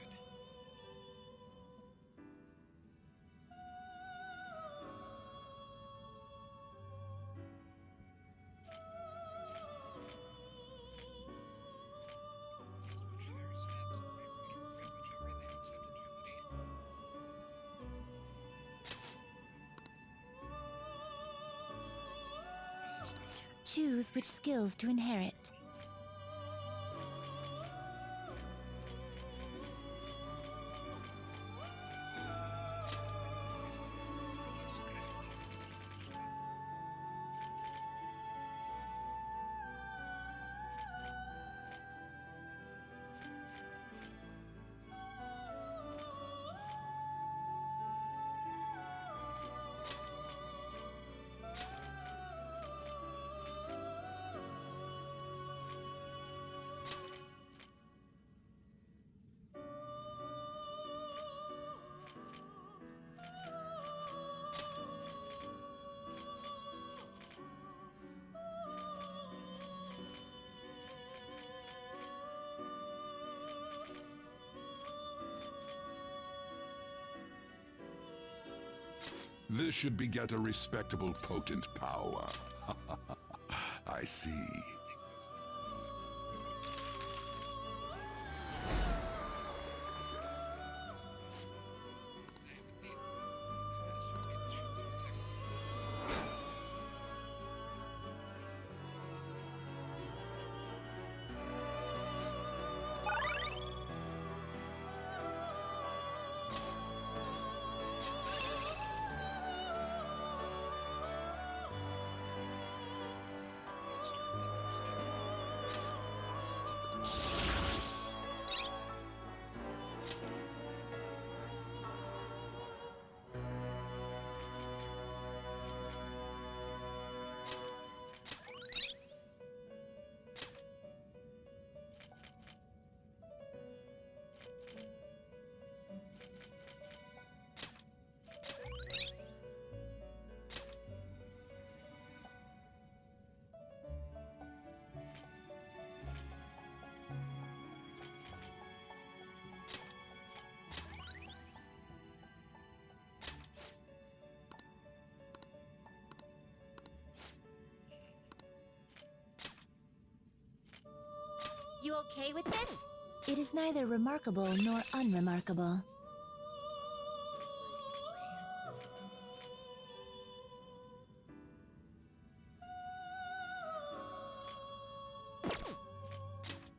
Speaker 2: Choose which skills to inherit.
Speaker 12: This should beget a respectable, potent power. I see.
Speaker 2: You okay with this? It is neither remarkable nor unremarkable.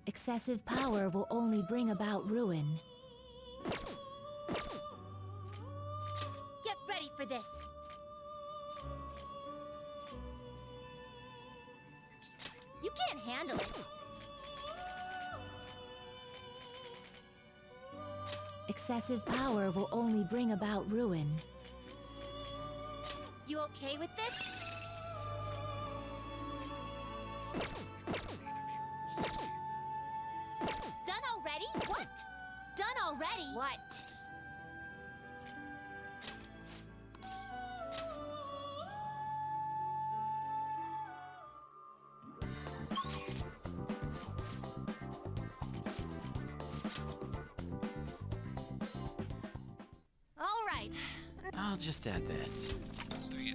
Speaker 2: Excessive power will only bring about ruin. Get ready for this! You can't handle it! Excessive power will only bring about ruin. You okay with this? Done already? What? Done already? What? All right.
Speaker 17: I'll just add this.
Speaker 1: So yeah,